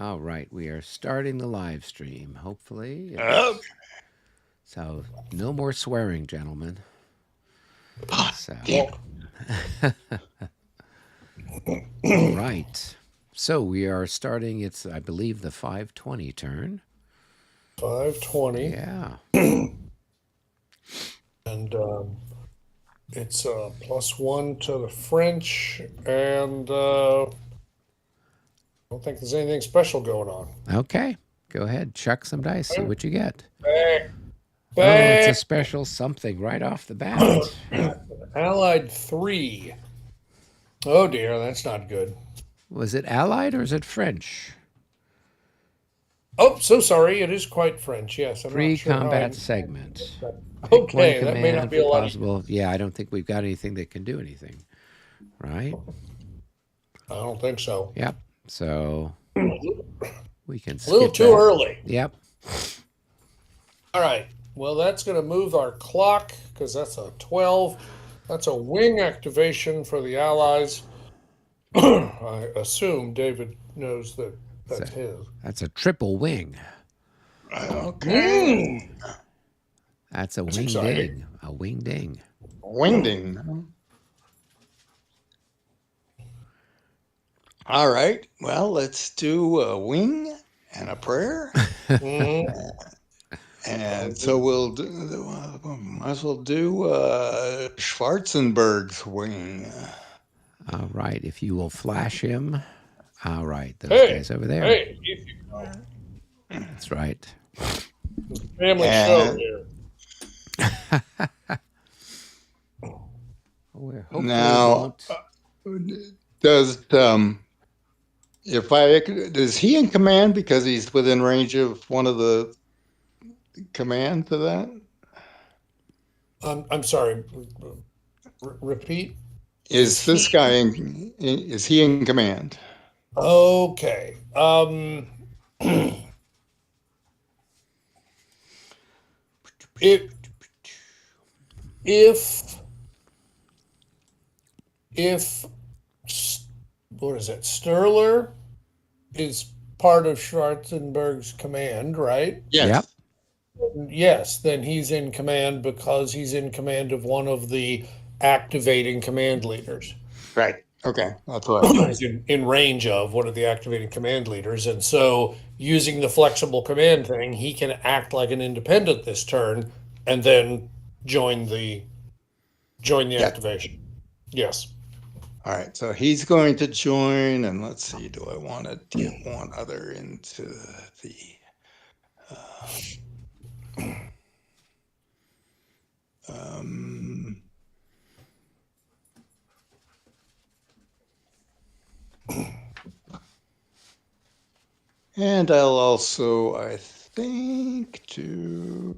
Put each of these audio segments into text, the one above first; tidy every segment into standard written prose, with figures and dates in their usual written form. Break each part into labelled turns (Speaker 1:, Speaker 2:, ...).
Speaker 1: All right, we are starting the live stream. Hopefully,
Speaker 2: Oh.
Speaker 1: so no more swearing, gentlemen. So,
Speaker 2: Damn it.
Speaker 1: all right. So we are starting. It's, I believe, the 520 turn.
Speaker 3: 520.
Speaker 1: Yeah.
Speaker 3: And it's +1 to the French, and I don't think there's anything special going on.
Speaker 1: Okay. Go ahead. Chuck some dice. See what you get.
Speaker 3: Back.
Speaker 1: Oh, it's a special something right off the bat.
Speaker 3: Allied 3. Oh dear, that's not good.
Speaker 1: Was it Allied or is it French?
Speaker 3: Oh, so sorry. It is quite French. Yes, I'm
Speaker 1: Pre-combat
Speaker 3: not sure
Speaker 1: segment.
Speaker 3: Okay, that may not be a lot.
Speaker 1: Possible. Yeah, I don't think we've got anything that can do anything. Right?
Speaker 3: I don't think so.
Speaker 1: Yep. So we can skip
Speaker 3: A little too
Speaker 1: that.
Speaker 3: early.
Speaker 1: Yep.
Speaker 3: All right. Well, that's going to move our clock because that's a 12. That's a wing activation for the Allies. I assume David knows that that's his.
Speaker 1: That's a triple wing.
Speaker 2: Okay.
Speaker 1: That's a
Speaker 3: That's
Speaker 1: wing
Speaker 3: exciting.
Speaker 1: ding. A wing ding.
Speaker 2: Wingding. All right. Well, let's do a wing and a prayer. And so we'll do, might as well do Schwarzenberg's wing.
Speaker 1: All right. If you will flash him. All right. Those guys over there.
Speaker 3: Hey, if you go.
Speaker 1: That's right.
Speaker 3: Family show here.
Speaker 2: Now, does is he in command because he's within range of one of the command to that?
Speaker 3: I'm sorry. Repeat.
Speaker 2: Is this guy is he in command?
Speaker 3: Okay. If what is it? Sterler is part of Schwarzenberg's command, right?
Speaker 2: Yes.
Speaker 1: Yep.
Speaker 3: Yes, then he's in command because he's in command of one of the activating command leaders.
Speaker 2: Right. Okay. That's what
Speaker 3: He's in range of one of the activating command leaders. And so using the flexible command thing, he can act like an independent this turn and then join the activation. Yes.
Speaker 2: All right. So he's going to join, and let's see, do I want to get one other into the and I'll also, I think, do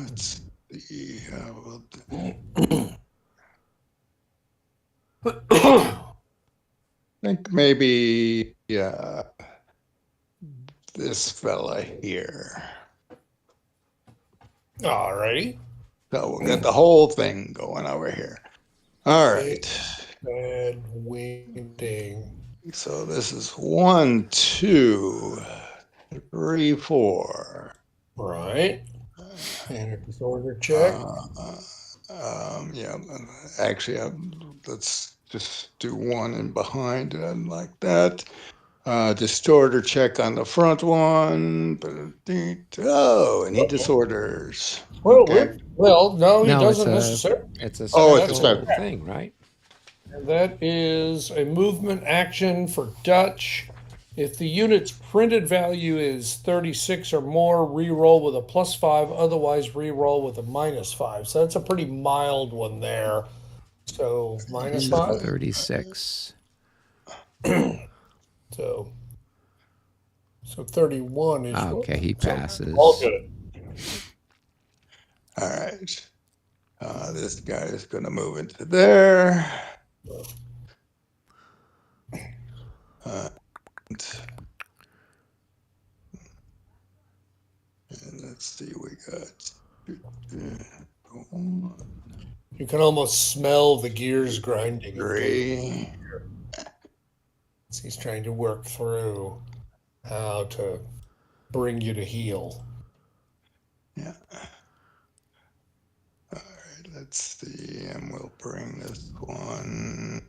Speaker 2: let's see. I think maybe this fella here.
Speaker 3: All righty.
Speaker 2: So we'll get the whole thing going over here. All right.
Speaker 3: Bad wingding.
Speaker 2: So this is 1, 2, 3, 4.
Speaker 3: Right. And a disorder check.
Speaker 2: Yeah. Actually, let's just do one in behind and like that. Distorter check on the front one. Oh, and he disorders.
Speaker 3: Well,
Speaker 2: Okay.
Speaker 3: no, he
Speaker 1: No,
Speaker 3: doesn't necessarily.
Speaker 1: it's a
Speaker 2: Oh, it's a
Speaker 1: special
Speaker 2: special
Speaker 1: thing, right?
Speaker 3: And that is a movement action for Dutch. If the unit's printed value is 36 or more, re-roll with a +5. Otherwise, re-roll with a -5. So that's a pretty mild one there. So -5.
Speaker 1: 36.
Speaker 3: So 31 is
Speaker 1: Okay, he passes.
Speaker 3: all good.
Speaker 2: All right. This guy is going to move into there. And let's see, we got
Speaker 3: You can almost smell the gears grinding.
Speaker 2: 3.
Speaker 3: He's trying to work through how to bring you to heel.
Speaker 2: Yeah. All right, let's see, and we'll bring this one.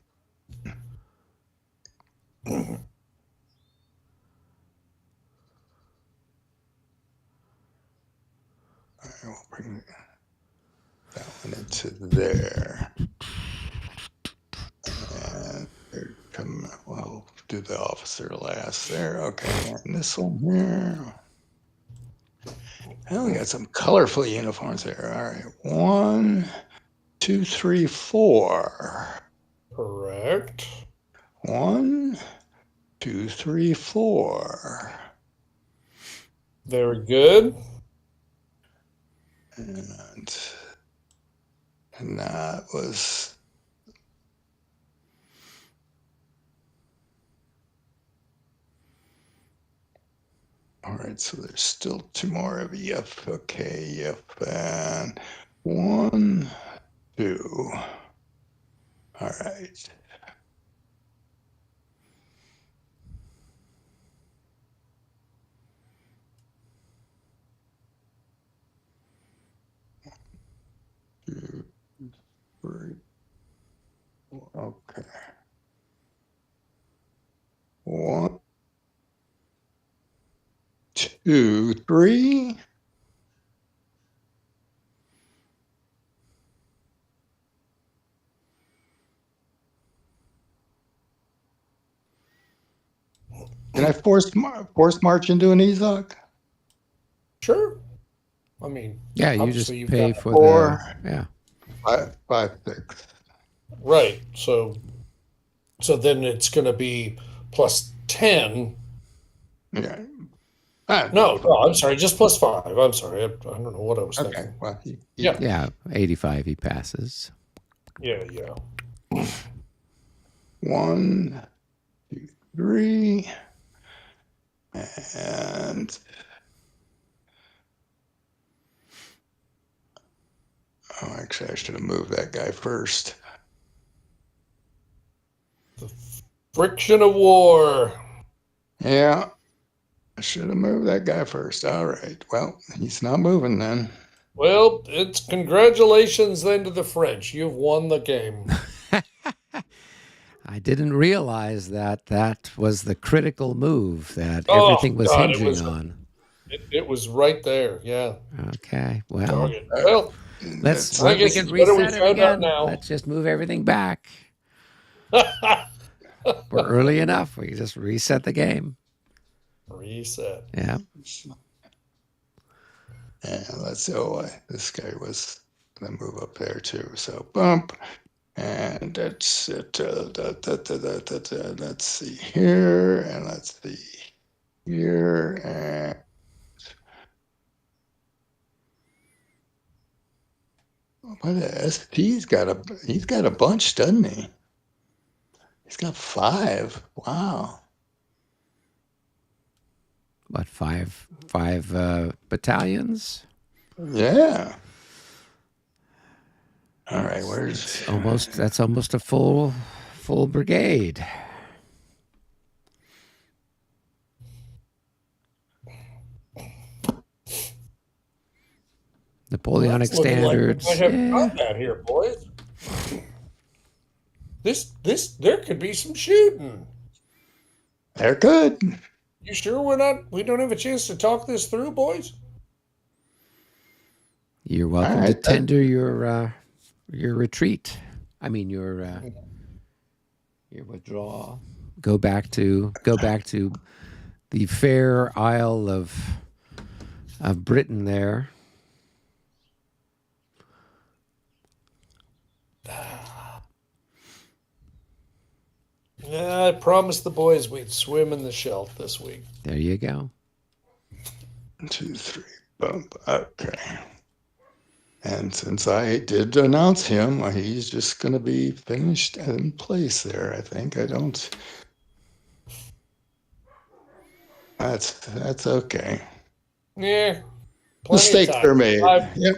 Speaker 2: All right, we'll bring that one into there. And here come, we'll do the officer last there. Okay, and this one here. Oh, we got some colorful uniforms there. All right, 1, 2, 3, 4.
Speaker 3: Correct.
Speaker 2: 1, 2, 3, 4.
Speaker 3: Very good.
Speaker 2: And that was all right. So there's still 2 more of yep. Okay, yep. And 1, 2. All right. Two, 3. Okay. 1, 2, 3. Can I force march into an EZOC?
Speaker 3: Sure. I mean,
Speaker 1: Yeah, you just
Speaker 3: obviously you've
Speaker 1: pay
Speaker 3: got
Speaker 1: for
Speaker 2: 4.
Speaker 1: the yeah.
Speaker 2: 5, 6.
Speaker 3: right. So then it's going to be plus 10.
Speaker 2: Yeah.
Speaker 3: No, I'm sorry, just plus 5. I'm sorry. I don't know what I was
Speaker 2: Okay.
Speaker 3: thinking.
Speaker 2: Well,
Speaker 3: Yeah.
Speaker 1: Yeah, 85 he passes.
Speaker 3: Yeah.
Speaker 2: 1, 2, 3. And actually, I should have moved that guy first.
Speaker 3: The friction of war.
Speaker 2: Yeah, I should have moved that guy first. All right. Well, he's not moving then.
Speaker 3: Well, it's congratulations then to the French. You've won the game.
Speaker 1: I didn't realize that was the critical move that everything was
Speaker 3: God,
Speaker 1: hinging on.
Speaker 3: It was right there. Yeah.
Speaker 1: Okay, well,
Speaker 3: Target. Well,
Speaker 1: let's
Speaker 3: I
Speaker 1: we
Speaker 3: guess
Speaker 1: can
Speaker 3: it's better we
Speaker 1: reset it
Speaker 3: found out
Speaker 1: again.
Speaker 3: now.
Speaker 1: Let's just move everything back. We're early enough. We can just reset the game.
Speaker 3: Reset.
Speaker 1: Yeah.
Speaker 2: And let's see. Oh, this guy was going to move up there too. So bump. And that's it. Let's see here. And let's see here. And what is he's got a bunch, doesn't he? He's got 5. Wow.
Speaker 1: What, five battalions?
Speaker 2: Yeah. All right, that's almost a full brigade. Napoleonic standards.
Speaker 3: Like I have got that here, boys. There could be some shooting.
Speaker 2: They're good.
Speaker 3: You sure we don't have a chance to talk this through, boys?
Speaker 1: You're welcome to tender your retreat. I mean your withdrawal. Go back to the fair Isle of Britain there.
Speaker 3: Yeah, I promised the boys we'd swim in the shelf this week.
Speaker 1: There you go.
Speaker 2: 2, 3, bump. Okay. And since I did announce him, he's just going to be finished in place there, I think. I don't. That's okay.
Speaker 3: Yeah, plenty of
Speaker 2: Mistakes
Speaker 3: time.
Speaker 2: are made. Yep.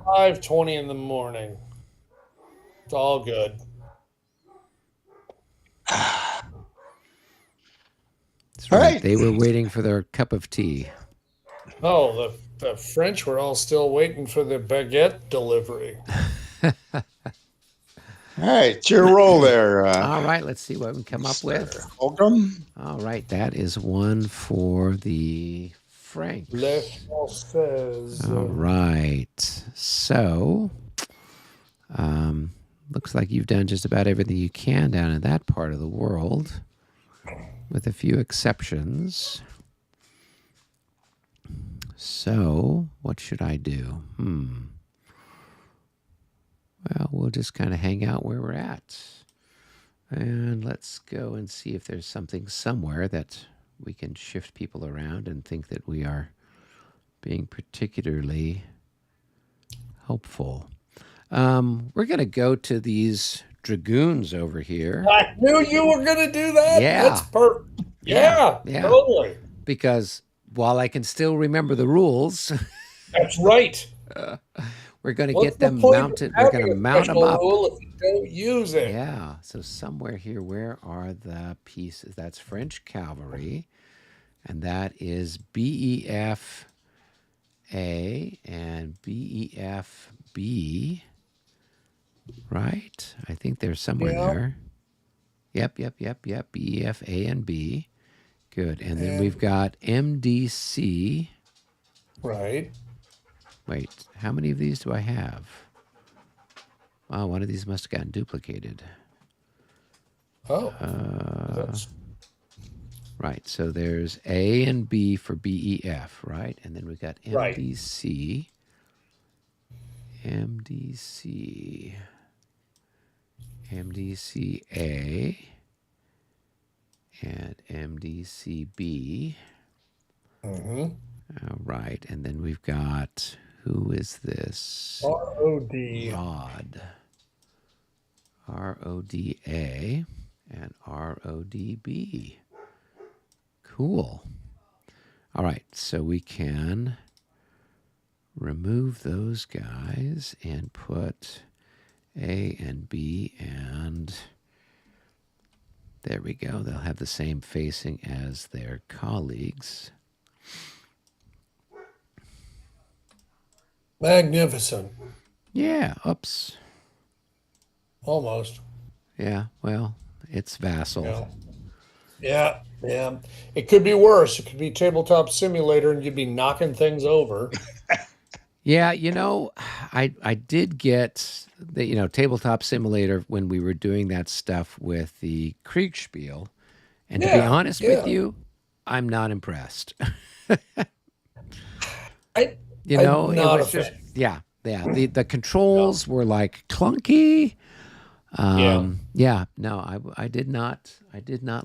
Speaker 3: 5:20 in the morning. It's all good.
Speaker 1: That's
Speaker 2: All
Speaker 1: right.
Speaker 2: right.
Speaker 1: They were waiting for their cup of tea.
Speaker 3: Oh, the French were all still waiting for the baguette delivery.
Speaker 2: All right. Your roll there,
Speaker 1: All right, let's see what we can come up
Speaker 2: Mr.
Speaker 1: with.
Speaker 2: Holcomb.
Speaker 1: All right, that is one for the
Speaker 3: Les
Speaker 1: Franks.
Speaker 3: Françaises.
Speaker 1: All right. So, looks like you've done just about everything you can down in that part of the world, with a few exceptions. So, what should I do? Well, we'll just kind of hang out where we're at. And let's go and see if there's something somewhere that we can shift people around and think that we are being particularly helpful. We're going to go to these dragoons over here.
Speaker 3: I knew you were going to do that.
Speaker 1: Yeah.
Speaker 3: That's perfect. Yeah, totally.
Speaker 1: Because while I can still remember the rules,
Speaker 3: That's right.
Speaker 1: we're going to
Speaker 3: What's
Speaker 1: get
Speaker 3: the
Speaker 1: them
Speaker 3: point
Speaker 1: mounted.
Speaker 3: of
Speaker 1: We're
Speaker 3: having
Speaker 1: going to
Speaker 3: a
Speaker 1: mount them
Speaker 3: special
Speaker 1: up.
Speaker 3: rule if you don't use it?
Speaker 1: Yeah. So somewhere here, where are the pieces? That's French cavalry. And that is BEF A and BEF B. Right? I think there's somewhere there. Yep. BEF A and B. Good. And then we've got MDC.
Speaker 3: Right.
Speaker 1: Wait, how many of these do I have? Wow, one of these must have gotten duplicated.
Speaker 3: Oh.
Speaker 1: Right, so there's A and B for BEF, right? And then we've got MDC. MDC. MDCA. And MDCB.
Speaker 3: Mm-hmm.
Speaker 1: All right, and then we've got, who is this?
Speaker 3: ROD.
Speaker 1: RODA and RODB. Cool. All right, so we can remove those guys and put A and B, and there we go. They'll have the same facing as their colleagues.
Speaker 3: Magnificent.
Speaker 1: Yeah, oops.
Speaker 3: Almost.
Speaker 1: Yeah, well, it's vassal.
Speaker 3: Yeah. It could be worse. It could be Tabletop Simulator and you'd be knocking things over.
Speaker 1: Yeah, I did get the Tabletop Simulator when we were doing that stuff with the Kriegspiel, and to be honest with you, I'm not impressed.
Speaker 3: I'm
Speaker 1: it
Speaker 3: not
Speaker 1: was
Speaker 3: a
Speaker 1: just
Speaker 3: fan.
Speaker 1: The controls were like clunky. I did not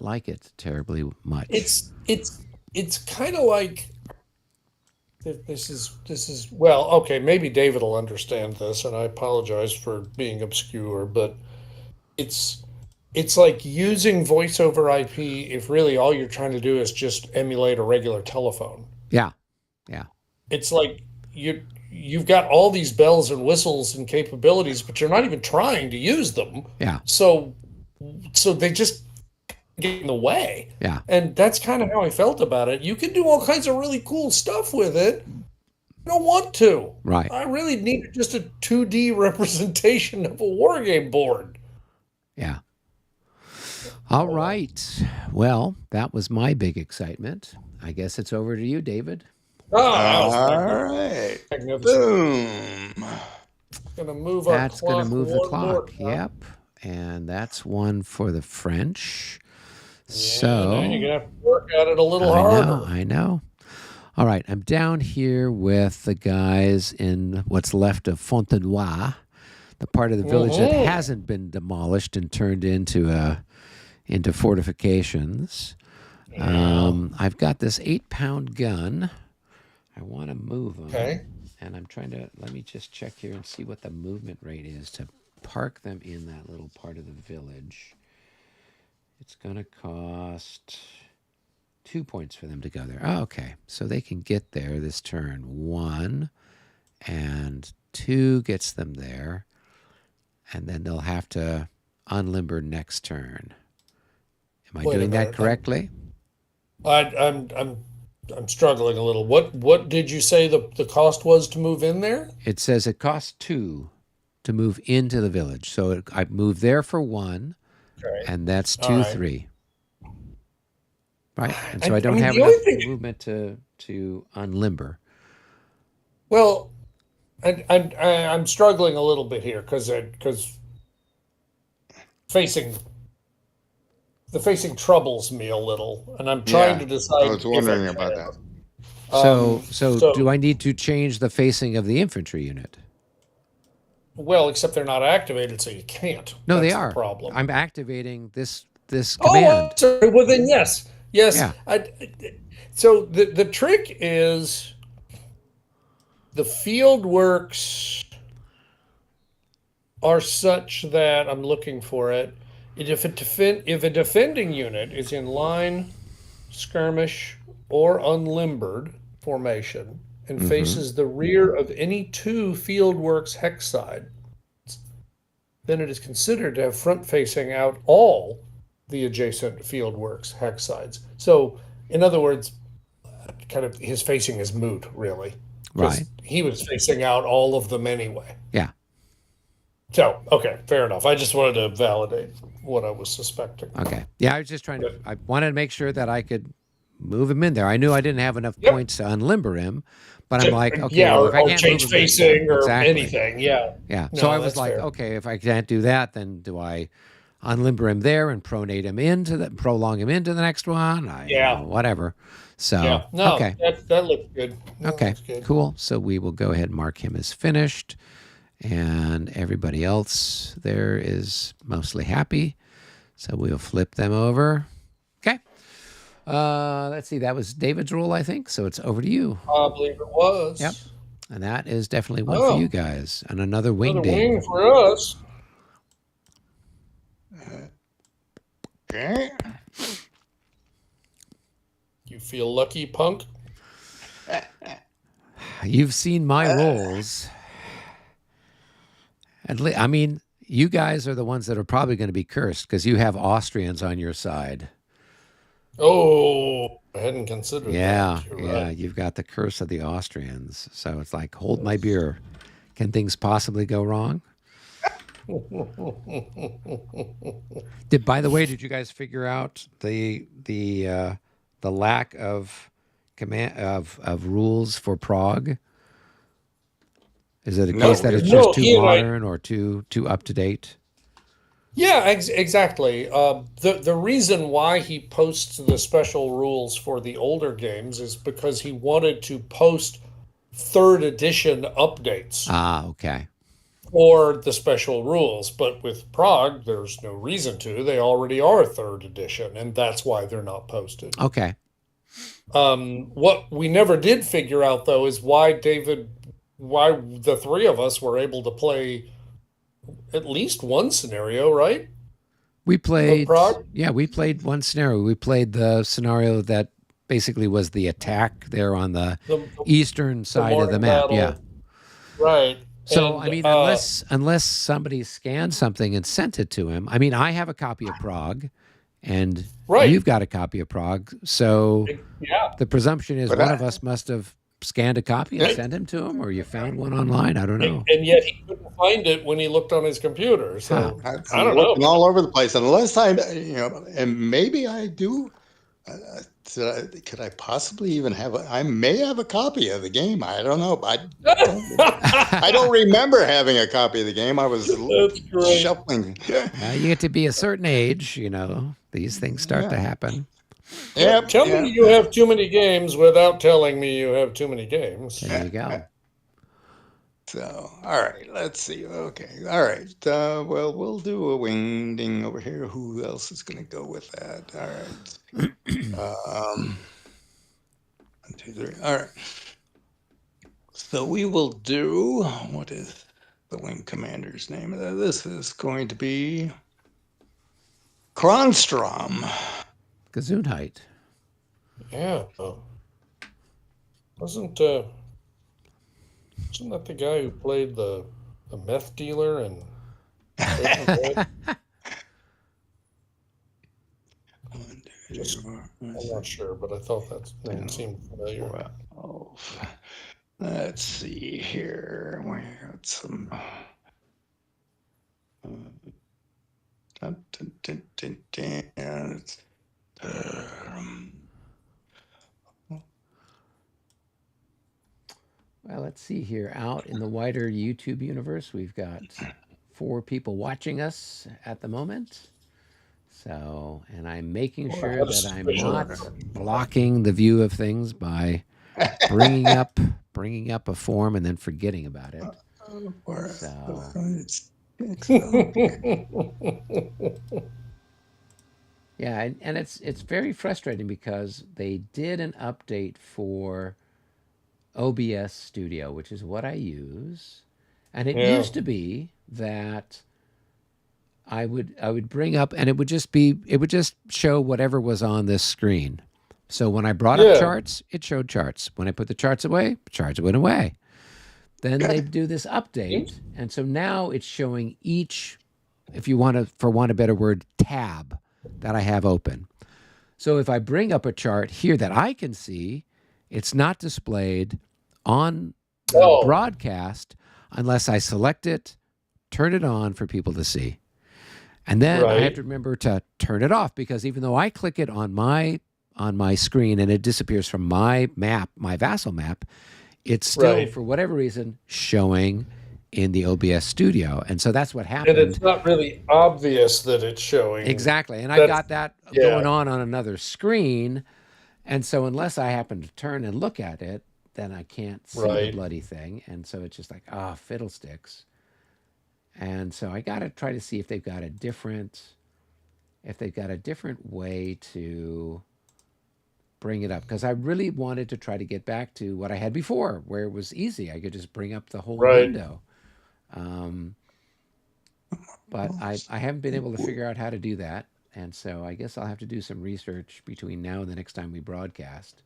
Speaker 1: like it terribly much.
Speaker 3: It's kind of like this is well, okay, maybe David will understand this, and I apologize for being obscure, but it's like using voice over IP if really all you're trying to do is just emulate a regular telephone.
Speaker 1: Yeah.
Speaker 3: It's like you've got all these bells and whistles and capabilities, but you're not even trying to use them.
Speaker 1: Yeah.
Speaker 3: So they just get in the way.
Speaker 1: Yeah.
Speaker 3: And that's kind of how I felt about it. You can do all kinds of really cool stuff with it. I don't want to.
Speaker 1: Right.
Speaker 3: I really need just a 2D representation of a wargame board.
Speaker 1: Yeah. All right. Well, that was my big excitement. I guess it's over to you, David.
Speaker 3: Oh,
Speaker 2: All
Speaker 3: right.
Speaker 2: Boom.
Speaker 3: Gonna move
Speaker 1: That's
Speaker 3: our clock.
Speaker 1: Gonna move the clock.
Speaker 3: More.
Speaker 1: Yep. And that's one for the French.
Speaker 3: Yeah,
Speaker 1: So
Speaker 3: now you're gonna have to work at it a little harder.
Speaker 1: I know. All right, I'm down here with the guys in what's left of Fontenoy, the part of the village that hasn't been demolished and turned into fortifications. I've got this 8-pound gun. I want to move them.
Speaker 3: Okay.
Speaker 1: And I'm trying to, let me just check here and see what the movement rate is to park them in that little part of the village. It's going to cost 2 points for them to go there. Oh, okay. So they can get there this turn. 1 and 2 gets them there. And then they'll have to unlimber next turn. Am I
Speaker 3: Wait a
Speaker 1: doing that
Speaker 3: minute.
Speaker 1: correctly?
Speaker 3: I'm struggling a little. What did you say the cost was to move in there?
Speaker 1: It says it costs 2 to move into the village. So I move there for 1,
Speaker 3: Okay.
Speaker 1: and that's 2,
Speaker 3: All right.
Speaker 1: 3. Right? And so I don't
Speaker 3: mean,
Speaker 1: have
Speaker 3: the
Speaker 1: enough
Speaker 3: only thing-
Speaker 1: movement to unlimber.
Speaker 3: Well, I'm struggling a little bit here because the facing troubles me a little, and I'm trying to decide.
Speaker 2: I was wondering about that.
Speaker 1: So do I need to change the facing of the infantry unit?
Speaker 3: Well, except they're not activated, so you can't.
Speaker 1: No, they
Speaker 3: That's
Speaker 1: are.
Speaker 3: the problem.
Speaker 1: I'm activating this
Speaker 3: Oh,
Speaker 1: command.
Speaker 3: sorry. Well, then yes.
Speaker 1: Yeah.
Speaker 3: So the trick is the field works are such that I'm looking for it. If a defending unit is in line, skirmish, or unlimbered formation and faces the rear of any 2 fieldworks hex sides, then it is considered to have front facing out all the adjacent fieldworks hex sides. So, in other words, kind of his facing is moot, really. 'Cause
Speaker 1: Right.
Speaker 3: he was facing out all of them anyway.
Speaker 1: Yeah.
Speaker 3: So, okay, fair enough. I just wanted to validate what I was suspecting.
Speaker 1: Okay. Yeah, I was just trying to. I wanted to make sure that I could move him in there. I knew I didn't have enough
Speaker 3: Yep.
Speaker 1: points to unlimber him, but I'm like, okay,
Speaker 3: yeah,
Speaker 1: well, if I
Speaker 3: or
Speaker 1: can't
Speaker 3: change
Speaker 1: move him,
Speaker 3: facing or
Speaker 1: exactly.
Speaker 3: anything. Yeah.
Speaker 1: Yeah.
Speaker 3: No,
Speaker 1: So I was
Speaker 3: that's
Speaker 1: like,
Speaker 3: fair.
Speaker 1: okay, if I can't do that, then do I unlimber him there and pronate him prolong him into the next one?
Speaker 3: Yeah.
Speaker 1: Whatever. So
Speaker 3: Yeah. No,
Speaker 1: okay.
Speaker 3: that looks good. That
Speaker 1: Okay,
Speaker 3: looks good.
Speaker 1: cool. So we will go ahead and mark him as finished. And everybody else there is mostly happy. So we'll flip them over. Okay. Let's see. That was David's rule, I think. So it's over to you.
Speaker 3: I believe it was.
Speaker 1: Yep. And that is definitely one
Speaker 3: Oh.
Speaker 1: for you guys. And another wing
Speaker 3: Another
Speaker 1: ding.
Speaker 3: wing for us.
Speaker 2: Okay.
Speaker 3: You feel lucky, punk?
Speaker 1: You've seen my rolls. I mean, you guys are the ones that are probably going to be cursed because you have Austrians on your side.
Speaker 3: Oh, I hadn't considered
Speaker 1: Yeah,
Speaker 3: that. You're
Speaker 1: yeah,
Speaker 3: right.
Speaker 1: you've got the curse of the Austrians. So it's like, hold my beer. Can things possibly go wrong? By the way, did you guys figure out the lack of command of rules for Prague? Is it a
Speaker 2: No,
Speaker 1: case that it's
Speaker 3: no,
Speaker 1: just too
Speaker 3: he and I-
Speaker 1: modern or too up to date?
Speaker 3: Yeah, exactly. The reason why he posts the special rules for the older games is because he wanted to post 3rd edition updates
Speaker 1: Ah, okay.
Speaker 3: for the special rules. But with Prague, there's no reason to. They already are 3rd edition, and that's why they're not posted.
Speaker 1: Okay.
Speaker 3: What we never did figure out, though, is why the 3 of us were able to play at least one scenario, right?
Speaker 1: We played
Speaker 3: Prague?
Speaker 1: Yeah, we played one scenario. We played the scenario that basically was the attack there on the
Speaker 3: The
Speaker 1: eastern side of the
Speaker 3: morning
Speaker 1: map.
Speaker 3: battle.
Speaker 1: Yeah.
Speaker 3: Right.
Speaker 1: So
Speaker 3: And,
Speaker 1: I mean, unless somebody scanned something and sent it to him. I mean, I have a copy of Prague, and
Speaker 3: Right.
Speaker 1: you've got a copy of Prague. So
Speaker 3: yeah,
Speaker 1: the presumption is
Speaker 2: But
Speaker 1: one
Speaker 2: I-
Speaker 1: of us must have scanned a copy and sent him to him, or you found one online. I don't know.
Speaker 3: and yet he couldn't find it when he looked on his computer. So
Speaker 2: I'm
Speaker 3: I don't know.
Speaker 2: looking all over the place, unless and maybe I do. Could I possibly even have I may have a copy of the game. I don't know. I don't remember having a copy of the game. I was
Speaker 3: That's great.
Speaker 2: shuffling.
Speaker 1: You get to be a certain age, these things start to happen.
Speaker 2: Yep.
Speaker 3: Tell me you have too many games without telling me you have too many games.
Speaker 1: There you go.
Speaker 2: So, all right, let's see. Okay, all right. Well, we'll do a wing ding over here. Who else is going to go with that? All right. 1, 2, 3. All right. So we will do. What is the wing commander's name? This is going to be Kronstrom.
Speaker 1: Gesundheit.
Speaker 3: Yeah. Wasn't wasn't that the guy who played the meth dealer in Breaking Bad? Just I'm not sure, but I thought that name seemed familiar.
Speaker 2: 12. Let's see here. We got some. Dun, dun, dun, dun, dun.
Speaker 1: Well, let's see here. Out in the wider YouTube universe, we've got 4 people watching us at the moment. So, and I'm making
Speaker 3: Well, I
Speaker 1: sure
Speaker 3: had a
Speaker 1: that I'm
Speaker 3: suspicion.
Speaker 1: not blocking the view of things by bringing up a form and then forgetting about it. So, yeah, and it's very frustrating because they did an update for OBS Studio, which is what I use, and it
Speaker 3: Yeah.
Speaker 1: used to be that I would bring up and it would just show whatever was on this screen. So when I brought up
Speaker 3: Yeah.
Speaker 1: charts, it showed charts. When I put the charts away, charts went away. Then they do this update, and so now it's showing each, if you want to, for want of a better word, tab that I have open. So if I bring up a chart here that I can see, it's not displayed on the
Speaker 3: Oh,
Speaker 1: broadcast unless I select it, turn it on for people to see. And then I have
Speaker 3: right.
Speaker 1: to remember to turn it off because even though I click it on my screen and it disappears from my map, my Vassal map, it's still
Speaker 3: Right.
Speaker 1: for whatever reason showing in the OBS studio. And so that's what
Speaker 3: And
Speaker 1: happened.
Speaker 3: it's not really obvious that it's showing.
Speaker 1: Exactly. And I
Speaker 3: That's
Speaker 1: got that
Speaker 3: yeah.
Speaker 1: going on another screen. And so unless I happen to turn and look at it, then I can't see the
Speaker 3: Right.
Speaker 1: bloody thing. And so it's just like, fiddlesticks. And so I got to try to see if they've got a different way to bring it up because I really wanted to try to get back to what I had before, where it was easy. I could just bring up the whole
Speaker 3: Right.
Speaker 1: window. But I haven't been able to figure out how to do that. And so I guess I'll have to do some research between now and the next time we broadcast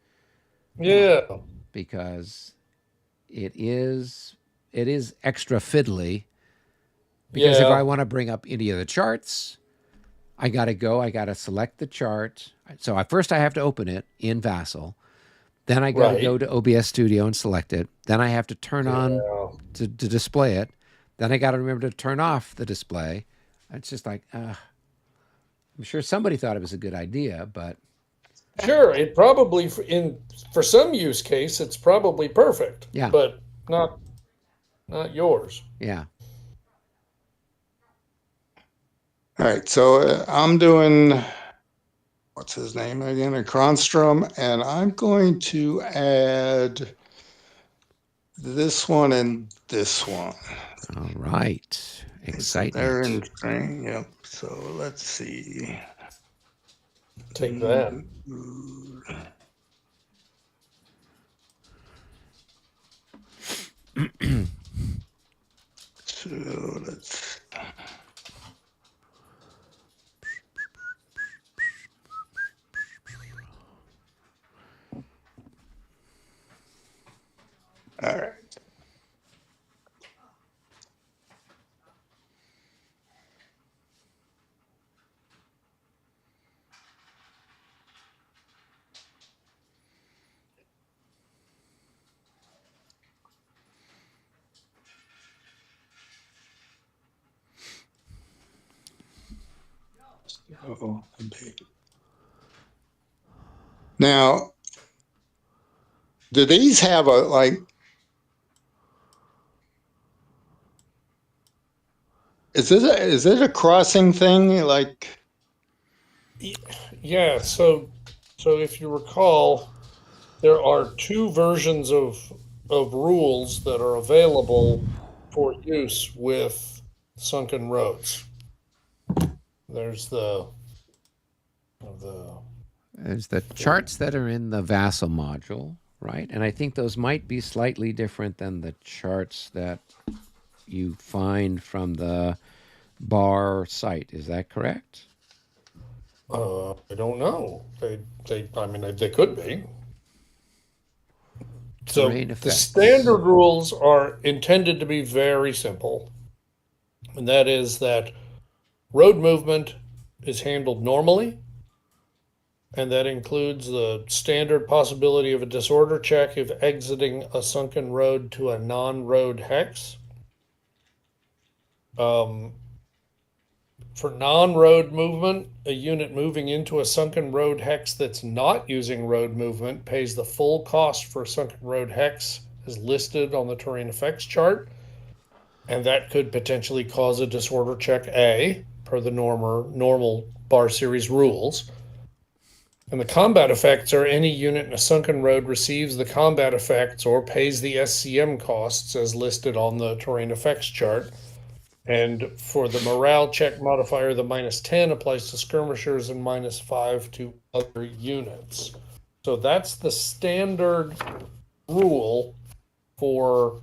Speaker 3: Yeah.
Speaker 1: because it is extra fiddly because if I
Speaker 3: Yeah.
Speaker 1: want to bring up any of the charts, I got to select the chart. So first I have to open it in Vassal. Then I got to
Speaker 3: Right.
Speaker 1: go to OBS Studio and select it. Then I have to turn on
Speaker 3: Yeah.
Speaker 1: to display it. Then I got to remember to turn off the display. It's just like, I'm sure somebody thought it was a good idea, but
Speaker 3: Sure. It probably for some use case it's probably perfect.
Speaker 1: Yeah.
Speaker 3: But not yours.
Speaker 1: yeah.
Speaker 2: All right, so I'm doing, what's his name again? A Cronstrom, and I'm going to add this one and this one.
Speaker 1: All right.
Speaker 2: They're in
Speaker 1: Excitement.
Speaker 2: string, yep. So let's see.
Speaker 3: Take that.
Speaker 2: So let's. All right. Oh, now, do these have a like? Is it a crossing thing? Like,
Speaker 3: Yeah. So if you recall, there are two versions of rules that are available for use with sunken roads. There's
Speaker 1: There's the charts that are in the Vassal module, right? And I think those might be slightly different than the charts that you find from the bar site. Is that correct?
Speaker 3: I don't know. I mean, they could be. So
Speaker 1: Terrain
Speaker 3: the
Speaker 1: effects.
Speaker 3: standard rules are intended to be very simple, and that is that road movement is handled normally, and that includes the standard possibility of a disorder check if exiting a sunken road to a non-road hex. Um, for non-road movement, a unit moving into a sunken road hex that's not using road movement pays the full cost for a sunken road hex as listed on the terrain effects chart, and that could potentially cause a disorder check A per the normal bar series rules. And the combat effects are any unit in a sunken road receives the combat effects or pays the SCM costs as listed on the terrain effects chart. And for the morale check modifier, the -10 applies to skirmishers and -5 to other units. So that's the standard rule for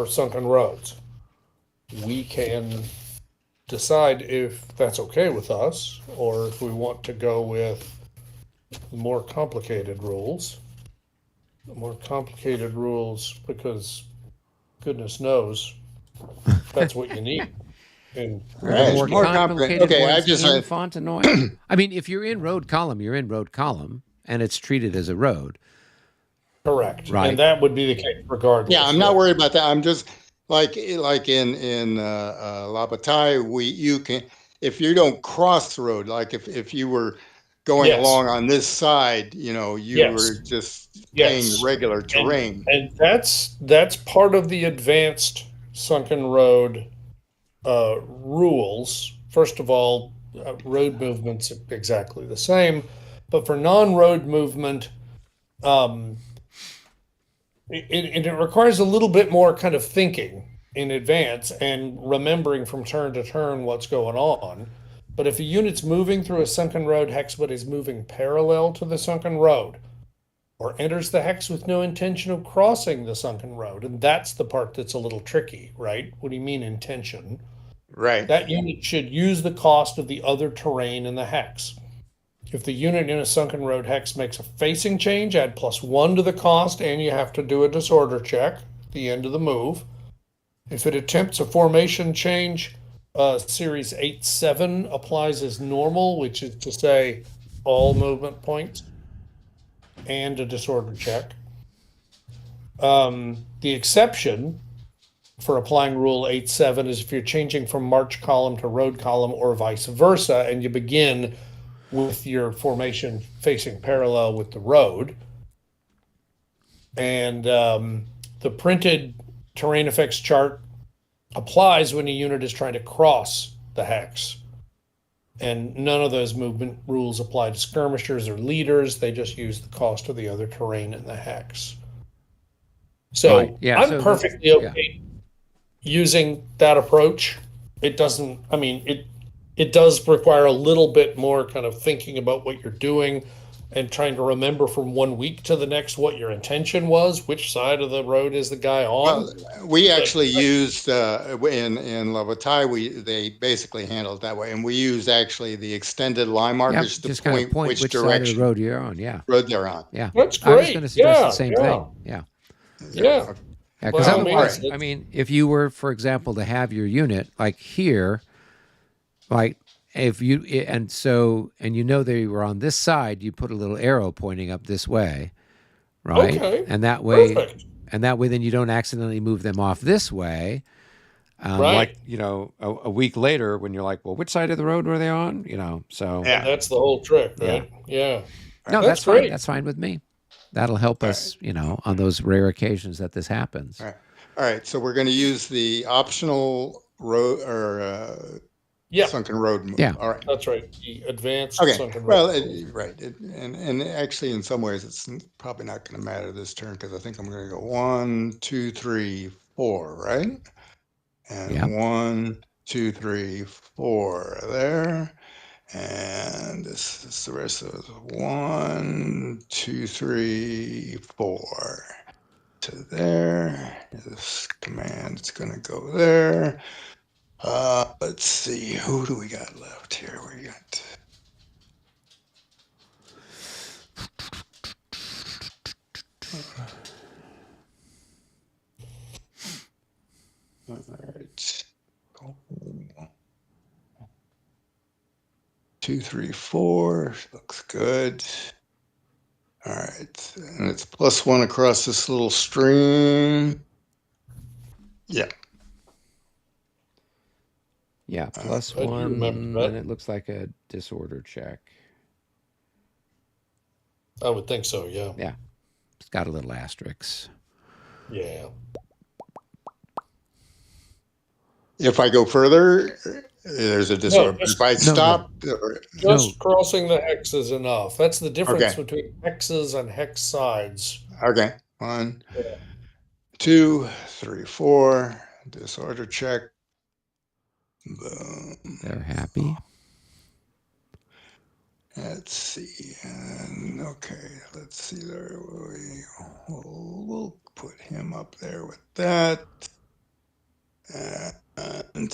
Speaker 3: sunken roads. We can decide if that's okay with us, or if we want to go with more complicated rules. More complicated rules, because goodness knows that's what you need. And
Speaker 1: Are there
Speaker 2: Right.
Speaker 1: more
Speaker 2: More complicated.
Speaker 1: complicated
Speaker 2: Okay, I
Speaker 1: ones
Speaker 2: just
Speaker 1: in Fontenoy? I mean, if you're in road column, you're in road column, and it's treated as a road,
Speaker 3: correct. And
Speaker 1: right?
Speaker 3: that would be the case
Speaker 2: yeah,
Speaker 3: regardless.
Speaker 2: I'm not worried about that. I'm just like in La Bataille, you can, if you don't cross the road, like if you were going
Speaker 3: Yes.
Speaker 2: along on this side, you were
Speaker 3: Yes.
Speaker 2: just paying the
Speaker 3: Yes.
Speaker 2: regular
Speaker 3: And
Speaker 2: terrain.
Speaker 3: and that's part of the advanced sunken road rules. First of all, road movement's exactly the same, but for non-road movement, um, it requires a little bit more kind of thinking in advance and remembering from turn to turn what's going on. But if a unit's moving through a sunken road hex but is moving parallel to the sunken road, or enters the hex with no intention of crossing the sunken road, and that's the part that's a little tricky, right? What do you mean intention?
Speaker 2: Right.
Speaker 3: That unit should use the cost of the other terrain in the hex. If the unit in a sunken road hex makes a facing change, add +1 to the cost, and you have to do a disorder check at the end of the move. If it attempts a formation change, series 8-7 applies as normal, which is to say all movement points and a disorder check. The exception for applying Rule 8-7 is if you're changing from march column to road column or vice versa, and you begin with your formation facing parallel with the road. And the printed terrain effects chart applies when a unit is trying to cross the hex. And none of those movement rules apply to skirmishers or leaders. They just use the cost of the other terrain in the hex.
Speaker 1: Right.
Speaker 3: So
Speaker 1: Yeah.
Speaker 3: I'm
Speaker 1: So the
Speaker 3: perfectly
Speaker 1: yeah.
Speaker 3: okay using that approach. It doesn't, I mean, it does require a little bit more kind of thinking about what you're doing and trying to remember from 1 week to the next what your intention was, which side of the road is the guy
Speaker 2: Well,
Speaker 3: on.
Speaker 2: we
Speaker 3: But
Speaker 2: actually used in La Bataille, they basically handled it that way, and we used actually the extended line
Speaker 1: Yeah.
Speaker 2: markers to
Speaker 1: Just kind of
Speaker 2: point
Speaker 1: point
Speaker 2: which
Speaker 1: which side of the
Speaker 2: direction
Speaker 1: road you're on. Yeah.
Speaker 2: road they're on.
Speaker 1: Yeah.
Speaker 3: that's
Speaker 1: I was going
Speaker 3: great.
Speaker 1: to suggest the
Speaker 3: Yeah,
Speaker 1: same
Speaker 3: yeah,
Speaker 1: thing. Yeah.
Speaker 2: Yeah.
Speaker 3: yeah.
Speaker 2: Okay.
Speaker 1: Yeah.
Speaker 3: By
Speaker 1: Because
Speaker 3: all
Speaker 2: All right.
Speaker 3: means,
Speaker 1: otherwise, I mean, if you were, for example, to have your unit like here, like if you, and you know they were on this side, you put a little arrow pointing up this way, right?
Speaker 3: okay,
Speaker 1: And that way,
Speaker 3: perfect.
Speaker 1: then you don't accidentally move them off this way. Like,
Speaker 3: Right.
Speaker 1: a week later when you're like, well, which side of the road were they on? So
Speaker 3: And
Speaker 2: Yeah.
Speaker 3: that's the whole trick,
Speaker 1: yeah.
Speaker 3: right? Yeah.
Speaker 2: Right.
Speaker 1: No,
Speaker 3: That's
Speaker 1: that's fine.
Speaker 3: great.
Speaker 1: That's fine with me. That'll help
Speaker 2: All right.
Speaker 1: us, on those rare occasions that this happens.
Speaker 2: All right. All right. So we're going to use the optional road or
Speaker 3: Yeah,
Speaker 2: sunken road move.
Speaker 1: Yeah.
Speaker 2: All right.
Speaker 3: that's right. The advanced
Speaker 2: Okay.
Speaker 3: sunken
Speaker 2: Well,
Speaker 3: road.
Speaker 2: right. And actually, in some ways, it's probably not going to matter this turn because I think I'm going to go 1, 2, 3, 4, right? And
Speaker 1: Yeah.
Speaker 2: 1, 2, 3, 4 there. And this is the rest of it. 1, 2, 3, 4 to there. This command is going to go there. Let's see. Who do we got left here? We got. All right. 2, 3, 4. Looks good. All right. And it's +1 across this little stream. Yeah.
Speaker 1: Yeah, plus
Speaker 3: I do remember
Speaker 1: one,
Speaker 3: that.
Speaker 1: and it looks like a disorder check.
Speaker 3: I would think so, yeah.
Speaker 1: Yeah, it's got a little asterisk.
Speaker 3: Yeah.
Speaker 2: If I go further, there's a disorder.
Speaker 3: just-
Speaker 2: If I stop,
Speaker 3: Just crossing the hex is enough. That's the difference
Speaker 2: Okay.
Speaker 3: between hexes and hex sides.
Speaker 2: okay. 1,
Speaker 3: Yeah.
Speaker 2: 2, 3, 4. Disorder check. Boom.
Speaker 1: They're happy.
Speaker 2: Let's see. And okay, let's see there. We'll put him up there with that. And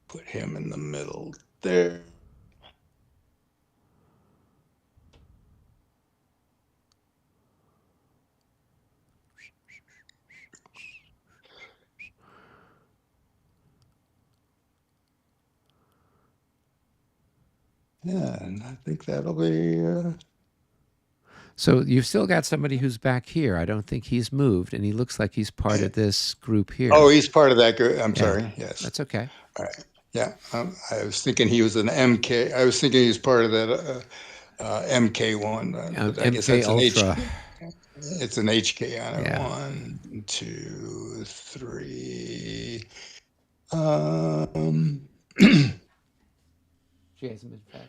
Speaker 2: put him in the middle there. Yeah, and I think that'll be.
Speaker 1: So you've still got somebody who's back here. I don't think he's moved, and he looks like he's part of this group here.
Speaker 2: Oh, he's part of that group. I'm sorry. Yes.
Speaker 1: That's okay.
Speaker 2: All right. Yeah. I was thinking he was an MK. I was thinking he was part of that MK one. I guess
Speaker 1: MK
Speaker 2: that's
Speaker 1: Ultra.
Speaker 2: It's an HK on it.
Speaker 1: Yeah.
Speaker 2: 1, 2, 3.
Speaker 1: She hasn't been fed.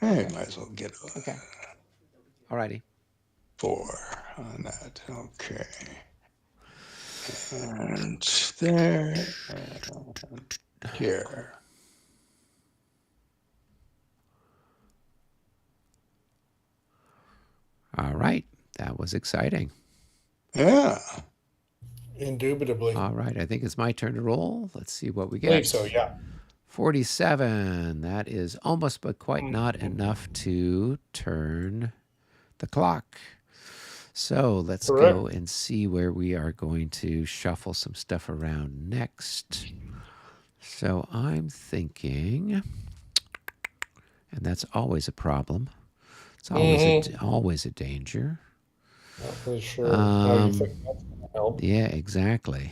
Speaker 2: I might as well get
Speaker 1: Okay. Alrighty.
Speaker 2: 4 on that. Okay. And there. And here.
Speaker 1: All right. That was exciting.
Speaker 2: Yeah.
Speaker 3: Indubitably.
Speaker 1: All right. I think it's my turn to roll. Let's see what we
Speaker 3: I
Speaker 1: get.
Speaker 3: believe so, yeah.
Speaker 1: 47. That is almost but quite not enough to turn the clock. So let's go and see where we are going to shuffle some stuff around next. So I'm thinking, and that's always a problem. It's always a danger.
Speaker 3: Not really sure how you think that's going to help.
Speaker 1: Yeah, exactly.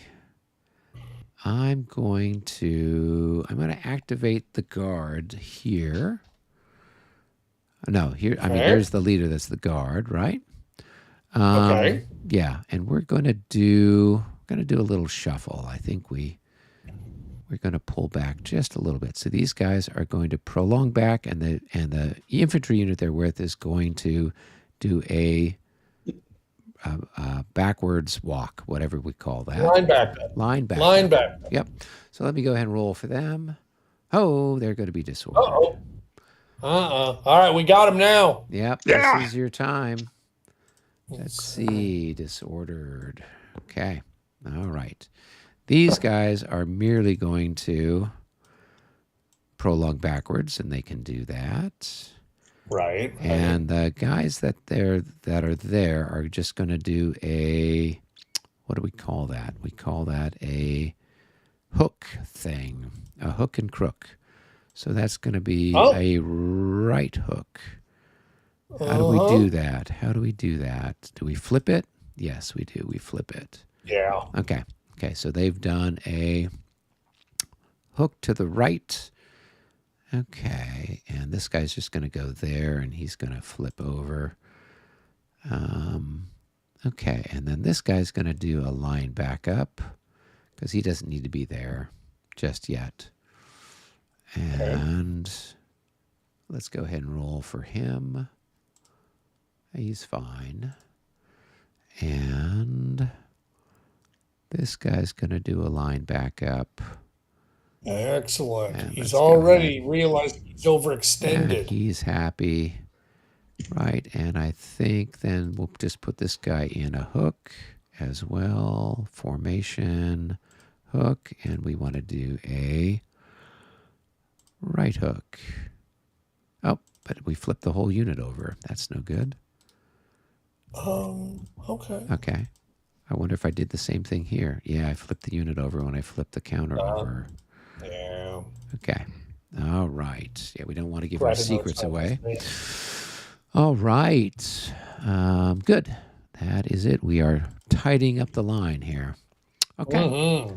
Speaker 1: I'm going to activate the guard here. No, here. I mean, there's the leader. That's the guard, right?
Speaker 3: Okay.
Speaker 1: Yeah, and we're going to do a little shuffle. I think we're going to pull back just a little bit. So these guys are going to prolong back, and the infantry unit they're with is going to do a backwards walk, whatever we call that. Line back. Yep. So let me go ahead and roll for them. Oh, they're going to be disordered.
Speaker 3: All right, we got them now.
Speaker 1: Yep.
Speaker 2: Yeah.
Speaker 1: This is your time. Let's see. Disordered. Okay. All right. These guys are merely going to prolong backwards, and they can do that.
Speaker 3: Right.
Speaker 1: And the guys that are there are just going to do a, what do we call that? We call that a hook thing, a hook and crook. So that's going to be a right hook. How do we do that? Do we flip it? Yes, we do. We flip it.
Speaker 3: Yeah.
Speaker 1: Okay. So they've done a hook to the right. Okay, and this guy's just going to go there, and he's going to flip over. Okay, and then this guy's going to do a line back up because he doesn't need to be there just yet. And let's go ahead and roll for him. He's fine. And this guy's going to do a line back up.
Speaker 3: Excellent.
Speaker 1: And
Speaker 3: He's
Speaker 1: let's go
Speaker 3: already realized he's overextended.
Speaker 1: And he's happy. Right, and I think then we'll just put this guy in a hook as well. Formation, hook, and we want to do a right hook. Oh, but we flipped the whole unit over. That's no good.
Speaker 3: Okay.
Speaker 1: Okay. I wonder if I did the same thing here. Yeah, I flipped the unit over when I flipped the counter over.
Speaker 3: Yeah.
Speaker 1: Okay. All right. Yeah, we don't want to give
Speaker 3: Glad
Speaker 1: our
Speaker 3: to know it's
Speaker 1: secrets
Speaker 3: not
Speaker 1: away.
Speaker 3: just me.
Speaker 1: All right. Good. That is it. We are tidying up the line here. Okay.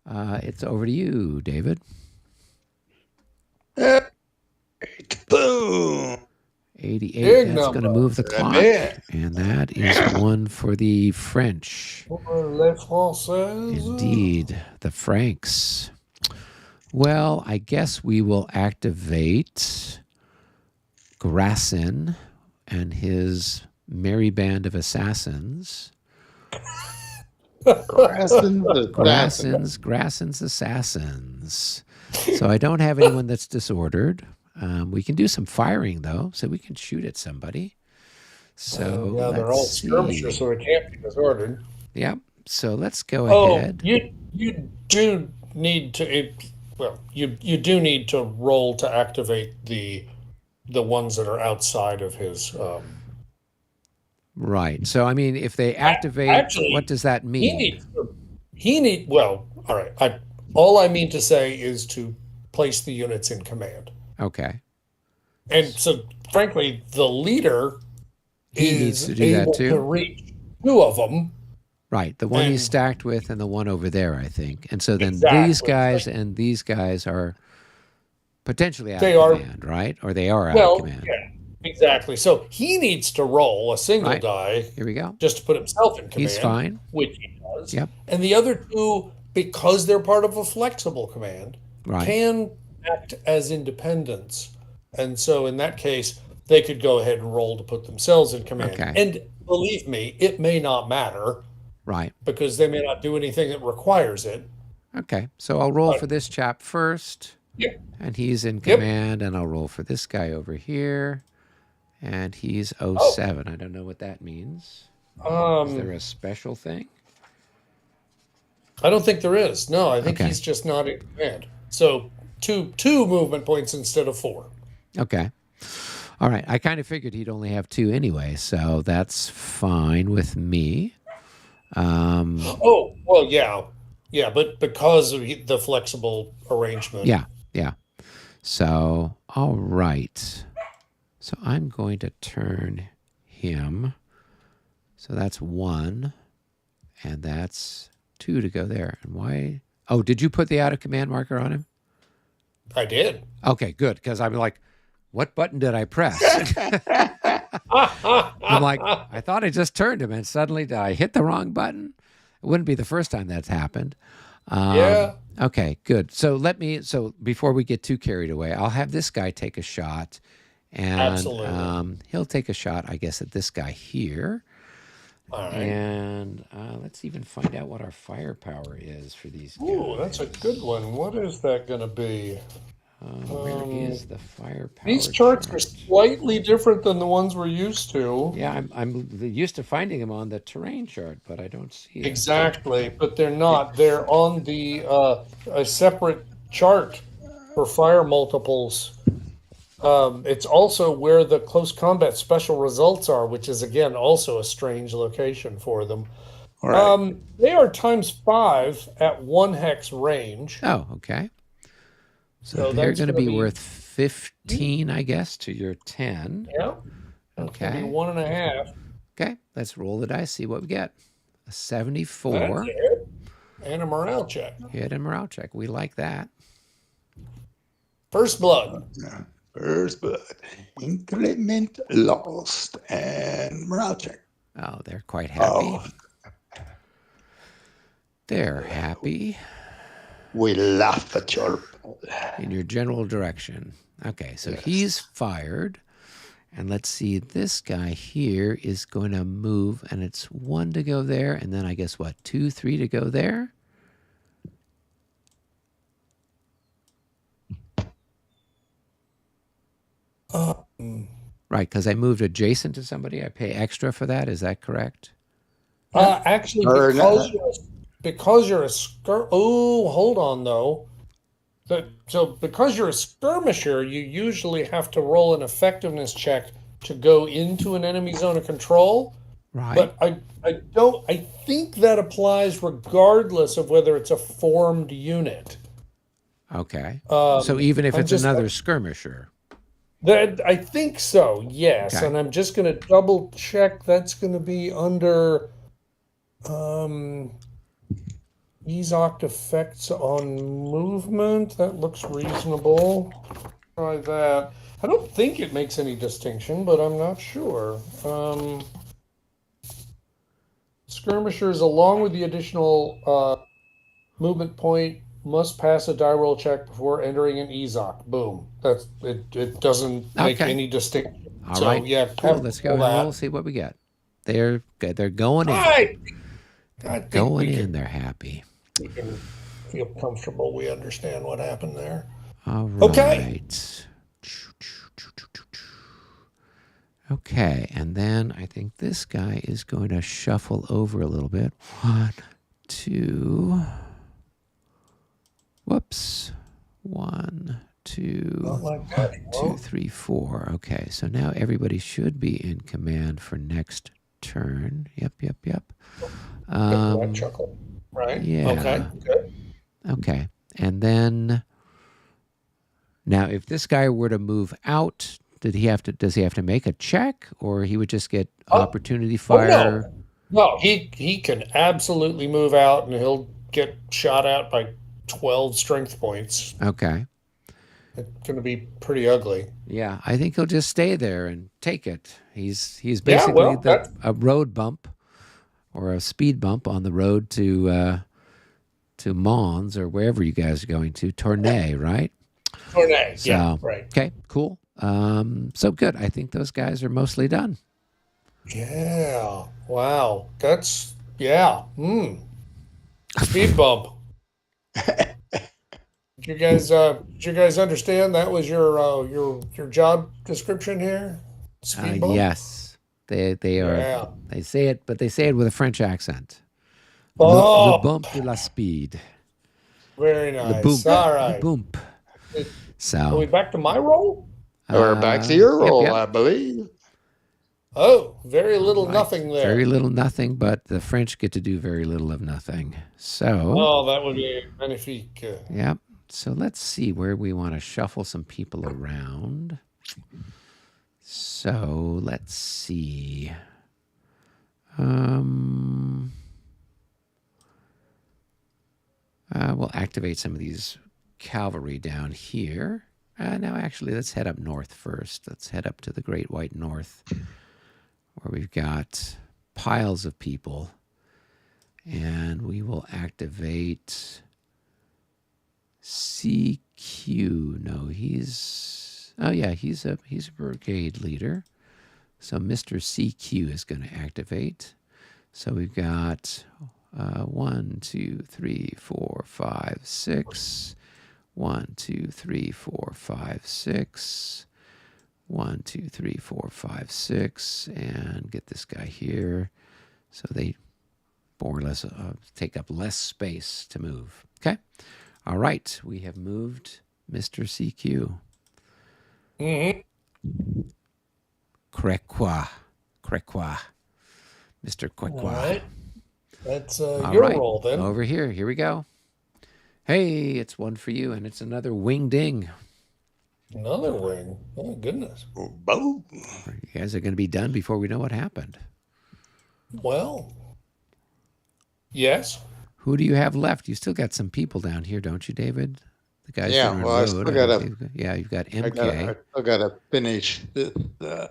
Speaker 3: Mm-hmm.
Speaker 1: It's over to you, David.
Speaker 2: Boom.
Speaker 1: 88.
Speaker 3: Big
Speaker 1: That's going to
Speaker 3: number.
Speaker 1: move the clock.
Speaker 2: Man.
Speaker 1: And that is one for the French.
Speaker 3: Pour les Français.
Speaker 1: Indeed. The Franks. Well, I guess we will activate Grassin and his merry band of assassins. Grassin's assassins. So I don't have anyone that's disordered. We can do some firing, though, so we can shoot at somebody. So
Speaker 3: yeah, they're all skirmishers, so it can't be disordered.
Speaker 1: Yep. So let's go ahead.
Speaker 3: You do need to. You do need to roll to activate the ones that are outside of his.
Speaker 1: Right. So I mean, if they activate,
Speaker 3: Actually,
Speaker 1: what does that mean?
Speaker 3: Well, all right. All I mean to say is to place the units in command.
Speaker 1: Okay.
Speaker 3: And so, frankly, the leader
Speaker 1: needs to
Speaker 3: is
Speaker 1: do that
Speaker 3: able
Speaker 1: too?
Speaker 3: to reach two of them.
Speaker 1: Right. The one
Speaker 3: And-
Speaker 1: he's stacked with and the one over there, I think. And so then
Speaker 3: Exactly.
Speaker 1: these guys and these guys are potentially out
Speaker 3: They
Speaker 1: of
Speaker 3: are-
Speaker 1: command, right? Or they are out
Speaker 3: Well,
Speaker 1: of command.
Speaker 3: yeah, exactly. So he needs to roll a single
Speaker 1: Right.
Speaker 3: die
Speaker 1: Here we go.
Speaker 3: just to put himself in command.
Speaker 1: He's fine.
Speaker 3: Which he does.
Speaker 1: Yep.
Speaker 3: And the other two, because they're part of a flexible command,
Speaker 1: Right.
Speaker 3: can act as independents. And so in that case, they could go ahead and roll to put themselves in command.
Speaker 1: Okay.
Speaker 3: And believe me, it may not matter
Speaker 1: Right.
Speaker 3: because they may not do anything that requires it.
Speaker 1: Okay. So I'll roll for this chap first.
Speaker 3: Yeah.
Speaker 1: And he's in command. And I'll roll for this guy over here. And he's 07. I don't know what that means. Is there a special thing?
Speaker 3: I don't think there is. No, I think
Speaker 1: Okay.
Speaker 3: he's just not in command. So two movement points instead of 4.
Speaker 1: Okay. All right. I kind of figured he'd only have 2 anyway, so that's fine with me.
Speaker 3: Oh, well, yeah, but because of the flexible arrangement.
Speaker 1: Yeah. So, all right. So I'm going to turn him. So that's 1, and that's 2 to go there. And why? Oh, did you put the out of command marker on him?
Speaker 3: I did.
Speaker 1: Okay, good. Because I'm like, what button did I press? I'm like, I thought I just turned him, and suddenly did I hit the wrong button? It wouldn't be the first time that's happened.
Speaker 3: Yeah.
Speaker 1: Okay, good. So before we get too carried away, I'll have this guy take a shot. And
Speaker 3: Absolutely.
Speaker 1: he'll take a shot, I guess, at this guy here.
Speaker 3: All right.
Speaker 1: And let's even find out what our firepower is for these guys.
Speaker 3: Ooh, that's a good one. What is that going to be?
Speaker 1: Where is the firepower?
Speaker 3: These charts are
Speaker 1: chart?
Speaker 3: slightly different than the ones we're used to.
Speaker 1: Yeah, I'm used to finding them on the terrain chart, but I don't see it.
Speaker 3: Exactly, but they're not. They're on the a separate chart for fire multiples. It's also where the close combat special results are, which is again also a strange location for them.
Speaker 2: All right.
Speaker 3: They are ×5 at 1 hex range.
Speaker 1: Oh, okay. So
Speaker 3: So
Speaker 1: they're
Speaker 3: that's
Speaker 1: going to
Speaker 3: gonna
Speaker 1: be
Speaker 3: be-
Speaker 1: worth 15, I guess, to your 10.
Speaker 3: Yeah. That's gonna
Speaker 1: Okay.
Speaker 3: be 1.5.
Speaker 1: Okay, let's roll the dice, see what we get. A 74.
Speaker 3: That's it. And a morale check.
Speaker 1: Hit and morale check. We like that.
Speaker 3: First blood.
Speaker 2: First blood. Increment lost and morale check.
Speaker 1: Oh, they're quite happy.
Speaker 2: Oh,
Speaker 1: They're happy
Speaker 2: we laugh at your
Speaker 1: in your general direction. Okay, so he's fired. And let's see, this guy here is going to move, and it's 1 to go there, and then I guess what, 2, 3 to go there? Right, because I moved adjacent to somebody. I pay extra for that. Is that correct?
Speaker 3: Actually,
Speaker 2: Or not,
Speaker 3: because you're a oh, hold on though. So because you're a skirmisher, you usually have to roll an effectiveness check to go into an enemy zone of control.
Speaker 1: Right.
Speaker 3: But I think that applies regardless of whether it's a formed unit.
Speaker 1: Okay. So even if
Speaker 3: I'm
Speaker 1: it's
Speaker 3: just
Speaker 1: another skirmisher.
Speaker 3: that I think so, yes.
Speaker 1: Okay.
Speaker 3: And I'm just going to double check. That's going to be under um, Ezoc effects on movement. That looks reasonable. Try that. I don't think it makes any distinction, but I'm not sure. Skirmishers, along with the additional movement point, must pass a die roll check before entering an Ezoc. Boom. That's it. It doesn't make
Speaker 1: Okay.
Speaker 3: any distinction.
Speaker 1: All
Speaker 3: So
Speaker 1: right.
Speaker 3: yeah,
Speaker 1: Cool.
Speaker 3: have
Speaker 1: Let's go
Speaker 3: all
Speaker 1: ahead and roll.
Speaker 3: that.
Speaker 1: See what we get. They're good. They're going in.
Speaker 3: I
Speaker 1: They're
Speaker 3: think
Speaker 1: going in. They're happy.
Speaker 3: we can feel comfortable. We understand what happened there.
Speaker 1: All
Speaker 3: Okay.
Speaker 1: right. Okay, and then I think this guy is going to shuffle over a little bit. 1, 2. Whoops. 1, 2,
Speaker 3: Not like that.
Speaker 1: 2, 3, 4. Okay, so now everybody should be in command for next turn. Yep.
Speaker 3: That chuckle. Right.
Speaker 1: Yeah.
Speaker 3: Okay. Good.
Speaker 1: Okay, and then now if this guy were to move out, does he have to make a check, or he would just get opportunity fire?
Speaker 3: No. No, he can absolutely move out and he'll get shot at by 12 strength points.
Speaker 1: Okay.
Speaker 3: It's going to be pretty ugly.
Speaker 1: Yeah, I think he'll just stay there and take it. He's
Speaker 3: Yeah,
Speaker 1: basically
Speaker 3: well, that's
Speaker 1: a road bump or a speed bump on the road to Mons or wherever you guys are going to Tournai, right?
Speaker 3: Tournai.
Speaker 1: So
Speaker 3: Yeah, right.
Speaker 1: okay, cool. So good. I think those guys are mostly done.
Speaker 3: Yeah. Wow. That's yeah. Speed bump. Did you guys understand that was your job description here? Speed bump?
Speaker 1: Yes, they are.
Speaker 3: Yeah.
Speaker 1: They say it, but they say it with a French accent. Le
Speaker 3: Oh,
Speaker 1: bump de la speed.
Speaker 3: very
Speaker 1: Le
Speaker 3: nice.
Speaker 1: boomp.
Speaker 3: All
Speaker 1: Le
Speaker 3: right.
Speaker 1: boomp.
Speaker 3: Are we
Speaker 1: So
Speaker 3: back to my role?
Speaker 2: or back to your
Speaker 1: yep,
Speaker 2: role,
Speaker 1: yep.
Speaker 2: I believe.
Speaker 3: Oh, very little
Speaker 1: Right.
Speaker 3: nothing there.
Speaker 1: Very little nothing, but the French get to do very little of nothing. So,
Speaker 3: Oh, that would be magnifique.
Speaker 1: yep. So let's see where we want to shuffle some people around. So let's see. We'll activate some of these cavalry down here. Now, actually, let's head up north first. Let's head up to the Great White North, where we've got piles of people. And we will activate CQ. No, he's a brigade leader. So Mr. CQ is going to activate. So we've got 1, 2, 3, 4, 5, 6. 1, 2, 3, 4, 5, 6. 1, 2, 3, 4, 5, 6. And get this guy here. So they more or less take up less space to move. Okay. All right. We have moved Mr. CQ.
Speaker 3: Mm-hmm.
Speaker 1: Crequa. Mr. Crequa.
Speaker 3: All right. That's
Speaker 1: All
Speaker 3: your
Speaker 1: right.
Speaker 3: role then.
Speaker 1: Over here. Here we go. Hey, it's one for you, and it's another wing ding.
Speaker 3: Another wing. Oh, goodness.
Speaker 2: Boom.
Speaker 1: You guys are going to be done before we know what happened.
Speaker 3: Well, yes.
Speaker 1: Who do you have left? You still got some people down here, don't you, David? The guys
Speaker 2: Yeah,
Speaker 1: that are
Speaker 2: well, I
Speaker 1: on
Speaker 2: still
Speaker 1: road.
Speaker 2: gotta,
Speaker 1: Yeah, you've got
Speaker 2: I
Speaker 1: MK.
Speaker 2: still gotta finish the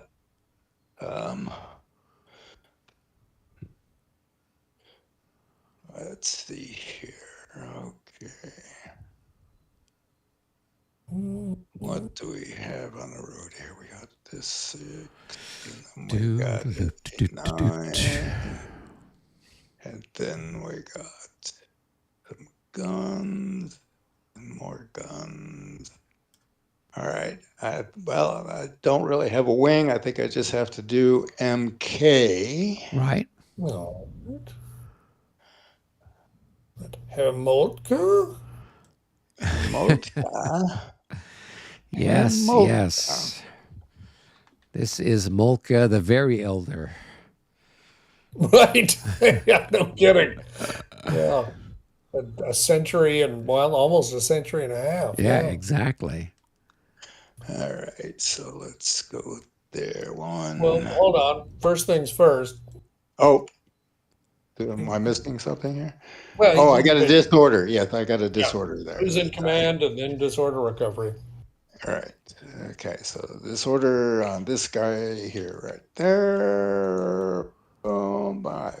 Speaker 2: let's see here. Okay. What do we have on the road here? We got this 6, and then we got 9, and then we got some guns and more guns. All right. I don't really have a wing. I think I just have to do MK.
Speaker 1: Right.
Speaker 3: No. Hemolka?
Speaker 2: Molka.
Speaker 1: Yes,
Speaker 2: Molka.
Speaker 1: yes. This is Molka the Very Elder.
Speaker 3: Right. Yeah, no kidding. Yeah. A century and, well, almost a century and a half.
Speaker 1: Yeah,
Speaker 3: Yeah.
Speaker 1: exactly.
Speaker 2: All right, so let's go there.
Speaker 3: Well,
Speaker 2: One.
Speaker 3: hold on. First things first.
Speaker 2: Oh, am I missing something here?
Speaker 3: Well,
Speaker 2: Oh, I got a disorder. Yes, I got a
Speaker 3: yeah.
Speaker 2: disorder there.
Speaker 3: Who's in command and then disorder recovery.
Speaker 2: All right. Okay, so disorder on this guy here, right there. Boom. I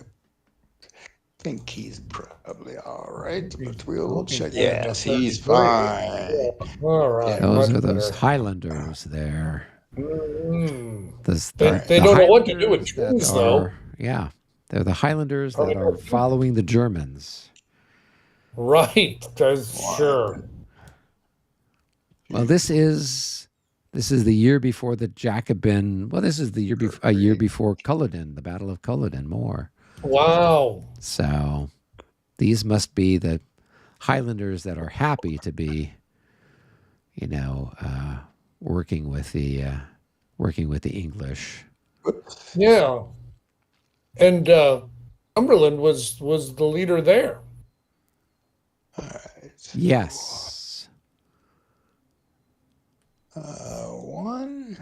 Speaker 2: think he's probably all right, but we'll check. Yes, he's fine.
Speaker 3: All right.
Speaker 1: Those
Speaker 3: Much
Speaker 1: are those
Speaker 3: better.
Speaker 1: Highlanders there.
Speaker 3: Mm.
Speaker 1: The
Speaker 3: They don't know what to do with
Speaker 1: Highlanders that
Speaker 3: twins, though.
Speaker 1: yeah, they're the Highlanders
Speaker 3: Probably
Speaker 1: that are
Speaker 3: don't.
Speaker 1: following the Germans.
Speaker 3: Right. That's sure.
Speaker 1: Well, this is the year before the Jacobin. Well, this is the year a year before Culloden, the Battle of Culloden. More.
Speaker 3: Wow.
Speaker 1: So these must be the Highlanders that are happy to be, working with the English.
Speaker 3: Yeah. And Cumberland was the leader there.
Speaker 2: All right.
Speaker 1: Yes.
Speaker 2: 1,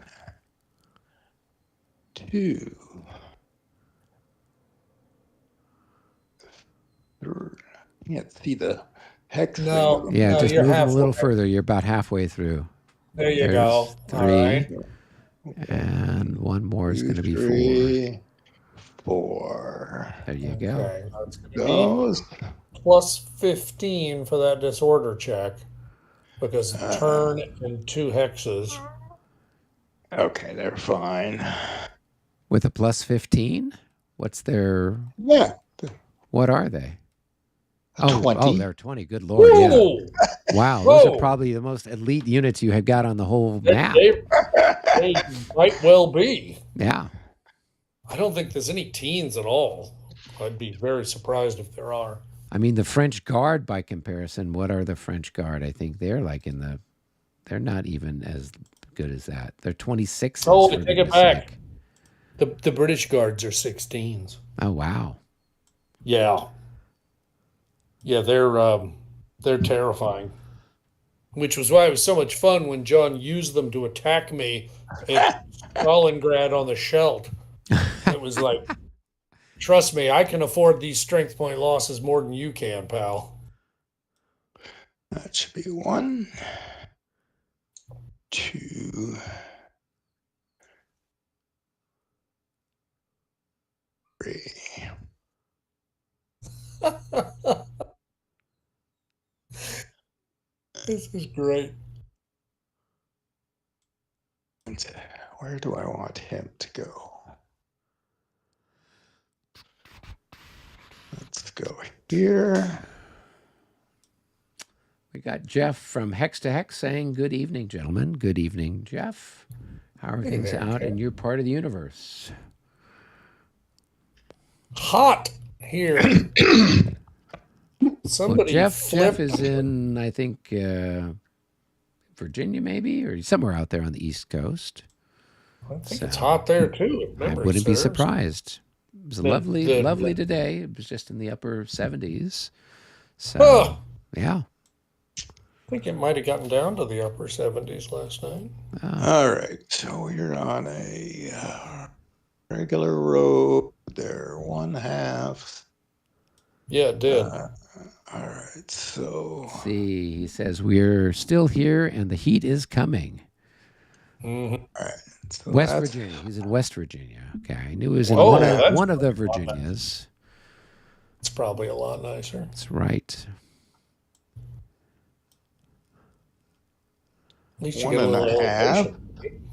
Speaker 2: 2, 3. Can't see the hex
Speaker 3: No,
Speaker 2: thing.
Speaker 1: Yeah,
Speaker 3: no,
Speaker 1: just
Speaker 3: you're
Speaker 1: move them a
Speaker 3: halfway.
Speaker 1: little further. You're about halfway through.
Speaker 3: There you
Speaker 1: There's
Speaker 3: go. All
Speaker 1: 3,
Speaker 3: right.
Speaker 1: and one more is going to be 4.
Speaker 2: 3, 4.
Speaker 1: There you go.
Speaker 3: Okay. That's going to be
Speaker 2: Goes.
Speaker 3: plus 15 for that disorder check because turn and 2 hexes.
Speaker 2: Okay, they're fine.
Speaker 1: With a plus 15, what's their?
Speaker 2: Yeah.
Speaker 1: What are they?
Speaker 2: 20.
Speaker 1: Oh, they're 20. Good Lord, yeah.
Speaker 3: Whoa!
Speaker 1: Wow, those are
Speaker 3: Whoa!
Speaker 1: probably the most elite units you have got on the whole map.
Speaker 3: They might well be.
Speaker 1: Yeah.
Speaker 3: I don't think there's any teens at all. I'd be very surprised if there are.
Speaker 1: I mean, the French Guard, by comparison, what are the French Guard? I think they're like they're not even as good as that. They're 26.
Speaker 3: Oh, I take it back. The British Guards are 16s.
Speaker 1: Oh, wow.
Speaker 3: Yeah. Yeah, they're terrifying. Which was why it was so much fun when John used them to attack me at Stalingrad on the Scheldt. It was like, trust me, I can afford these strength point losses more than you can, pal.
Speaker 2: That should be 1, 2, 3.
Speaker 3: This is great.
Speaker 2: And where do I want him to go? Let's go here.
Speaker 1: We got Jeff from Hex to Hex saying, good evening, gentlemen. Good evening, Jeff. How are things out in your part of the universe?
Speaker 3: Hot here. Somebody
Speaker 1: Jeff
Speaker 3: flipped.
Speaker 1: is in, I think, Virginia maybe, or somewhere out there on the East Coast.
Speaker 3: I think it's hot there too.
Speaker 1: I wouldn't be surprised. It was lovely today. It was just in the upper 70s. So, yeah.
Speaker 3: I think it might have gotten down to the upper 70s last night.
Speaker 2: All right, so you're on a regular road there, 1/2.
Speaker 3: Yeah, it did.
Speaker 2: All right, so.
Speaker 1: Let's see, he says, we're still here and the heat is coming.
Speaker 3: Mm-hmm.
Speaker 2: All right. So
Speaker 1: West Virginia. He's in West Virginia. Okay, I knew he was in one of the Virginias.
Speaker 3: It's probably a lot nicer.
Speaker 1: That's right.
Speaker 3: At least you
Speaker 2: 1
Speaker 3: get a little
Speaker 2: 1/2.
Speaker 3: elevation.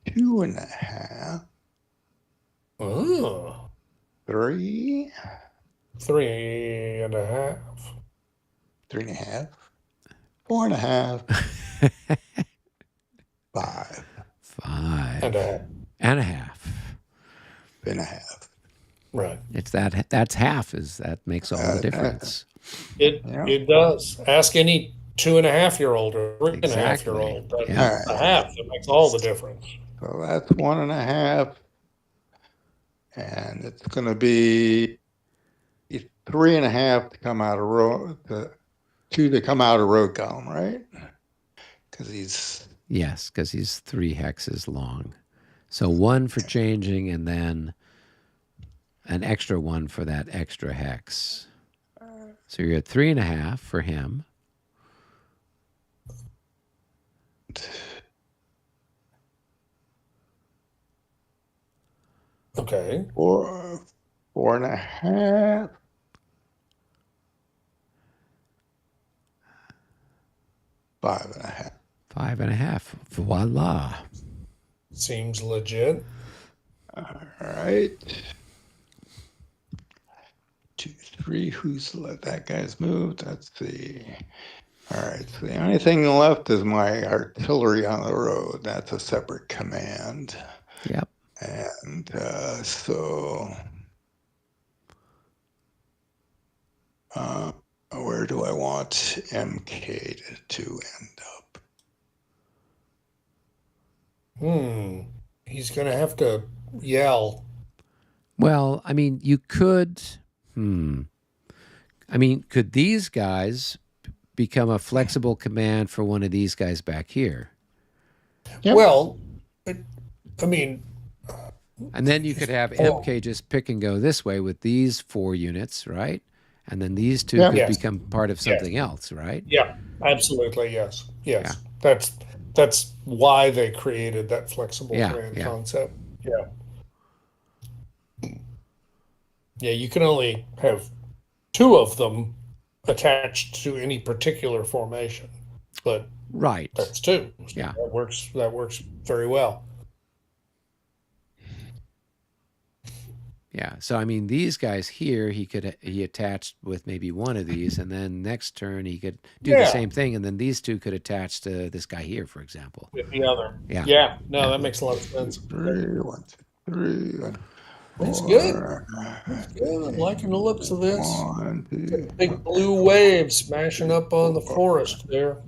Speaker 2: 2.5.
Speaker 3: Oh.
Speaker 2: 3.
Speaker 3: 3.5.
Speaker 2: 3.5. 4.5. 5.
Speaker 1: 5.
Speaker 3: And a half.
Speaker 1: And a half.
Speaker 2: And a half.
Speaker 3: Right.
Speaker 1: It's that's half that makes all the difference.
Speaker 3: It does. Ask any 2.5-year-old or 3.5-year-old.
Speaker 1: Exactly.
Speaker 3: That's
Speaker 1: Yeah.
Speaker 2: All
Speaker 3: a
Speaker 2: right.
Speaker 3: half that makes all the difference.
Speaker 2: So that's 1.5. And it's going to be 3.5 to come out of row, 2 to come out of road column, right? Because he's
Speaker 1: Yes, because he's 3 hexes long. So 1 for changing, and then an extra 1 for that extra hex. So you're at 3.5 for him.
Speaker 3: Okay.
Speaker 2: 4.5. 5.5.
Speaker 1: 5.5. Voila.
Speaker 3: Seems legit.
Speaker 2: All right. 2, 3. Who's let that guy's moved? Let's see. All right. So the only thing left is my artillery on the road. That's a separate command.
Speaker 1: Yep.
Speaker 2: And so where do I want MK to end up?
Speaker 3: He's going to have to yell.
Speaker 1: Well, I mean, you could. I mean, could these guys become a flexible command for one of these guys back here?
Speaker 2: Yep.
Speaker 3: Well, I mean,
Speaker 1: and then you could have MK just pick and go this way with these 4 units, right? And then these 2 could become part of something else, right?
Speaker 3: Yeah, absolutely. Yes. Yes. Yeah. That's why they created that flexible command concept. Yeah. Yeah, you can only have 2 of them attached to any particular formation, but that's 2. So
Speaker 1: yeah,
Speaker 3: that works very well.
Speaker 1: Yeah. So I mean, these guys here, he attached with maybe one of these, and then next turn he could do the same thing, and then these 2 could attach to this guy here, for example.
Speaker 3: With the other.
Speaker 1: Yeah.
Speaker 3: Yeah. No, that makes a lot of sense.
Speaker 2: 3, 1, 2, 3, 1, 4.
Speaker 3: That's good. That's good. I'm liking the looks of this.
Speaker 2: 1, 2.
Speaker 3: Big blue wave smashing up on the forest there.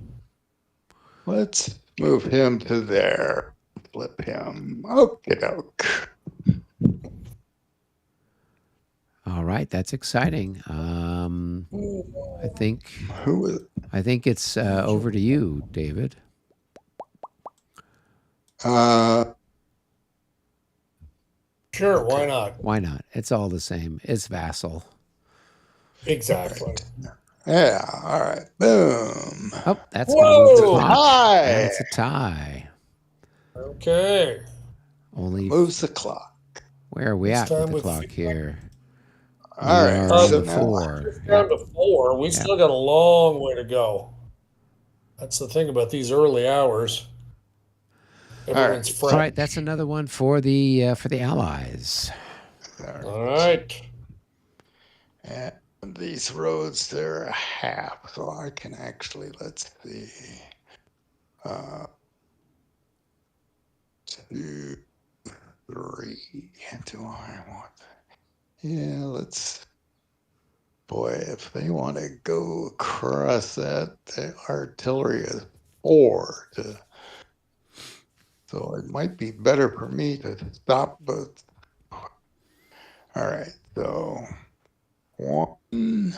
Speaker 2: Let's move him to there. Flip him. Okay, doke.
Speaker 1: All right, that's exciting. I think it's over to you, David.
Speaker 3: Sure, why not?
Speaker 1: Why not? It's all the same. It's vassal.
Speaker 3: Exactly.
Speaker 2: Yeah, all right. Boom.
Speaker 1: Oh, that's going to move the clock.
Speaker 2: Tie.
Speaker 1: And it's a tie.
Speaker 3: Okay.
Speaker 1: Only
Speaker 2: moves the clock.
Speaker 1: Where are we at with the clock here?
Speaker 2: All right.
Speaker 1: So 4.
Speaker 3: Down to 4. We still got a long way to go. That's the thing about these early hours. Everyone's fresh.
Speaker 1: All right, that's another one for the Allies.
Speaker 3: All right.
Speaker 2: And these roads, they're a half, so I can actually, let's see. 2, 3. Do I want? Yeah, let's. Boy, if they want to go across that, the artillery is 4 to. So it might be better for me to stop both. All right, so 1,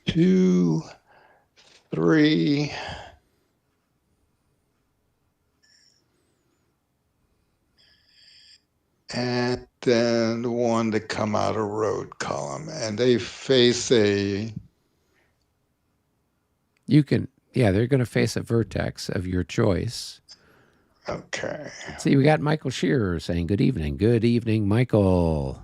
Speaker 2: 2, 3. And then 1 to come out of road column, and they face a.
Speaker 1: You can. Yeah, they're going to face a vertex of your choice.
Speaker 2: Okay.
Speaker 1: See, we got Michael Shearer saying, good evening. Good evening, Michael.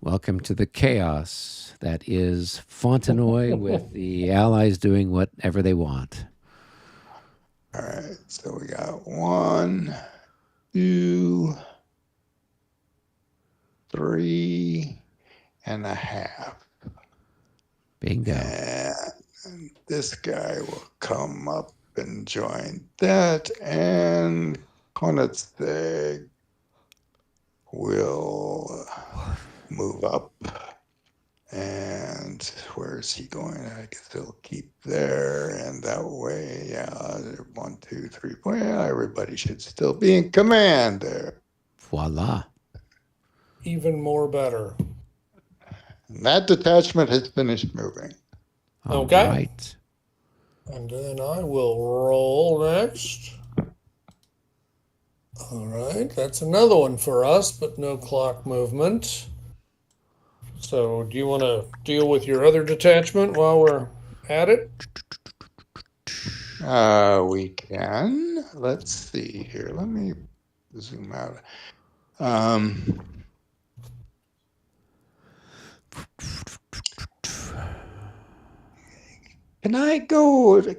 Speaker 1: Welcome to the chaos that is Fontenoy with the Allies doing whatever they want.
Speaker 2: All right, so we got 1, 2, 3.5.
Speaker 1: Bingo.
Speaker 2: And this guy will come up and join that, and Koenigsegg will move up. And where is he going? I guess he'll keep there. And that way, yeah, 1, 2, 3, 4. Yeah, everybody should still be in command there.
Speaker 1: Voila.
Speaker 3: Even more better.
Speaker 2: And that detachment has finished moving.
Speaker 1: All
Speaker 3: Okay.
Speaker 1: right.
Speaker 3: And then I will roll next. All right, that's another one for us, but no clock movement. So, do you want to deal with your other detachment while we're at it?
Speaker 2: We can. Let's see here. Let me zoom out.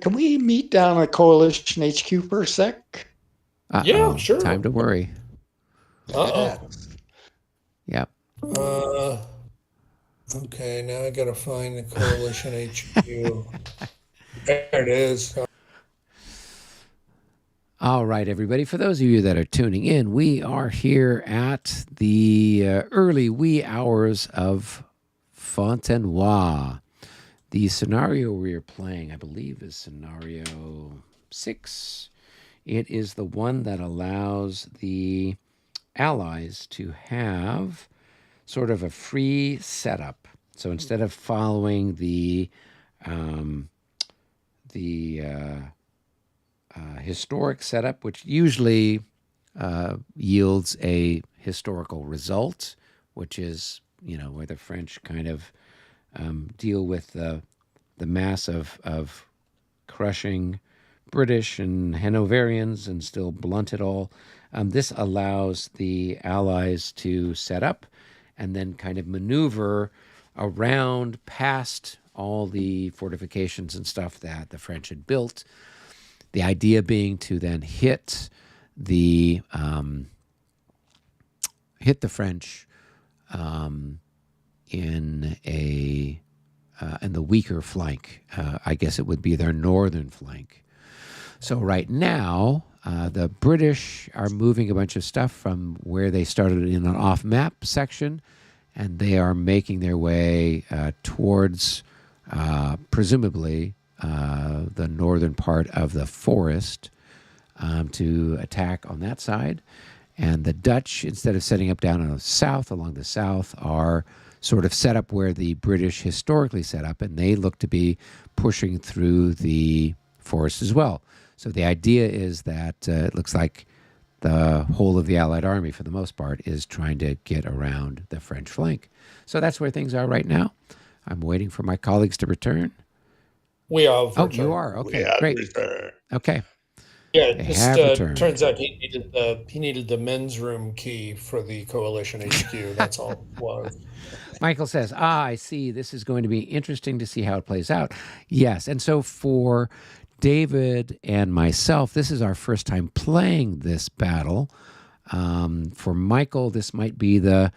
Speaker 2: Can we meet down at Coalition HQ for a sec?
Speaker 1: Uh-oh.
Speaker 3: Yeah, sure.
Speaker 1: Time to worry.
Speaker 3: Uh-oh.
Speaker 1: Yep.
Speaker 3: Okay, now I gotta find the Coalition HQ. There it is.
Speaker 1: All right, everybody. For those of you that are tuning in, we are here at the early wee hours of Fontenoy. The scenario we are playing, I believe, is scenario 6. It is the one that allows the allies to have sort of a free setup. So instead of following the historic setup, which usually yields a historical result, which is, where the French kind of deal with the mass of crushing British and Hanoverians and still blunt it all. This allows the Allies to set up and then kind of maneuver around past all the fortifications and stuff that the French had built. The idea being to then hit the French in the weaker flank. I guess it would be their northern flank. So right now, the British are moving a bunch of stuff from where they started in an off-map section, and they are making their way towards, presumably, the northern part of the forest to attack on that side. And the Dutch, instead of setting up down along the south, are sort of set up where the British historically set up, and they look to be pushing through the forest as well. So the idea is that it looks like the whole of the Allied army, for the most part, is trying to get around the French flank. So that's where things are right now. I'm waiting for my colleagues to return.
Speaker 3: We have
Speaker 1: Oh,
Speaker 3: returned.
Speaker 1: you are? Okay, great. Okay.
Speaker 3: Yeah, it
Speaker 1: They
Speaker 3: just
Speaker 1: have returned.
Speaker 3: turns out he needed the men's room key for the Coalition HQ. That's all it was.
Speaker 1: Michael says, I see. This is going to be interesting to see how it plays out. Yes, and so for David and myself, this is our first time playing this battle. For Michael, this might be the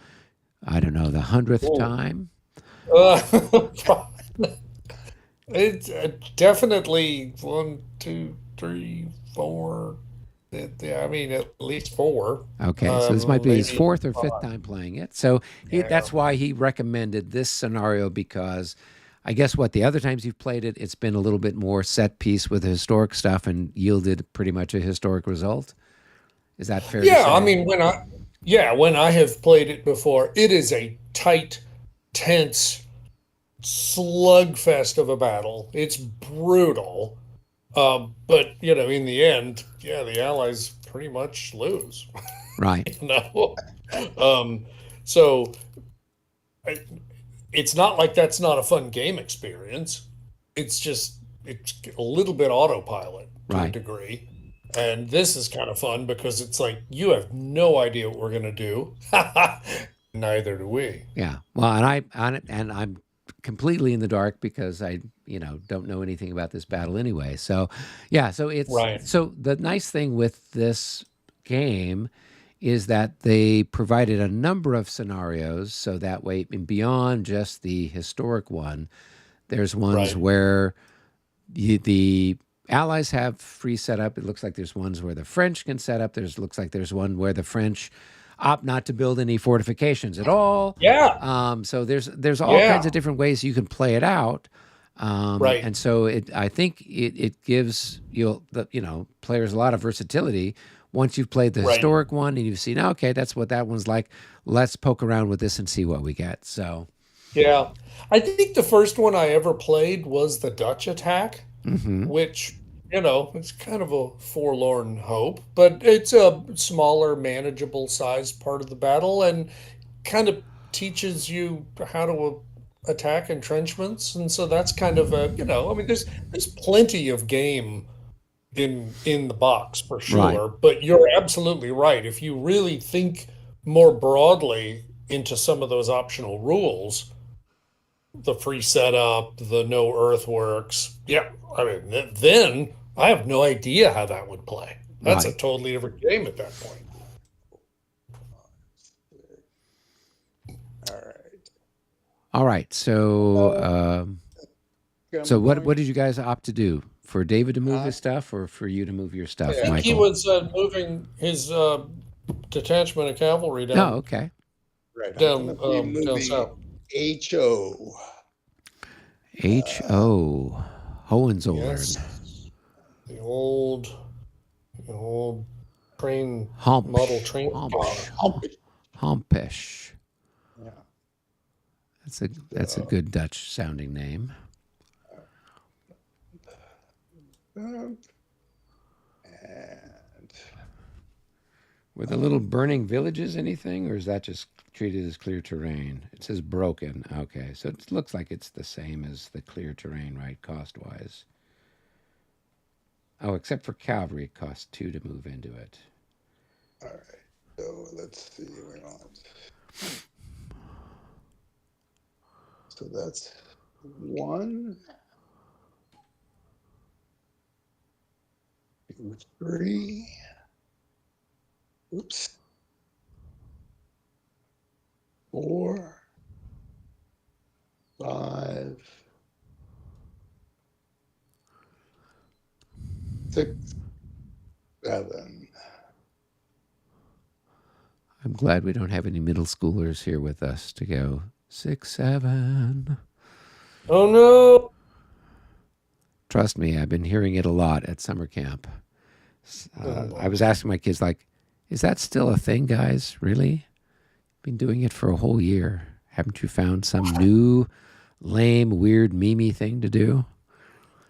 Speaker 1: 100th time.
Speaker 3: It's definitely 1, 2, 3, 4. I mean, at least 4.
Speaker 1: Okay, so this might be his
Speaker 3: maybe
Speaker 1: 4th or 5th
Speaker 3: 5.
Speaker 1: time playing it. So that's why he recommended this scenario, because I guess the other times you've played it, it's been a little bit more set piece with the historic stuff and yielded pretty much a historic result. Is that fair to say?
Speaker 3: Yeah, I mean, when I have played it before, it is a tight, tense slugfest of a battle. It's brutal. But in the end, the Allies pretty much lose.
Speaker 1: Right.
Speaker 3: So it's not like that's not a fun game experience. It's a little bit autopilot to a degree. And this is kind of fun because it's like you have no idea what we're gonna do. Neither do we.
Speaker 1: Yeah. Well, and I'm completely in the dark because I don't know anything about this battle anyway. So yeah, so it's
Speaker 3: Right.
Speaker 1: So the nice thing with this game is that they provided a number of scenarios, so that way, and beyond just the historic one, there's ones
Speaker 3: Right.
Speaker 1: where the Allies have free setup. It looks like there's ones where the French can set up. Looks like there's one where the French opt not to build any fortifications at all.
Speaker 3: Yeah.
Speaker 1: So there's all kinds
Speaker 3: Yeah.
Speaker 1: of different ways you can play it out.
Speaker 3: Right.
Speaker 1: And so I think it gives players a lot of versatility. Once you've played the
Speaker 3: Right.
Speaker 1: historic one and you've seen, okay, that's what that one's like. Let's poke around with this and see what we get. So,
Speaker 3: Yeah. I think the first one I ever played was the Dutch attack,
Speaker 1: hmm
Speaker 3: which, it's kind of a forlorn hope, but it's a smaller, manageable size part of the battle and kind of teaches you how to attack entrenchments. And so that's kind of I mean, there's plenty of game in the box for
Speaker 1: right,
Speaker 3: sure, but you're absolutely right. If you really think more broadly into some of those optional rules, the free setup, the no earthworks. Yeah, I mean, then I have no idea how that would play. That's a
Speaker 1: right.
Speaker 3: totally different game at that point.
Speaker 2: All right.
Speaker 1: All right. So, so
Speaker 2: I'm
Speaker 1: what
Speaker 2: going.
Speaker 1: did you guys opt to do? For David to move
Speaker 2: Uh,
Speaker 1: his stuff, or for you to move your
Speaker 3: I
Speaker 1: stuff,
Speaker 3: think he
Speaker 1: Michael?
Speaker 3: was moving his detachment of cavalry
Speaker 1: Oh, okay.
Speaker 2: right. I'm going to
Speaker 3: down
Speaker 2: be
Speaker 3: down
Speaker 2: moving
Speaker 3: south.
Speaker 2: HO.
Speaker 1: H.O. Hohenzollern.
Speaker 3: Yes, the old the old train model
Speaker 1: Hompish.
Speaker 3: train car.
Speaker 1: Hompish. Hompish.
Speaker 2: Yeah.
Speaker 1: That's a good Dutch sounding name.
Speaker 2: And
Speaker 1: Were the little burning villages anything, or is that just treated as clear terrain? It says broken. Okay, so it looks like it's the same as the clear terrain, right, cost-wise. Oh, except for cavalry, it costs 2 to move into it.
Speaker 2: all right. So let's see. We want. So that's 1, 2, 3. Oops. 4, 5, 6, 7.
Speaker 1: I'm glad we don't have any middle schoolers here with us to go 6, 7.
Speaker 3: Oh no!
Speaker 1: Trust me, I've been hearing it a lot at summer camp.
Speaker 3: Oh
Speaker 1: I
Speaker 3: boy.
Speaker 1: was asking my kids, like, is that still a thing, guys? Really? Been doing it for a whole year. Haven't you found some new, lame, weird, memey thing to do?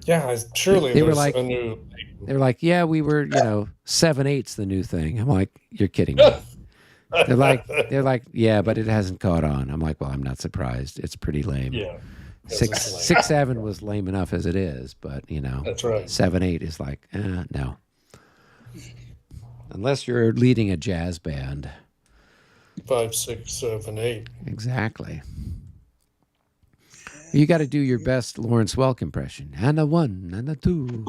Speaker 3: Yeah, surely
Speaker 1: They were
Speaker 3: there's
Speaker 1: like,
Speaker 3: a new.
Speaker 1: yeah, we were, 7/8's the new thing. I'm like, you're kidding me. They're like, yeah, but it hasn't caught on. I'm like, well, I'm not surprised. It's pretty lame.
Speaker 3: Yeah, this
Speaker 1: Six,
Speaker 3: is lame.
Speaker 1: 6, 7 was lame enough as it is, but
Speaker 3: That's right.
Speaker 1: 7, 8 is like, no. Unless you're leading a jazz band.
Speaker 3: 5, 6, 7, 8.
Speaker 1: Exactly. You got to do your best Lawrence Welk impression. And a 1, and a 2.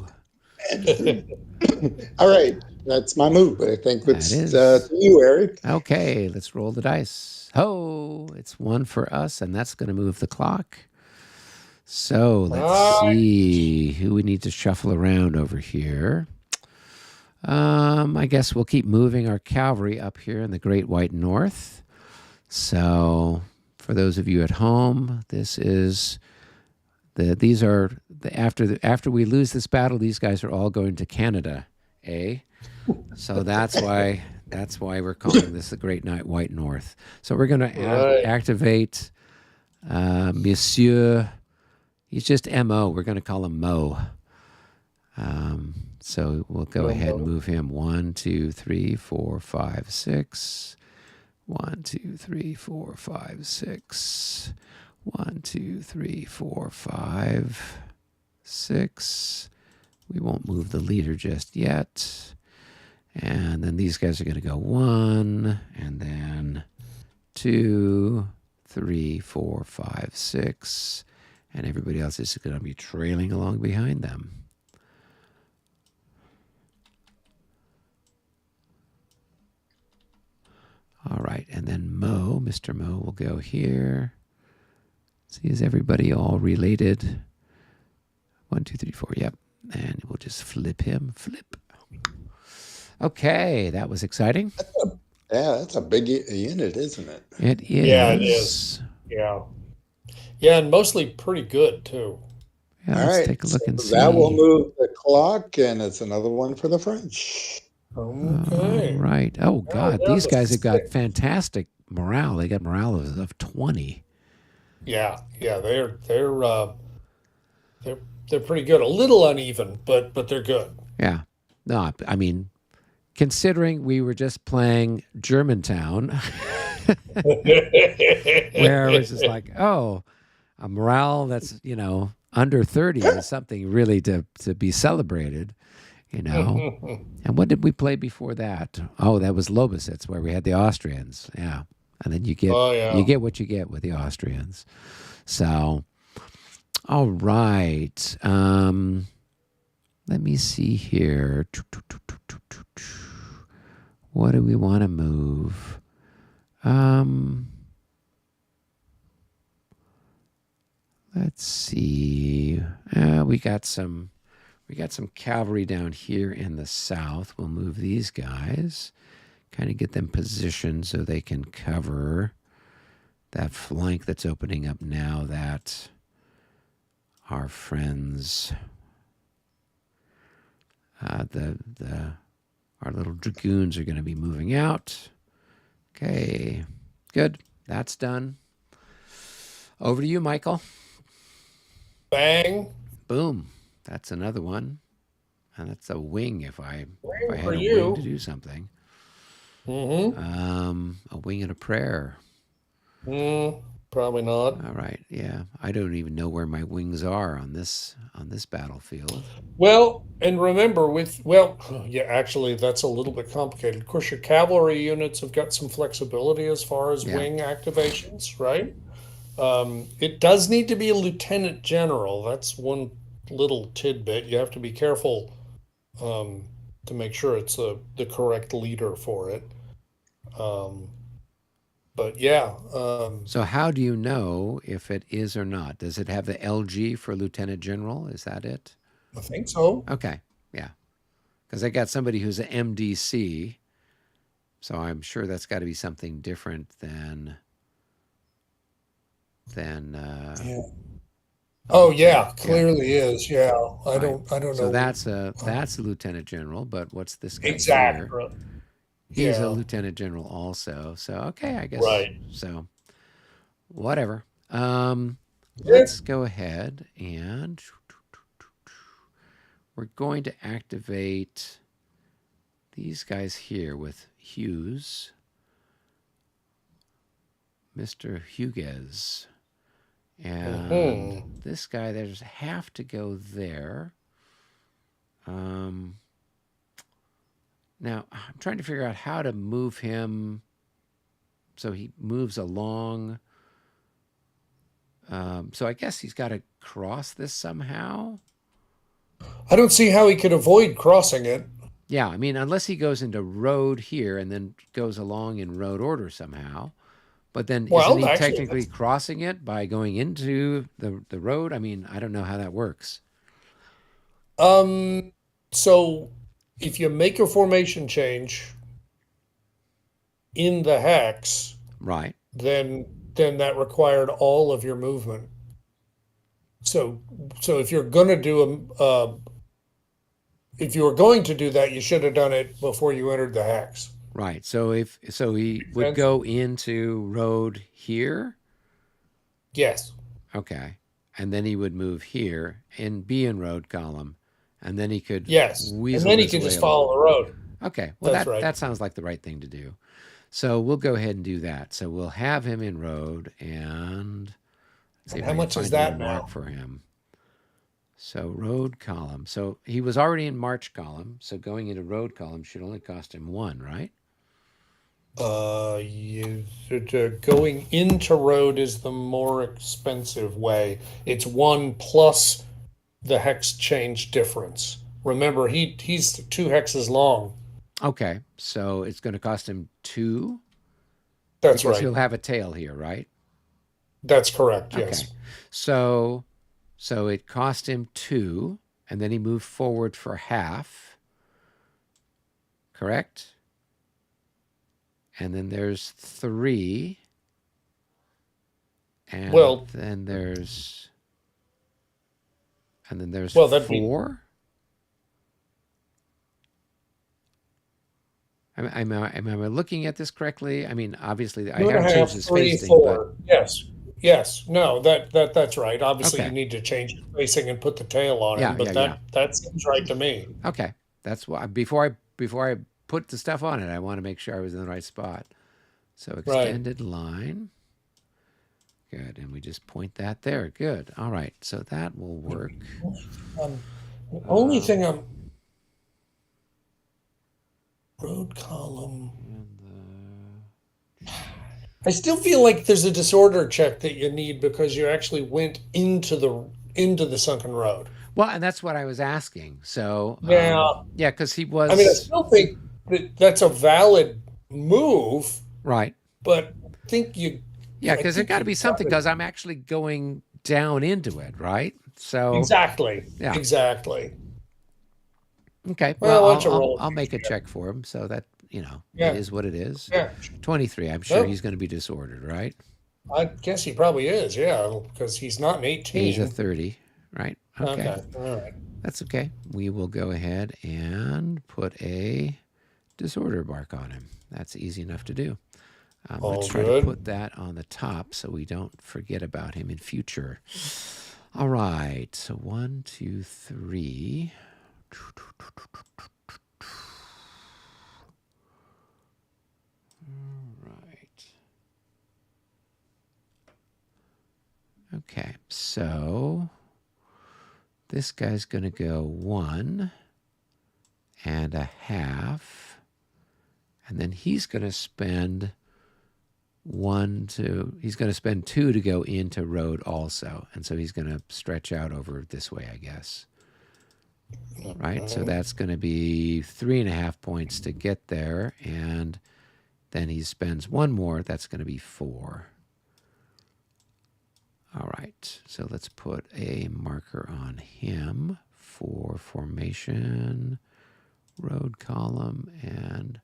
Speaker 2: All right. That's my move. I think
Speaker 1: That
Speaker 2: it's
Speaker 1: is.
Speaker 2: to you, Eric.
Speaker 1: Okay, let's roll the dice. Oh, it's 1 for us, and that's going to move the clock. So let's see who we need to shuffle around over here. I guess we'll keep moving our cavalry up here in the Great White North. So for those of you at home, these are after we lose this battle, these guys are all going to Canada, eh? So that's why we're calling this the Great White North. So we're going to activate Monsieur. He's just M.O. We're going to call him Mo. So we'll go ahead and move him 1, 2, 3, 4, 5, 6. 1, 2, 3, 4, 5, 6. 1, 2, 3, 4, 5, 6. We won't move the leader just yet. And then these guys are going to go 1, and then 2, 3, 4, 5, 6. And everybody else is going to be trailing along behind them. All right, and then Mr. Mo will go here. See, is everybody all related? 1, 2, 3, 4, yep. And we'll just flip him, flip. Okay, that was exciting.
Speaker 2: Yeah, that's a big unit, isn't it?
Speaker 1: It
Speaker 3: Yeah, it is.
Speaker 1: is.
Speaker 3: Yeah. Yeah, and mostly pretty good too.
Speaker 1: Yeah,
Speaker 2: All
Speaker 1: let's
Speaker 2: right,
Speaker 1: take a
Speaker 2: so
Speaker 1: look and
Speaker 2: that will
Speaker 1: see.
Speaker 2: move the clock, and it's another one for the French.
Speaker 1: All
Speaker 3: Okay.
Speaker 1: right. Oh,
Speaker 3: Now
Speaker 1: God.
Speaker 3: down
Speaker 1: These
Speaker 3: to
Speaker 1: guys have got
Speaker 3: 6.
Speaker 1: fantastic morale. They got morale of 20.
Speaker 3: Yeah, yeah, they're they're pretty good. A little uneven, but they're good.
Speaker 1: Yeah. No, I mean, considering we were just playing Germantown, where it was just like, oh, a morale that's, under 30 is something really to be celebrated, you know. And what did we play before that? Oh, that was Lobositz, where we had the Austrians. Yeah. And then
Speaker 3: Oh
Speaker 1: you
Speaker 3: yeah.
Speaker 1: get what you get with the Austrians. So, all right. Let me see here. What do we want to move? Let's see. We got some cavalry down here in the south. We'll move these guys. Kind of get them positioned so they can cover that flank that's opening up now that our friends, our little dragoons are going to be moving out. Okay, good. That's done. Over to you, Michael.
Speaker 3: Bang.
Speaker 1: Boom. That's another one. And that's a wing if I
Speaker 3: Bang for
Speaker 1: had a wing to
Speaker 3: you.
Speaker 1: do something.
Speaker 3: Mm-hmm.
Speaker 1: A wing and a prayer.
Speaker 3: Probably not.
Speaker 1: All right. Yeah. I don't even know where my wings are on this battlefield.
Speaker 3: Well, and remember well, yeah, actually that's a little bit complicated. Of course, your cavalry units have got some flexibility as far as
Speaker 1: Yeah.
Speaker 3: wing activations, right? It does need to be a lieutenant general. That's one little tidbit. You have to be careful to make sure it's the correct leader for it. Um, but yeah,
Speaker 1: So how do you know if it is or not? Does it have the LG for lieutenant general? Is that it?
Speaker 3: I think so.
Speaker 1: Okay. Yeah. Because I got somebody who's an MDC, so I'm sure that's got to be something different than
Speaker 3: Yeah.
Speaker 1: a
Speaker 3: Oh
Speaker 1: lieutenant.
Speaker 3: yeah,
Speaker 1: Yeah.
Speaker 3: clearly is. Yeah.
Speaker 1: Right.
Speaker 3: I don't
Speaker 1: So
Speaker 3: know.
Speaker 1: that's a lieutenant general, but what's this guy here?
Speaker 3: Exactly.
Speaker 1: He's a
Speaker 3: Yeah.
Speaker 1: lieutenant general also. So okay, I guess
Speaker 3: Right.
Speaker 1: so. Whatever.
Speaker 3: Yeah.
Speaker 1: Let's go ahead and we're going to activate these guys here with Hughes, Mr. Hugues. And
Speaker 3: Hmm.
Speaker 1: this guy, there's have to go there. Now, I'm trying to figure out how to move him so he moves along. So I guess he's got to cross this somehow.
Speaker 3: I don't see how he could avoid crossing it.
Speaker 1: Yeah, I mean, unless he goes into road here and then goes along in road order somehow. But then isn't
Speaker 3: Well,
Speaker 1: he
Speaker 3: actually,
Speaker 1: technically crossing it by going into the road? I mean, I don't know how that works.
Speaker 3: um, so if you make a formation change in the hex,
Speaker 1: Right.
Speaker 3: then that required all of your movement. So so if you're gonna do if you were going to do that, you should have done it before you entered the hex.
Speaker 1: Right. So he
Speaker 3: Makes
Speaker 1: would
Speaker 3: sense?
Speaker 1: go into road here.
Speaker 3: Yes.
Speaker 1: Okay. And then he would move here and be in road column. And then he could
Speaker 3: Yes. And
Speaker 1: weasel
Speaker 3: then he
Speaker 1: his
Speaker 3: could
Speaker 1: way
Speaker 3: just follow
Speaker 1: along.
Speaker 3: the road.
Speaker 1: Okay. Well,
Speaker 3: That's
Speaker 1: that
Speaker 3: right.
Speaker 1: that sounds like the right thing to do. So we'll go ahead and do that. So we'll have him in road and let's see
Speaker 3: And
Speaker 1: if
Speaker 3: how
Speaker 1: I can
Speaker 3: much is
Speaker 1: find a little
Speaker 3: that
Speaker 1: mark
Speaker 3: now?
Speaker 1: for him. So road column. So he was already in march column. So going into road column should only cost him 1, right?
Speaker 3: Going into road is the more expensive way. It's 1 plus the hex change difference. Remember, he's 2 hexes long.
Speaker 1: Okay. So it's going to cost him 2
Speaker 3: That's
Speaker 1: because
Speaker 3: right.
Speaker 1: he'll have a tail here, right?
Speaker 3: That's correct.
Speaker 1: Okay.
Speaker 3: Yes.
Speaker 1: So it cost him 2 and then he moved forward for half. Correct? And then there's 3. And
Speaker 3: Well,
Speaker 1: then there's
Speaker 3: that'd be
Speaker 1: 4. Am I looking at this correctly? I mean, obviously, I
Speaker 3: two and a
Speaker 1: haven't
Speaker 3: half,
Speaker 1: changed the
Speaker 3: 3,
Speaker 1: spacing, but
Speaker 3: 4. Yes. Yes. No, that's right. Obviously, you
Speaker 1: okay.
Speaker 3: need to change the spacing and put the tail on
Speaker 1: Yeah,
Speaker 3: him,
Speaker 1: yeah,
Speaker 3: but
Speaker 1: yeah.
Speaker 3: that seems right to me.
Speaker 1: Okay. That's why before I put the stuff on it, I want to make sure I was in the right spot. So
Speaker 3: Right.
Speaker 1: extended line. Good. And we just point that there. Good. All right. So that will work.
Speaker 3: The only
Speaker 1: Um,
Speaker 3: thing I'm road column.
Speaker 1: and,
Speaker 3: I still feel like there's a disorder check that you need because you actually went into the sunken road.
Speaker 1: well, and that's what I was asking. So,
Speaker 3: Yeah.
Speaker 1: yeah, because he
Speaker 3: I mean, I
Speaker 1: was
Speaker 3: still think that that's a valid move,
Speaker 1: right.
Speaker 3: but I think you,
Speaker 1: Yeah,
Speaker 3: I
Speaker 1: because it
Speaker 3: think
Speaker 1: got to
Speaker 3: you
Speaker 1: be
Speaker 3: got
Speaker 1: something
Speaker 3: to
Speaker 1: because I'm actually going down into it, right? So,
Speaker 3: exactly,
Speaker 1: yeah.
Speaker 3: exactly.
Speaker 1: Okay. Well,
Speaker 3: Well, why don't you roll
Speaker 1: I'll
Speaker 3: it?
Speaker 1: make a check for him so that, it
Speaker 3: Yeah,
Speaker 1: is what it is.
Speaker 3: yeah.
Speaker 1: 23. I'm sure
Speaker 3: Oh,
Speaker 1: he's going to be disordered, right?
Speaker 3: I guess he probably is. Yeah, because he's not an
Speaker 1: He's a
Speaker 3: 18.
Speaker 1: 30, right? Okay.
Speaker 3: Okay, all right.
Speaker 1: That's okay. We will go ahead and put a disorder mark on him. That's easy enough to do. Let's
Speaker 3: All
Speaker 1: try to
Speaker 3: good.
Speaker 1: put that on the top so we don't forget about him in future. All right. So 1, 2, 3. Right. Okay. So this guy's going to go 1 and a half. And then he's going to spend he's going to spend 2 to go into road also. And so he's going to stretch out over this way, I guess. Right? So that's going to be 3.5 points to get there. And then he spends 1 more. That's going to be 4. All right. So let's put a marker on him for formation, road column, and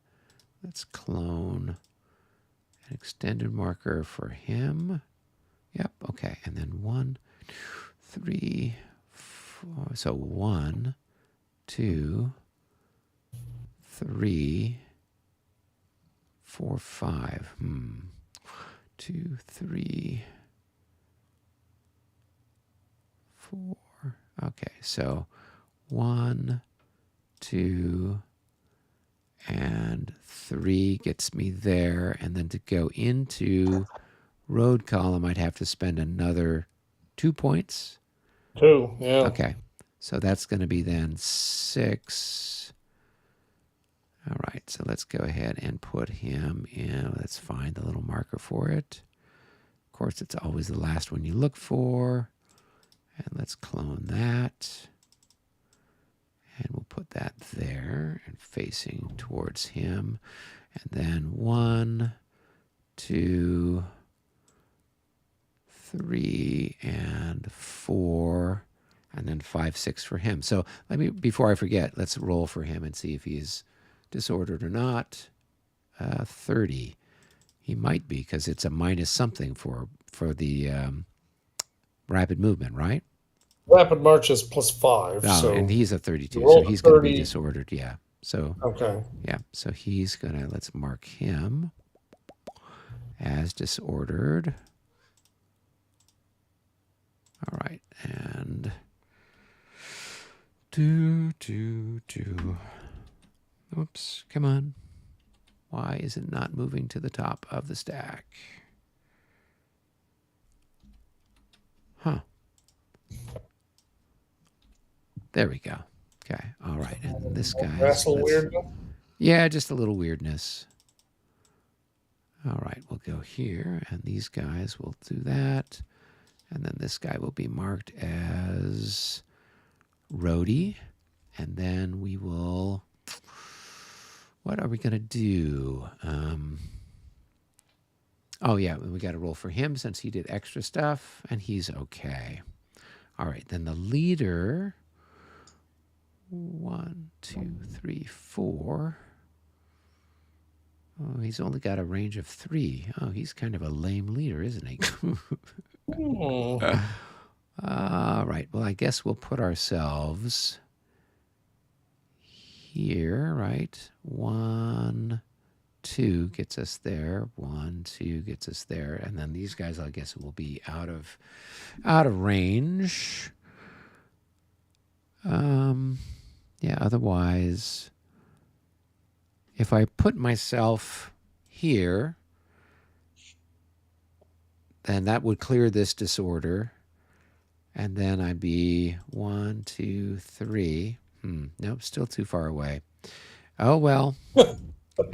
Speaker 1: let's clone an extended marker for him. Yep. Okay. And then 1, 2, 3, 4. So 1, 2, 3, 4, 5. 2, 3, 4. Okay. So 1, 2, and 3 gets me there. And then to go into road column, I'd have to spend another 2 points.
Speaker 3: 2, yeah.
Speaker 1: Okay. So that's going to be then 6. All right. So let's go ahead and put him in. Let's find the little marker for it. Of course, it's always the last one you look for. And let's clone that. And we'll put that there and facing towards him. And then 1, 2, 3, and 4. And then 5, 6 for him. So before I forget, let's roll for him and see if he's disordered or not. 30. He might be because it's a minus something for the rapid movement, right?
Speaker 3: Rapid march is +5,
Speaker 1: Oh, and
Speaker 3: so
Speaker 1: he's a
Speaker 3: you
Speaker 1: 32, so
Speaker 3: roll the
Speaker 1: he's going to be
Speaker 3: 30.
Speaker 1: disordered. Yeah. So
Speaker 3: Okay.
Speaker 1: yeah, so he's gonna let's mark him as disordered. All right, and do. Oops, come on. Why is it not moving to the top of the stack? Huh. There we go. Okay. All right. And this guy's
Speaker 3: Wrestle weird.
Speaker 1: yeah, just a little weirdness. All right, we'll go here, and these guys will do that. And then this guy will be marked as roadie. And then we will, what are we going to do? Oh, yeah, we got to roll for him since he did extra stuff, and he's okay. All right, then the leader, 1, 2, 3, 4. Oh, he's only got a range of 3. Oh, he's kind of a lame leader, isn't he? All right. Well, I guess we'll put ourselves here, right? 1, 2 gets us there. 1, 2 gets us there, and then these guys, I guess, will be out of range. Yeah. Otherwise, if I put myself here, then that would clear this disorder. And then I'd be 1, 2, 3. Nope, still too far away. Oh, well.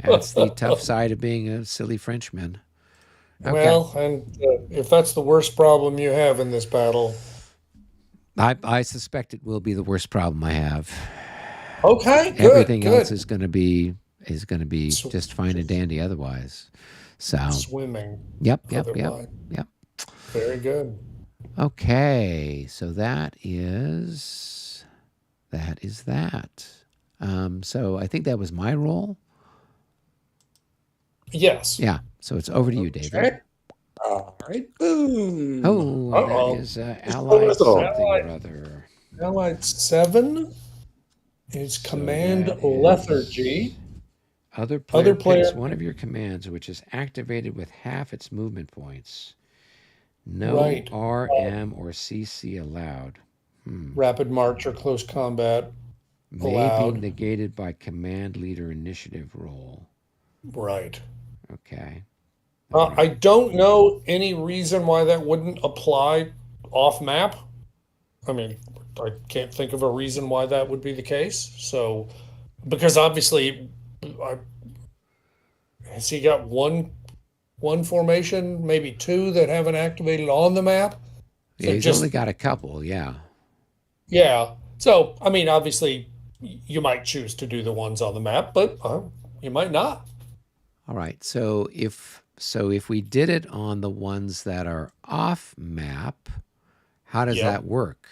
Speaker 1: That's the tough side of being a silly Frenchman. Okay.
Speaker 3: Well, and if that's the worst problem you have in this battle.
Speaker 1: I suspect it will be the worst problem I have.
Speaker 3: Okay, good.
Speaker 1: Everything
Speaker 3: good.
Speaker 1: else is going to be just fine and dandy otherwise. So
Speaker 3: Swimming.
Speaker 1: Yep.
Speaker 3: Very good.
Speaker 1: Okay, so that is that. So I think that was my role.
Speaker 3: Yes.
Speaker 1: Yeah. So it's over to you, David.
Speaker 2: Okay. All right. Boom.
Speaker 1: Oh, that is Allied something or other.
Speaker 3: Allied 7 is Command Lethargy.
Speaker 1: Other player picks one of your commands, which is activated with half its movement points. No RM or CC allowed.
Speaker 3: Rapid March or Close Combat
Speaker 1: may be negated by Command Leader Initiative roll.
Speaker 3: Right.
Speaker 1: Okay.
Speaker 3: I don't know any reason why that wouldn't apply off map. I mean, I can't think of a reason why that would be the case. So, because obviously, has he got one formation, maybe 2 that haven't activated on the map?
Speaker 1: Yeah, he's only got a couple. Yeah.
Speaker 3: Yeah. So, I mean, obviously, you might choose to do the ones on the map, but you might not.
Speaker 1: All right. So if we did it on the ones that are off map, how does that work?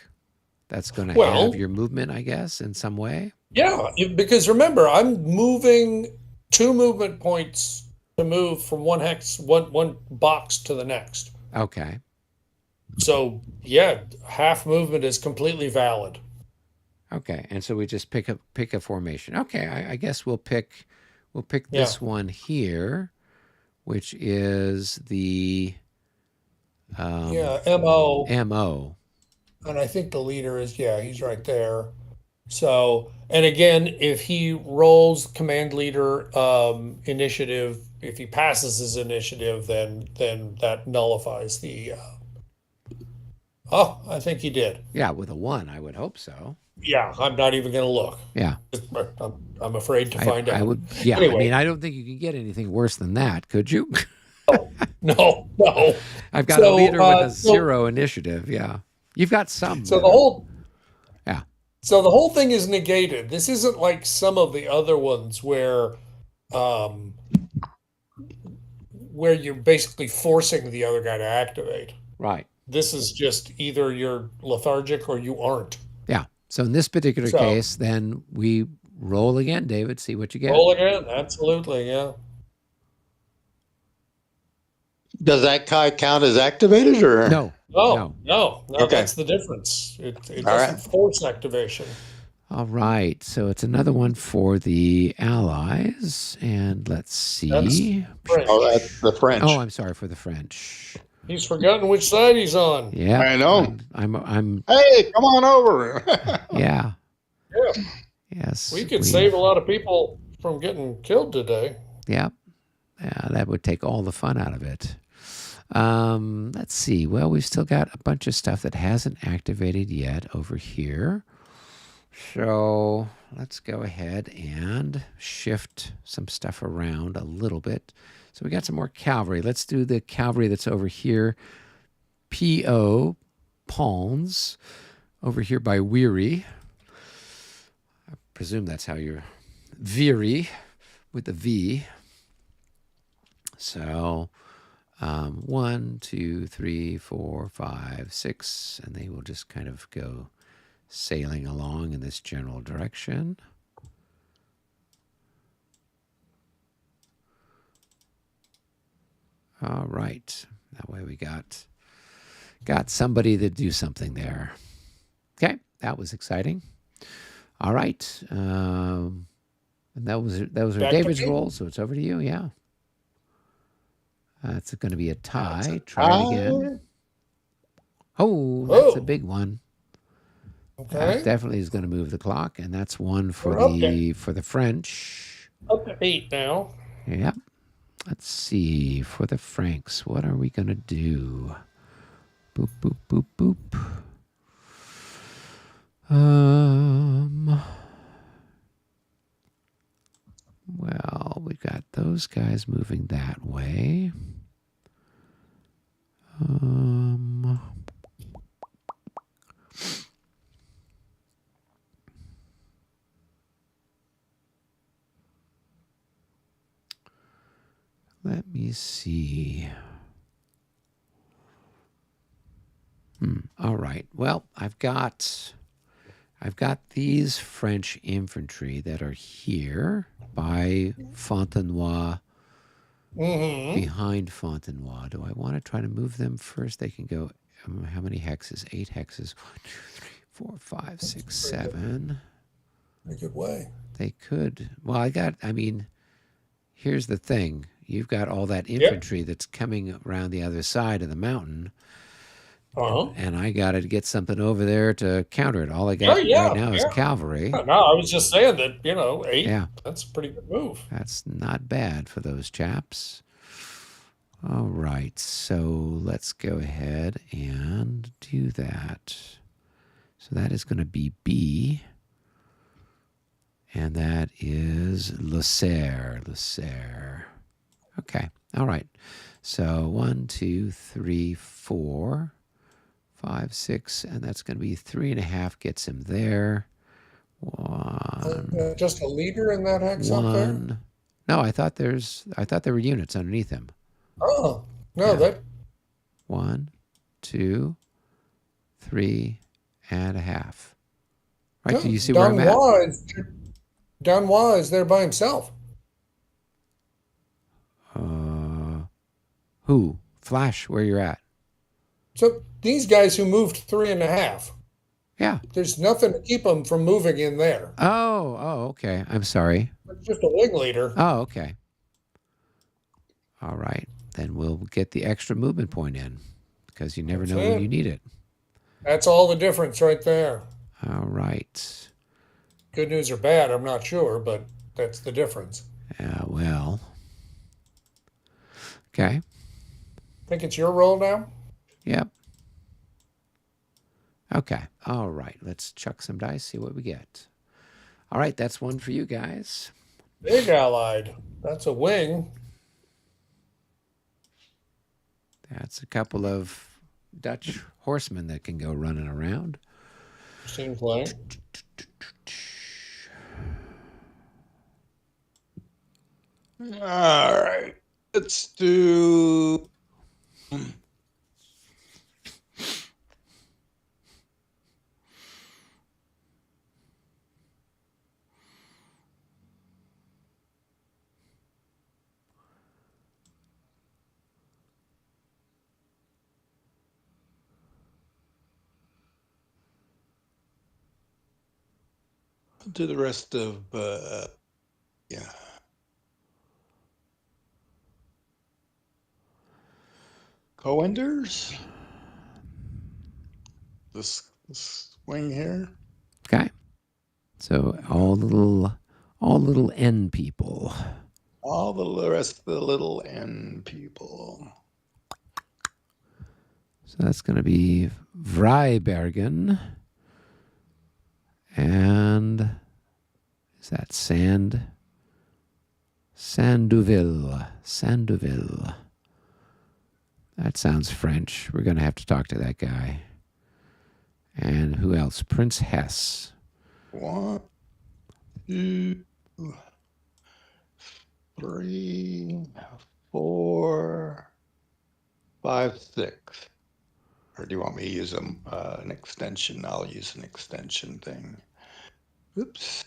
Speaker 1: That's going to have your movement, I guess, in some way?
Speaker 3: Yeah, because remember, I'm moving 2 movement points to move from one box to the next.
Speaker 1: Okay.
Speaker 3: So, yeah, half movement is completely valid.
Speaker 1: Okay. And so we just pick a formation. Okay, I guess we'll pick this one here, which is the MO.
Speaker 3: And I think the leader is, he's right there. So, and again, if he rolls command leader initiative, if he passes his initiative, then that nullifies the. I think he did.
Speaker 1: Yeah, with a 1, I would hope so.
Speaker 3: Yeah, I'm not even going to look.
Speaker 1: Yeah,
Speaker 3: I'm afraid to find out.
Speaker 1: I would. Yeah, anyway. I mean, I don't think you can get anything worse than that, could you?
Speaker 3: No.
Speaker 1: I've got a leader with a 0 initiative. Yeah. You've got some.
Speaker 3: So So the whole thing is negated. This isn't like some of the other ones where you're basically forcing the other guy to activate.
Speaker 1: Right.
Speaker 3: This is just either you're lethargic or you aren't.
Speaker 1: Yeah. So in this particular case, then we roll again, David. See what you get.
Speaker 3: Roll again. Absolutely. Yeah.
Speaker 2: Does that count as activated or
Speaker 1: no?
Speaker 3: No. Okay. That's the difference. It doesn't force activation.
Speaker 1: All right. So it's another one for the Allies, and let's see.
Speaker 2: That's the French.
Speaker 1: Oh, I'm sorry, for the French.
Speaker 3: He's forgotten which side he's on.
Speaker 1: Yeah,
Speaker 2: I know.
Speaker 1: I'm.
Speaker 2: Hey, come on over.
Speaker 1: Yeah.
Speaker 3: Yeah.
Speaker 1: Yes.
Speaker 3: We could save a lot of people from getting killed today.
Speaker 1: Yep. Yeah, that would take all the fun out of it. Let's see. Well, we've still got a bunch of stuff that hasn't activated yet over here. So let's go ahead and shift some stuff around a little bit. So we got some more cavalry. Let's do the cavalry that's over here. P.O. Pawns over here by Weary. I presume that's how you're Veery with the V. So 1, 2, 3, 4, 5, 6, and they will just kind of go sailing along in this general direction. All right. That way we got somebody to do something there. Okay, that was exciting. All right. And that was our
Speaker 3: Back to
Speaker 1: David's
Speaker 3: me.
Speaker 1: roll, so it's over to you. Yeah. It's going to be a
Speaker 2: That's
Speaker 1: tie.
Speaker 2: a
Speaker 1: Try it again.
Speaker 2: tie.
Speaker 1: Oh, that's a
Speaker 3: Oh,
Speaker 1: big one. That
Speaker 3: okay.
Speaker 1: definitely is going to move the clock, and that's one for
Speaker 3: We're up
Speaker 1: the French.
Speaker 3: to 8 now.
Speaker 1: Yep. Let's see for the Franks. What are we going to do? Boop boop boop boop. Well, we've got those guys moving that way. Let me see. All right. Well, I've got these French infantry that are here by Fontenoy,
Speaker 3: Mm-hmm.
Speaker 1: behind Fontenoy. Do I want to try to move them first? They can go. How many hexes? 8 hexes. 1, 2, 3, 4, 5, 6, 7.
Speaker 3: In a good way.
Speaker 1: They could. Well, I mean, here's the thing. You've got all that
Speaker 3: Yep.
Speaker 1: infantry that's coming around the other side of the mountain,
Speaker 3: Uh-huh.
Speaker 1: and I got to get something over there to counter it. All I
Speaker 3: Yeah,
Speaker 1: got right now is cavalry.
Speaker 3: No, I was just saying that, 8,
Speaker 1: Yeah,
Speaker 3: that's a pretty good move.
Speaker 1: that's not bad for those chaps. All right, so let's go ahead and do that. So that is going to be B, and that is Le Serre. Okay, all right. So 1, 2, 3, 4, 5, 6, and that's going to be 3.5 gets him there. 1,
Speaker 3: Just a leader in that hex up there?
Speaker 1: 1. No, I thought there were units underneath him.
Speaker 3: Oh, no,
Speaker 1: Yeah.
Speaker 3: that
Speaker 1: 1, 2, 3.5. Right? Do you see where I'm at?
Speaker 3: Danois is there by himself.
Speaker 1: Who? Flash, where you're at?
Speaker 3: So these guys who moved 3.5,
Speaker 1: Yeah.
Speaker 3: there's nothing to keep them from moving in there.
Speaker 1: Oh, okay. I'm sorry.
Speaker 3: It's just a wing leader.
Speaker 1: Oh, okay. All right. Then we'll get the extra movement point in because you never
Speaker 3: That's
Speaker 1: know when
Speaker 3: it.
Speaker 1: you need it.
Speaker 3: That's all the difference right there.
Speaker 1: All right.
Speaker 3: Good news or bad, I'm not sure, but that's the difference.
Speaker 1: Well. Okay.
Speaker 3: Think it's your roll now?
Speaker 1: Yep. Okay. All right. Let's chuck some dice, see what we get. All right. That's one for you guys.
Speaker 3: Big allied. That's a wing.
Speaker 1: That's a couple of Dutch horsemen that can go running around.
Speaker 3: Seems like.
Speaker 2: All right. Let's do. Do the rest of yeah. Coenders. This wing here.
Speaker 1: Okay. So all little N people.
Speaker 2: All the rest of the little N people.
Speaker 1: So that's going to be Vrybergen. And is that Sandouville. That sounds French. We're going to have to talk to that guy. And who else? Prince Hesse.
Speaker 2: 1, 2, 3, 4, 5, 6. Or do you want me to use an extension? I'll use an extension thing. Oops.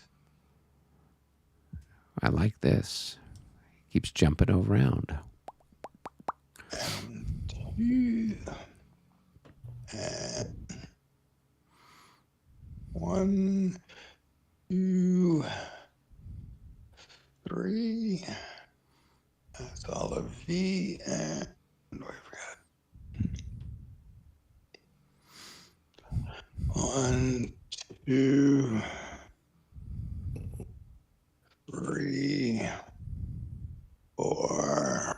Speaker 1: I like this. Keeps jumping around.
Speaker 2: and 2, and 1, 2, 3. That's all of V, and what do I forgot? 1, 2, 3, 4.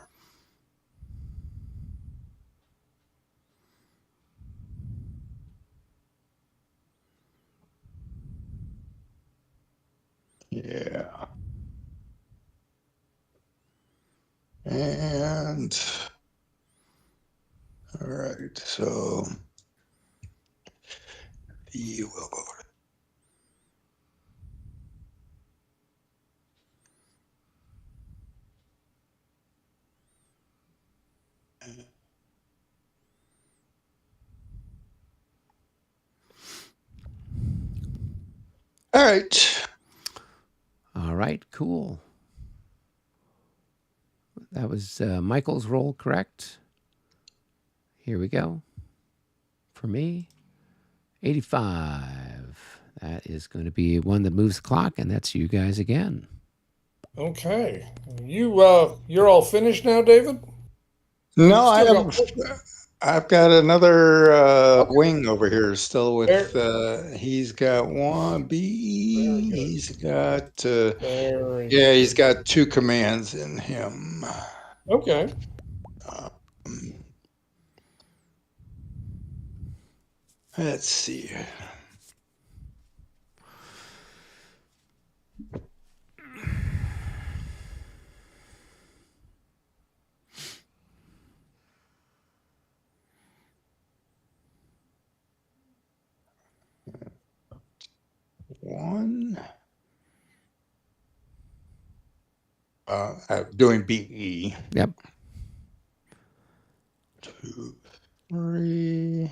Speaker 2: Yeah. And all right, so V will go. All right.
Speaker 1: All right, cool. That was Michael's roll, correct? Here we go. For me, 85. That is going to be one that moves the clock, and that's you guys again.
Speaker 3: Okay. You're all finished now, David?
Speaker 2: No,
Speaker 3: Still
Speaker 2: I've got another
Speaker 3: Okay.
Speaker 2: wing over here still with.
Speaker 3: Very,
Speaker 2: He's got one B.
Speaker 3: very good.
Speaker 2: He's got.
Speaker 3: Very
Speaker 2: Yeah, he's
Speaker 3: good.
Speaker 2: got 2 commands in him.
Speaker 3: Okay.
Speaker 2: Let's see. One. Doing BE.
Speaker 1: Yep.
Speaker 2: 2, 3.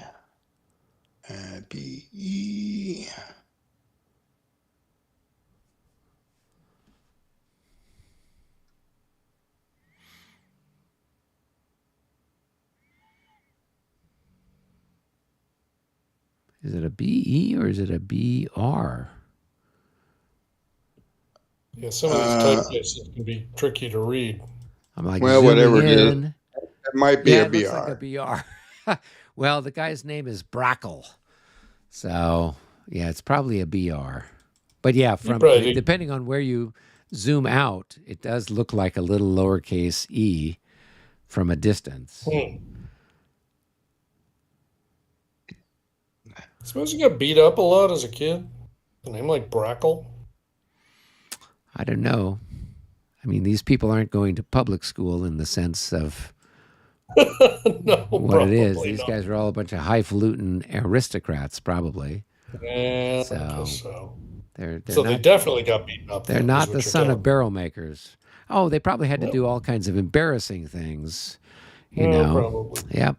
Speaker 2: And BE.
Speaker 1: Is it a BE or is it a BR?
Speaker 3: Yeah, some of these typefaces can be tricky to read.
Speaker 1: I'm like
Speaker 2: Well,
Speaker 1: zooming
Speaker 2: whatever it is,
Speaker 1: in.
Speaker 2: it might be
Speaker 1: Yeah,
Speaker 2: a
Speaker 1: it looks like
Speaker 2: BR.
Speaker 1: a BR. Well, the guy's name is Brackle. So, yeah, it's probably a BR. But yeah, depending on where you zoom out, it does look like a little lowercase e from a distance.
Speaker 3: Suppose you got beat up a lot as a kid? A name like Brackle?
Speaker 1: I don't know. I mean, these people aren't going to public school in the sense of
Speaker 3: No,
Speaker 1: what it is.
Speaker 3: probably
Speaker 1: These
Speaker 3: not.
Speaker 1: guys are all a bunch of highfalutin aristocrats, probably.
Speaker 3: Yeah, I
Speaker 1: So
Speaker 3: guess so.
Speaker 1: they're
Speaker 3: So they
Speaker 1: not
Speaker 3: definitely got beaten up.
Speaker 1: they're
Speaker 3: Then, is
Speaker 1: not the
Speaker 3: what you're
Speaker 1: son of
Speaker 3: telling
Speaker 1: barrel makers. Oh, they probably had to
Speaker 3: me.
Speaker 1: do all kinds of embarrassing things, you
Speaker 3: Well,
Speaker 1: know.
Speaker 3: probably.
Speaker 1: Yep.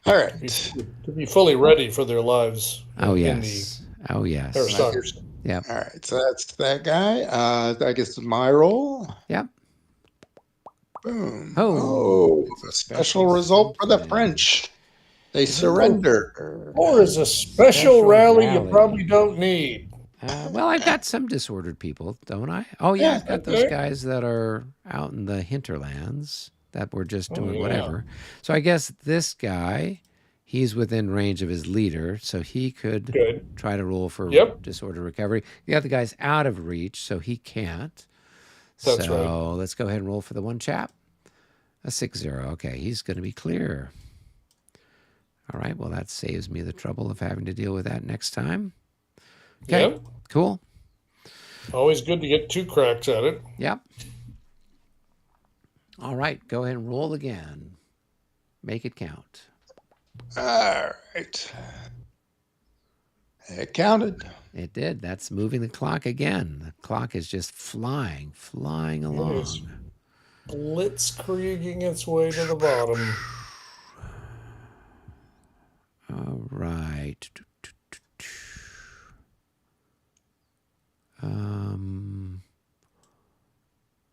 Speaker 2: All
Speaker 3: To
Speaker 2: right.
Speaker 3: be fully ready for their lives
Speaker 1: Oh
Speaker 3: in the
Speaker 1: yes. Oh yes.
Speaker 3: aristocracy.
Speaker 1: Yep.
Speaker 2: All right. So that's that guy. I guess it's my roll.
Speaker 1: Yep.
Speaker 2: Boom.
Speaker 1: Oh,
Speaker 2: Oh,
Speaker 1: it's
Speaker 2: a special result for the French. They surrender.
Speaker 3: Or is a special rally you probably don't need.
Speaker 1: Well, I've got some disordered people, don't I? Oh yeah,
Speaker 2: Yeah.
Speaker 1: I've got those guys that are out in the hinterlands that were just
Speaker 3: Oh,
Speaker 1: doing
Speaker 3: yeah.
Speaker 1: whatever. So I guess this guy, he's within range of his leader, so he could
Speaker 3: Good.
Speaker 1: try to roll for
Speaker 3: Yep.
Speaker 1: disorder recovery. The other guy's out of reach, so he can't.
Speaker 3: That's
Speaker 1: so
Speaker 3: right.
Speaker 1: let's go ahead and roll for the one chap. A 6-0. Okay, he's going to be clear. All right, well, that saves me the trouble of having to deal with that next time. Okay,
Speaker 3: Yep.
Speaker 1: cool.
Speaker 3: Always good to get 2 cracks at it.
Speaker 1: Yep. All right, go ahead and roll again. Make it count.
Speaker 2: All right. It counted.
Speaker 1: It did. That's moving the clock again. The clock is just flying along.
Speaker 3: It is blitzkrieging its way to the bottom.
Speaker 1: All right.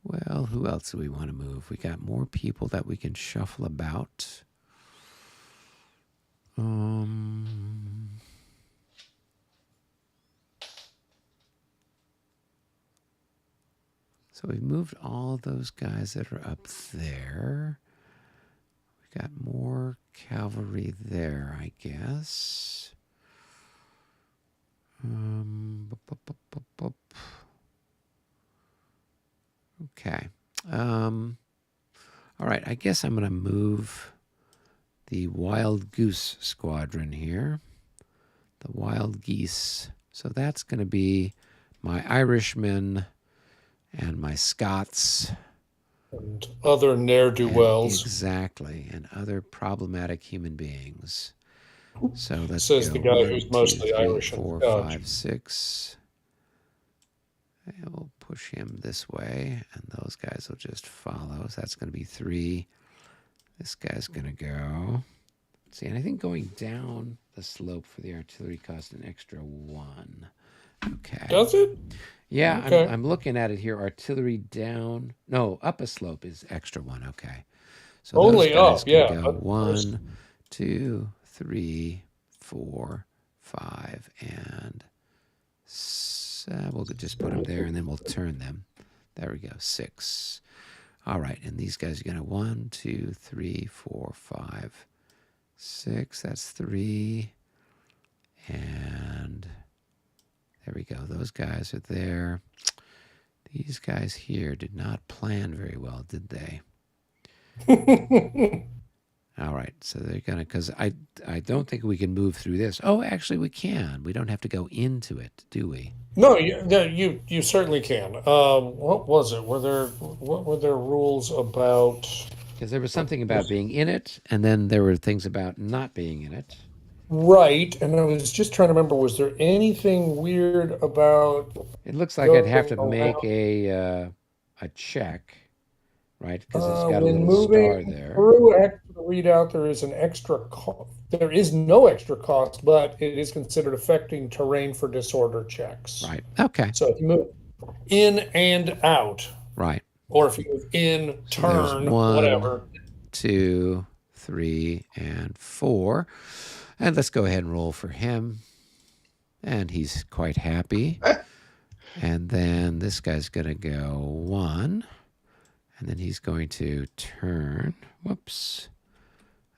Speaker 1: Well, who else do we want to move? We got more people that we can shuffle about. So we've moved all those guys that are up there. We got more cavalry there, I guess. Okay. All right, I guess I'm going to move the Wild Goose Squadron here. The Wild Geese. So that's going to be my Irishmen and my Scots.
Speaker 3: And other ne'er-do-wells.
Speaker 1: Exactly, and other problematic human beings. So let's
Speaker 3: Says
Speaker 1: go.
Speaker 3: the guy
Speaker 1: 1,
Speaker 3: who's
Speaker 1: 2,
Speaker 3: mostly
Speaker 1: 3,
Speaker 3: Irish
Speaker 1: 4,
Speaker 3: and Scotch.
Speaker 1: 5, 6. And we'll push him this way, and those guys will just follow. So that's going to be 3. This guy's going to go. Let's see, and I think going down the slope for the artillery cost an extra 1. Okay.
Speaker 3: Does it?
Speaker 1: Yeah,
Speaker 3: Okay.
Speaker 1: I'm looking at it here. Artillery down. No, up a slope is extra 1. Okay. So
Speaker 3: Only
Speaker 1: those guys
Speaker 3: up,
Speaker 1: can
Speaker 3: yeah.
Speaker 1: go 1, 2, 3, 4, 5, and we'll just put them there, and then we'll turn them. There we go. 6. All right, and these guys are going to 1, 2, 3, 4, 5, 6. That's 3. And there we go. Those guys are there. These guys here did not plan very well, did they? All right, so they're going to, because I don't think we can move through this. Oh, actually, we can. We don't have to go into it, do we?
Speaker 3: No, you certainly can. What was it? What were there rules about?
Speaker 1: Because there was something about being in it, and then there were things about not being in it.
Speaker 3: Right, and I was just trying to remember, was there anything weird about
Speaker 1: It looks like I'd have to
Speaker 3: going
Speaker 1: make
Speaker 3: around?
Speaker 1: a check, right? Because it's got a
Speaker 3: When
Speaker 1: little star
Speaker 3: moving
Speaker 1: there.
Speaker 3: through extra readout, there is an extra cost. There is no extra cost, but it is considered affecting terrain for disorder checks.
Speaker 1: Right. Okay.
Speaker 3: So if you move in and out,
Speaker 1: Right.
Speaker 3: or if you move in,
Speaker 1: So there's
Speaker 3: turn,
Speaker 1: 1,
Speaker 3: whatever.
Speaker 1: 2, 3, and 4. And let's go ahead and roll for him. And he's quite happy. And then this guy's going to go 1. And then he's going to turn. Whoops.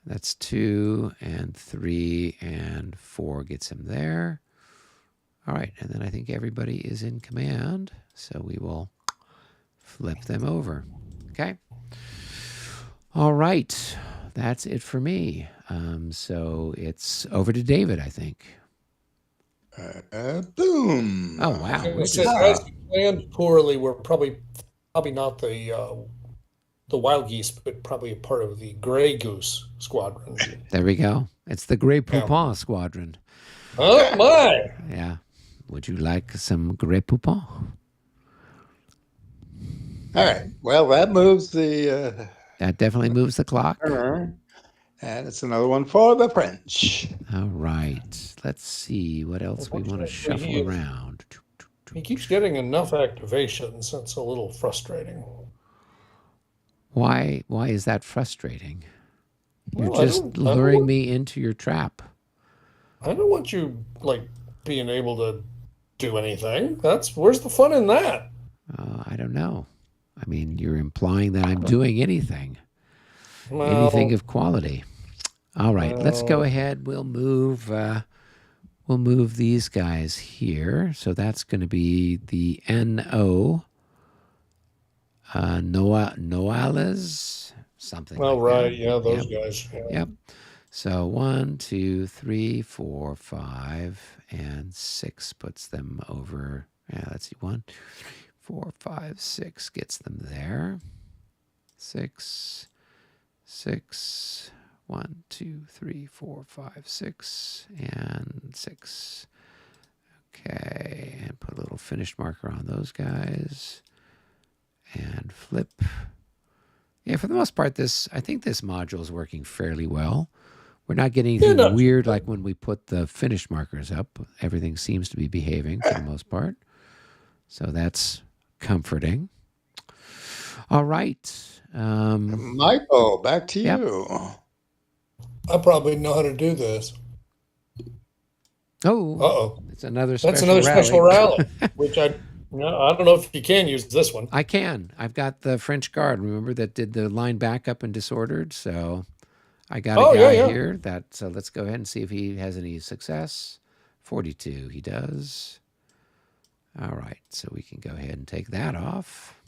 Speaker 1: That's 2 and 3 and 4 gets him there. All right. And then I think everybody is in command. So we will flip them over. Okay. All right. That's it for me. So it's over to David, I think.
Speaker 2: Boom.
Speaker 1: Oh, wow.
Speaker 3: As we planned poorly, we're probably not the wild geese, but probably a part of the gray goose squadron.
Speaker 1: There we go. It's the Grey Poupon squadron.
Speaker 3: Oh my!
Speaker 1: Yeah. Would you like some Grey Poupon?
Speaker 2: All right. Well, that moves the
Speaker 1: That definitely moves the clock.
Speaker 2: and it's another one for the French.
Speaker 1: All right. Let's see what else we want to shuffle around.
Speaker 3: He keeps getting enough activations. That's a little frustrating.
Speaker 1: Why is that frustrating? You're
Speaker 3: Well,
Speaker 1: just luring me into your trap.
Speaker 3: I don't want you being able to do anything. Where's the fun in that?
Speaker 1: I don't know. I mean, you're implying that I'm doing anything.
Speaker 3: Well,
Speaker 1: Anything of quality. All right, let's go ahead. We'll move these guys here. So that's going to be the NO Noales, something
Speaker 3: oh,
Speaker 1: like
Speaker 3: right.
Speaker 1: that.
Speaker 3: Yeah, those guys. Yeah.
Speaker 1: Yep. So 1, 2, 3, 4, 5, and 6 puts them over. Yeah, let's see. 1, 2, 3, 4, 5, 6 gets them there. 6, 6, 1, 2, 3, 4, 5, 6, and 6. Okay, and put a little finish marker on those guys. And flip. Yeah, for the most part, I think this module is working fairly well. We're not getting anything weird like when we put the finish markers up. Everything seems to be behaving for the most part. So that's comforting. All right.
Speaker 2: Michael, back to
Speaker 1: Yep.
Speaker 2: you.
Speaker 3: I probably know how to do this.
Speaker 1: Oh,
Speaker 3: Uh-oh.
Speaker 1: it's another
Speaker 3: That's
Speaker 1: special
Speaker 3: another special
Speaker 1: rally.
Speaker 3: rally, which I don't know if you can use this one.
Speaker 1: I can. I've got the French Guard, remember, that did the line backup and disordered. So I got a
Speaker 3: Oh, yeah,
Speaker 1: guy
Speaker 3: yeah.
Speaker 1: here that, so let's go ahead and see if he has any success. 42, he does. All right, so we can go ahead and take that off.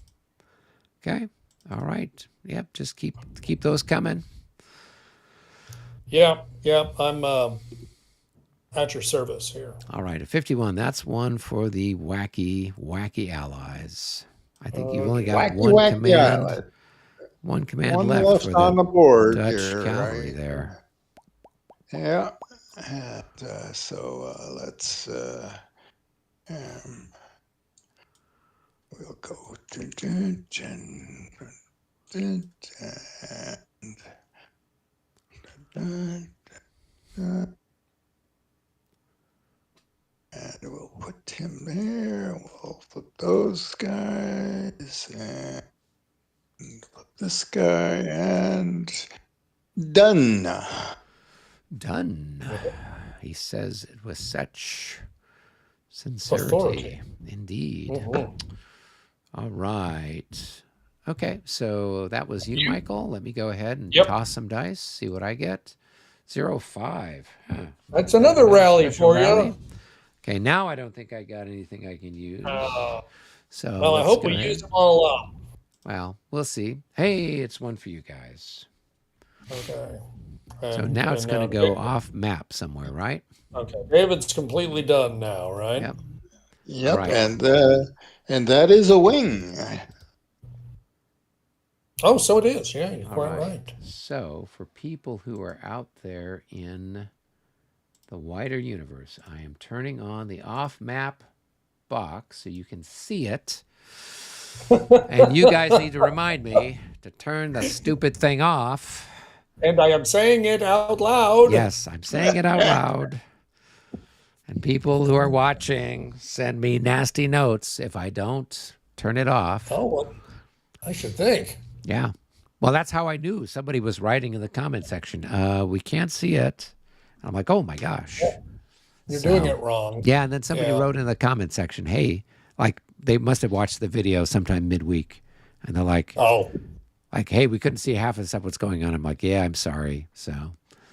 Speaker 1: Okay, all right. Yep, just keep those coming.
Speaker 3: Yeah, yeah. I'm at your service here.
Speaker 1: All right, a 51, that's one for the wacky allies. I think you've only got
Speaker 2: Wacky,
Speaker 1: one
Speaker 2: wacky
Speaker 1: command,
Speaker 2: island.
Speaker 1: one command
Speaker 2: One
Speaker 1: left
Speaker 2: left
Speaker 1: for
Speaker 2: on
Speaker 1: the
Speaker 2: the board
Speaker 1: Dutch
Speaker 2: here,
Speaker 1: cavalry
Speaker 2: right?
Speaker 1: there.
Speaker 2: Yeah. And, let's we'll go and we'll put him there. We'll put those guys and put this guy and done.
Speaker 1: Done. He says it with such sincerity.
Speaker 3: Authority.
Speaker 1: Indeed.
Speaker 3: Mhm.
Speaker 1: All right. Okay, so that was you, Michael. Let me go ahead and
Speaker 3: Yep.
Speaker 1: toss some dice, see what I get. 05. Huh.
Speaker 3: That's another rally
Speaker 1: Special
Speaker 3: for
Speaker 1: rally.
Speaker 3: you.
Speaker 1: Okay, now I don't think I got anything I can use. So
Speaker 3: Well, I
Speaker 1: let's
Speaker 3: hope
Speaker 1: go
Speaker 3: we
Speaker 1: ahead.
Speaker 3: use them all up.
Speaker 1: Well, we'll see. Hey, it's one for you guys.
Speaker 3: Okay.
Speaker 1: So
Speaker 3: And-
Speaker 1: now it's
Speaker 3: and
Speaker 1: going to
Speaker 3: now
Speaker 1: go
Speaker 3: David-
Speaker 1: off map somewhere, right?
Speaker 3: Okay, David's completely done now, right?
Speaker 1: Yep.
Speaker 2: Yep,
Speaker 1: Right.
Speaker 2: and that is a wing.
Speaker 3: Oh, so it is. Yeah, you're
Speaker 1: All
Speaker 3: quite right.
Speaker 1: So for people who are out there in the wider universe, I am turning on the off-map box so you can see it. And you guys need to remind me to turn the stupid thing off.
Speaker 3: And I am saying it out loud.
Speaker 1: Yes, I'm saying it out loud. And people who are watching, send me nasty notes if I don't turn it off.
Speaker 3: Oh, well, I should think.
Speaker 1: Yeah. Well, that's how I knew. Somebody was writing in the comment section, we can't see it. I'm like, oh my gosh.
Speaker 3: You're
Speaker 1: So-
Speaker 3: doing it wrong.
Speaker 1: Yeah, and then somebody
Speaker 3: Yeah.
Speaker 1: wrote in the comment section, hey, like they must have watched the video sometime midweek. And they're like,
Speaker 3: Oh,
Speaker 1: hey, we couldn't see half of the stuff what's going on. I'm like, yeah, I'm sorry. So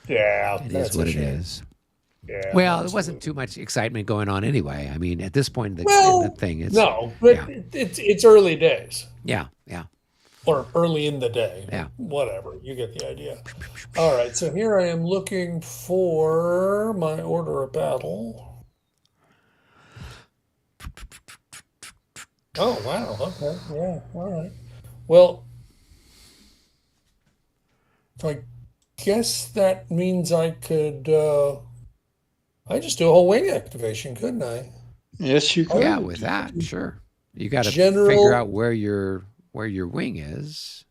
Speaker 3: yeah.
Speaker 1: it
Speaker 3: that's
Speaker 1: is what
Speaker 3: a
Speaker 1: it
Speaker 3: shame.
Speaker 1: is.
Speaker 3: Yeah,
Speaker 1: Well, there
Speaker 3: absolutely.
Speaker 1: wasn't too much excitement going on anyway. I mean, at this point in
Speaker 3: Well,
Speaker 1: the thing, it's
Speaker 3: no, but
Speaker 1: yeah.
Speaker 3: it's early days.
Speaker 1: yeah.
Speaker 3: Or early in the day.
Speaker 1: Yeah.
Speaker 3: Whatever. You get the idea. All right. So here I am looking for my order of battle. Oh, wow. Okay. Yeah. All right. Well, so I guess that means I could, I just do a whole wing activation, couldn't I?
Speaker 2: Yes, you could.
Speaker 1: Yeah, with that, sure. You got to
Speaker 3: General-
Speaker 1: figure out where your wing is.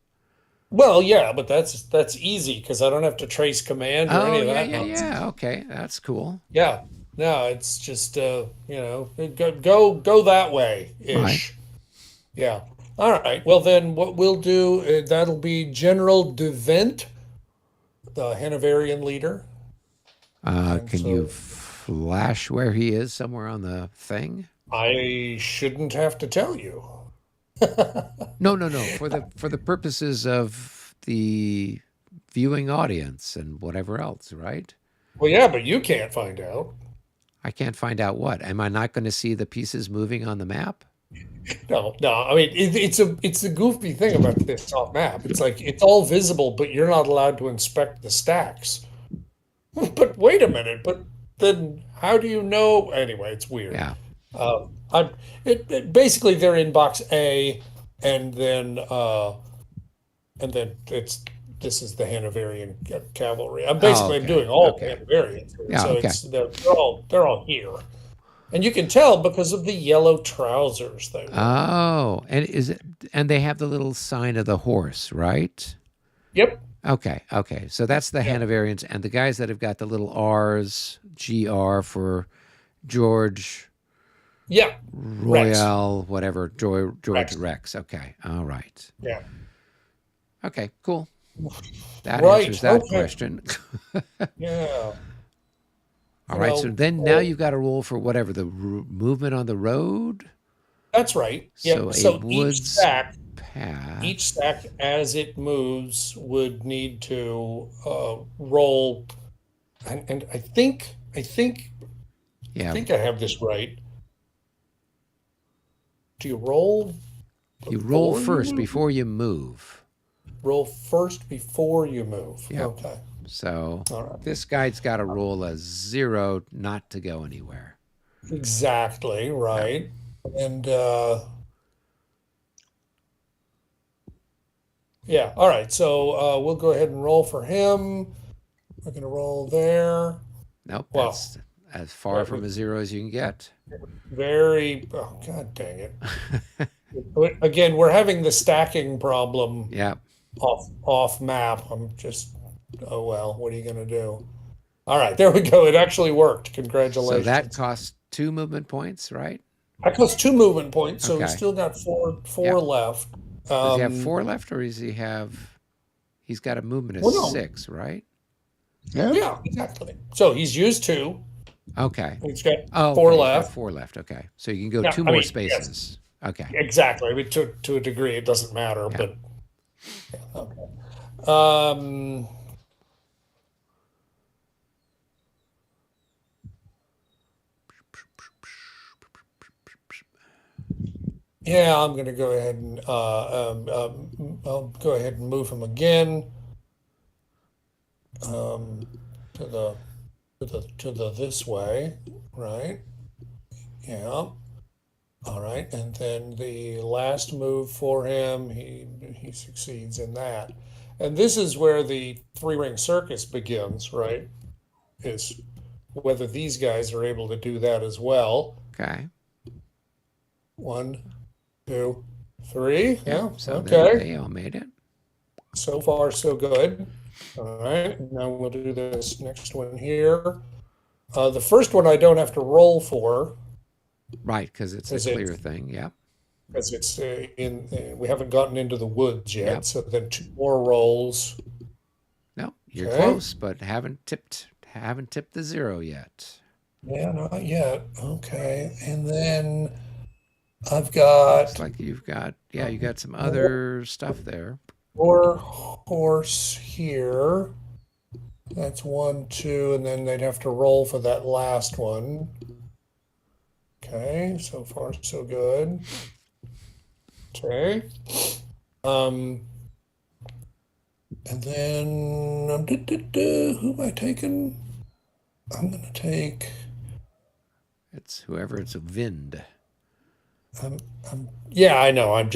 Speaker 3: Well, yeah, but that's easy because I don't have to trace command or any of that nonsense.
Speaker 1: Yeah. Okay, that's cool.
Speaker 3: Yeah. No, it's just go that way ish.
Speaker 1: Right.
Speaker 3: Yeah. All right. Well, then what we'll do that'll be General Devent, the Hanoverian leader.
Speaker 1: Can you flash where he is somewhere on the thing?
Speaker 3: I shouldn't have to tell you.
Speaker 1: No. For the purposes of the viewing audience and whatever else, right?
Speaker 3: Well, yeah, but you can't find out.
Speaker 1: I can't find out what. Am I not going to see the pieces moving on the map?
Speaker 3: No. I mean, it's the goofy thing about this off map. It's like it's all visible, but you're not allowed to inspect the stacks. But wait a minute. But then how do you know? Anyway, it's weird.
Speaker 1: Yeah.
Speaker 3: Basically they're in box A, and then this is the Hanoverian cavalry. I'm
Speaker 1: okay.
Speaker 3: doing all
Speaker 1: Okay.
Speaker 3: Hanoverians,
Speaker 1: Yeah,
Speaker 3: so
Speaker 1: okay.
Speaker 3: they're all here, and you can tell because of the yellow trousers they wear.
Speaker 1: Oh, and they have the little sign of the horse, right?
Speaker 3: Yep.
Speaker 1: Okay. So that's the Hanoverians, and the guys that have got the little R's, GR for George.
Speaker 3: Yeah.
Speaker 1: Royale, whatever, George
Speaker 3: Rex.
Speaker 1: Rex. Okay. All right.
Speaker 3: Yeah.
Speaker 1: Okay, cool. That
Speaker 3: Right.
Speaker 1: answers that
Speaker 3: Okay.
Speaker 1: question.
Speaker 3: Yeah.
Speaker 1: All right. So then now you've got to roll for whatever the movement on the road.
Speaker 3: That's right.
Speaker 1: So
Speaker 3: Yep.
Speaker 1: a
Speaker 3: So
Speaker 1: woods path.
Speaker 3: each stack as it moves would need to roll, and
Speaker 1: Yeah.
Speaker 3: I have this right. Do you roll
Speaker 1: You roll
Speaker 3: before you
Speaker 1: first
Speaker 3: move?
Speaker 1: before you move.
Speaker 3: Roll first before you move.
Speaker 1: Yep.
Speaker 3: Okay.
Speaker 1: So
Speaker 3: All right.
Speaker 1: this guy's got to roll a 0 not to go anywhere.
Speaker 3: Exactly
Speaker 1: Yep.
Speaker 3: right. And yeah. All right. So we'll go ahead and roll for him. We're gonna roll there.
Speaker 1: Nope.
Speaker 3: Well,
Speaker 1: That's as far from a 0 as you can get.
Speaker 3: very. Oh, God dang it. Again, we're having the stacking problem
Speaker 1: Yep.
Speaker 3: off map. I'm just, oh well, what are you gonna do? All right, there we go. It actually worked.
Speaker 1: So that
Speaker 3: Congratulations.
Speaker 1: costs 2 movement points, right?
Speaker 3: That costs 2 movement points, so he's
Speaker 1: Okay.
Speaker 3: still got four
Speaker 1: Yep.
Speaker 3: left.
Speaker 1: Does he have 4 left, or does he have? He's got a movement of
Speaker 3: Well, no.
Speaker 1: 6, right?
Speaker 2: Yeah.
Speaker 3: Yeah, exactly. So he's used 2.
Speaker 1: Okay.
Speaker 3: He's got
Speaker 1: Oh,
Speaker 3: 4
Speaker 1: okay. He's got
Speaker 3: left.
Speaker 1: 4 left. Okay. So you can go
Speaker 3: Yeah,
Speaker 1: 2
Speaker 3: I
Speaker 1: more
Speaker 3: mean, yes,
Speaker 1: spaces. Okay.
Speaker 3: exactly. I mean, to a degree, it doesn't matter,
Speaker 1: Yeah.
Speaker 3: but yeah, okay. Um, yeah, I'm going to go ahead and I'll go ahead and move him again to the this way, right? Yeah. All right, and then the last move for him, he succeeds in that. And this is where the three-ring circus begins, right? Is whether these guys are able to do that as well.
Speaker 1: Okay.
Speaker 3: 1, 2, 3. Yeah,
Speaker 1: So
Speaker 3: okay.
Speaker 1: they all made it.
Speaker 3: So far, so good. All right, now we'll do this next one here. The first one I don't have to roll for
Speaker 1: Right, because it's a
Speaker 3: because
Speaker 1: clear thing. Yep.
Speaker 3: it's we haven't gotten into the woods yet.
Speaker 1: Yep.
Speaker 3: So then 2 more rolls.
Speaker 1: No, you're
Speaker 3: Okay.
Speaker 1: close, but haven't tipped the 0 yet.
Speaker 3: Yeah, not yet. Okay, and then I've got
Speaker 1: Looks like you got some other stuff there.
Speaker 3: more horse here. That's 1, 2, and then they'd have to roll for that last one. Okay, so far so good. Okay. And then who am I taking? I'm gonna take.
Speaker 1: It's whoever it's a Vind.
Speaker 3: Yeah, I know. I'm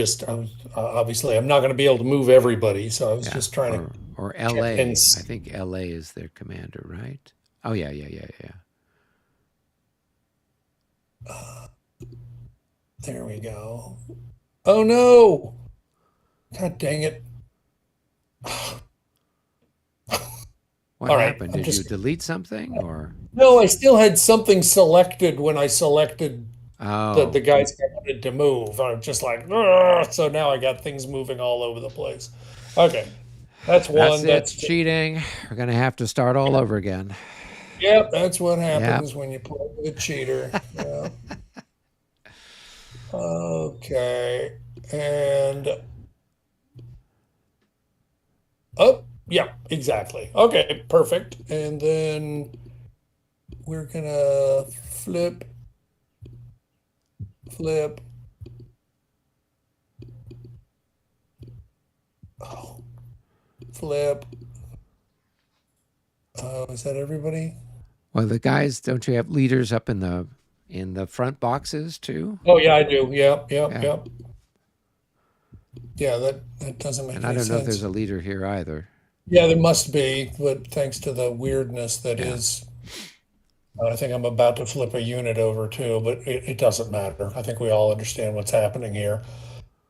Speaker 3: obviously I'm not going to be able to move everybody, so I was just trying to.
Speaker 1: Or LA.
Speaker 3: and
Speaker 1: I think LA is their commander, right? Oh yeah.
Speaker 3: There we go. Oh no! God dang it!
Speaker 1: What
Speaker 3: All right,
Speaker 1: happened?
Speaker 3: I'm
Speaker 1: Did you
Speaker 3: just
Speaker 1: delete something or?
Speaker 3: no. I still had something selected when I selected
Speaker 1: Oh,
Speaker 3: the guys I wanted to move. I'm just like, "Ugh," so now I got things moving all over the place. Okay, that's
Speaker 1: that's
Speaker 3: one.
Speaker 1: it.
Speaker 3: That's
Speaker 1: Cheating. We're gonna have to start all over again.
Speaker 3: yep. That's what
Speaker 1: Yep.
Speaker 3: happens when you play with a cheater. Yeah. Okay, and oh, yeah, exactly. Okay, perfect. And then we're gonna flip, oh, flip. Is that everybody?
Speaker 1: Well, the guys, don't you have leaders up in the front boxes too?
Speaker 3: Oh yeah, I do. Yep,
Speaker 1: Yeah.
Speaker 3: yep. Yeah, that doesn't make
Speaker 1: And I
Speaker 3: any
Speaker 1: don't know if there's
Speaker 3: sense.
Speaker 1: a leader here either.
Speaker 3: Yeah, there must be, but thanks to the weirdness that
Speaker 1: Yeah.
Speaker 3: is, I think I'm about to flip a unit over too, but it doesn't matter. I think we all understand what's happening here.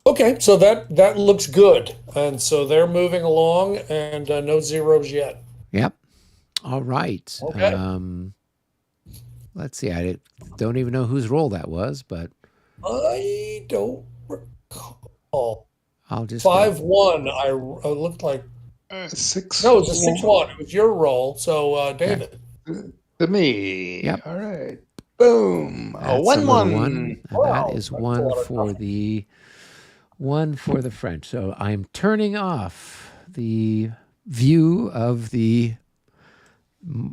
Speaker 3: Okay, so that looks good, and so they're moving along, and no zeros yet.
Speaker 1: Yep. All right.
Speaker 3: Okay.
Speaker 1: let's see. I don't even know whose roll that was, but
Speaker 3: I don't recall.
Speaker 1: I'll just go.
Speaker 3: 5-1. I looked like
Speaker 2: Six.
Speaker 3: no, it was a 6-1. It was your roll. So
Speaker 1: Okay.
Speaker 3: David.
Speaker 2: To me.
Speaker 1: Yep.
Speaker 2: All right. Boom. A
Speaker 1: That's a
Speaker 2: 1
Speaker 1: little
Speaker 2: 1.
Speaker 1: one. And
Speaker 3: Wow,
Speaker 1: that is
Speaker 3: that's a
Speaker 1: one
Speaker 3: lot of
Speaker 1: for
Speaker 3: nothing.
Speaker 1: the French. So I'm turning off the view of the